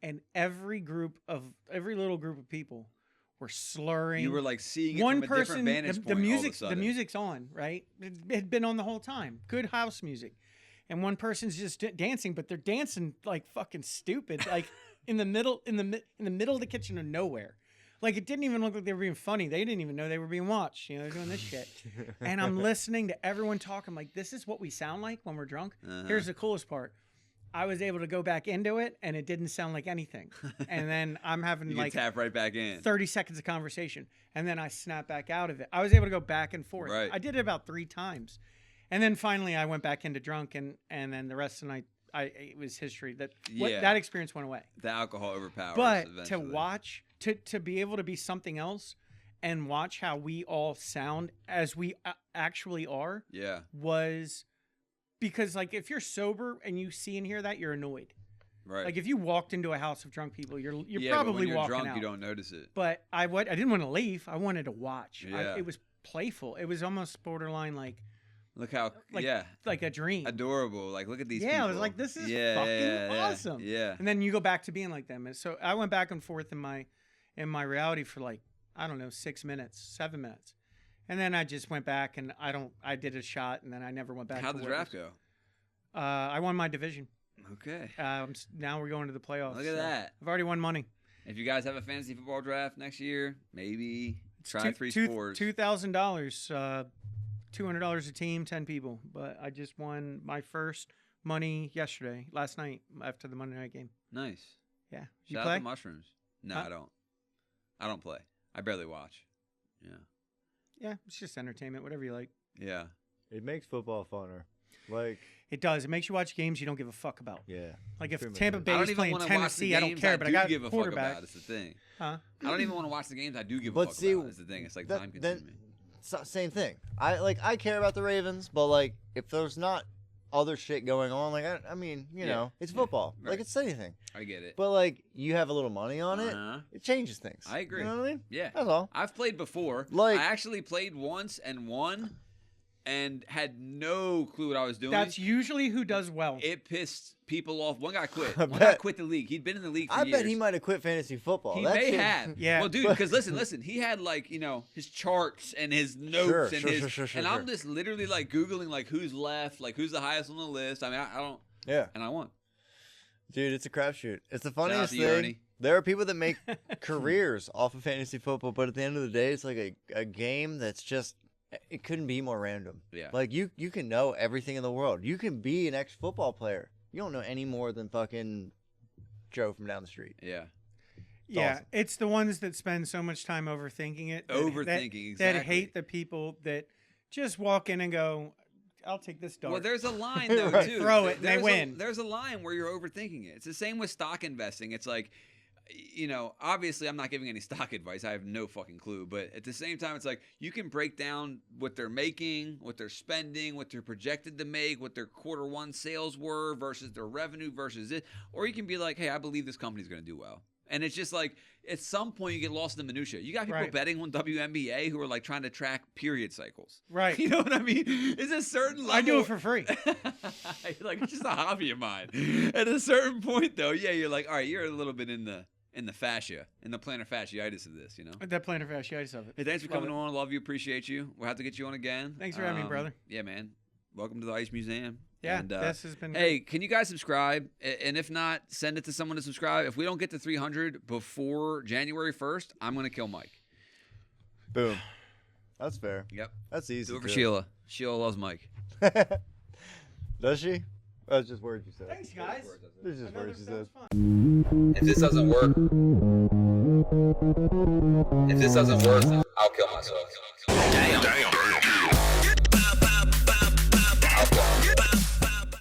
and every little group of people were slurring. You were like seeing it one from a person, different vantage point. The music's on, right? It had been on the whole time. Good house music. And one person's just dancing, but they're dancing like fucking stupid, like in the middle of the kitchen of nowhere. Like, it didn't even look like they were being funny. They didn't even know they were being watched. They're doing this shit. And I'm listening to everyone talk. I'm like, this is what we sound like when we're drunk. Here's the coolest part. I was able to go back into it, and it didn't sound like anything. And then I'm having you like tap right back in. 30 seconds of conversation, and then I snap back out of it. I was able to go back and forth. Right. I did it about 3 times. And then finally I went back into drunk, and then the rest of the night, it was history. That experience went away. The alcohol overpowers. But eventually. to watch, to be able to be something else and watch how we all sound as we actually are, was because, like, if you're sober and you see and hear that, you're annoyed. Right. Like, if you walked into a house of drunk people, you're but probably when you're walking drunk, out. you don't notice it. But I didn't want to leave. I wanted to watch. Yeah. It was playful. It was almost borderline like. Look how, like a dream. Adorable. Like, look at these people. I was like, this is fucking awesome. Yeah. And then you go back to being like them. And so I went back and forth in my reality for like, I don't know, 6 minutes, 7 minutes. And then I just went back, and I did a shot, and then I never went back. How'd the draft go? I won my division. Okay. Now we're going to the playoffs. Look at that. I've already won money. If you guys have a fantasy football draft next year, maybe try 3 sports. $2,000, $200 a team, 10 people. But I just won my first money last night after the Monday night game. Nice. Yeah. Shout play? out to mushrooms. No, I don't. I don't play. I barely watch. Yeah. Yeah, it's just entertainment, whatever you like. Yeah. It makes football funner. Like, it does. It makes you watch games you don't give a fuck about. Yeah. Like, if Tampa Bay is playing Tennessee, I don't care, but I got a quarterback. It's the thing. Huh? I don't even want to watch the games I do give a fuck about. It's the thing. It's like time consuming. Same thing. I care about the Ravens, but like, if there's not other shit going on, like, I mean, you know, it's football. Right. Like, it's anything. I get it. But like, you have a little money on it, it changes things. I agree. You know what I mean? Yeah. That's all. I've played before. Like, I actually played once and won, and had no clue what I was doing. That's usually who does well. It pissed people off. One guy quit. One guy quit the league. He'd been in the league for years. I bet he might have quit fantasy football. He may have. Yeah. Well, dude, because listen. He had, like, his charts and his notes and I'm just literally like Googling like who's left, like who's the highest on the list. I mean, I don't. Yeah. And I won. Dude, it's a crapshoot. It's the funniest Shout out to thing. Ernie. There are people that make careers off of fantasy football, but at the end of the day, it's like a game that's just. It couldn't be more random. Yeah. Like, you can know everything in the world. You can be an ex-football player. You don't know any more than fucking Joe from down the street. Yeah. Yeah, awesome. it's the ones that spend so much time overthinking it. Exactly. That hate the people that just walk in and go, I'll take this dart. Well, there's a line, though, Right. too. Throw it, and they win. There's a line where you're overthinking it. It's the same with stock investing. It's like, obviously I'm not giving any stock advice. I have no fucking clue. But at the same time, it's like you can break down what they're making, what they're spending, what they're projected to make, what their Q1 sales were versus their revenue versus it. Or you can be like, hey, I believe this company's going to do well. And it's just like, at some point you get lost in the minutia. You got people betting on WNBA who are like trying to track period cycles. Right. You know what I mean? It's a certain level. I do it for free. Like, it's just a hobby of mine. At a certain point, though, you're like, all right, you're a little bit in in the fascia, in the plantar fasciitis of this, you know. That plantar fasciitis of it. Hey, thanks for Love coming it. on. Love you. Appreciate you. We'll have to get you on again. Thanks for having me, brother. Yeah, man. Welcome to the Ice Museum. Yeah, and, this has been. Hey, can you guys subscribe? And if not, send it to someone to subscribe. If we don't get to 300 before January 1st, I'm going to kill Mike. Boom. That's fair. Yep. That's easy. Do it for too. Sheila. Sheila loves Mike. Does she? That's just words you said. Thanks, guys. It's just words you said. If this doesn't work, I'll kill myself. Damn. I'll kill myself.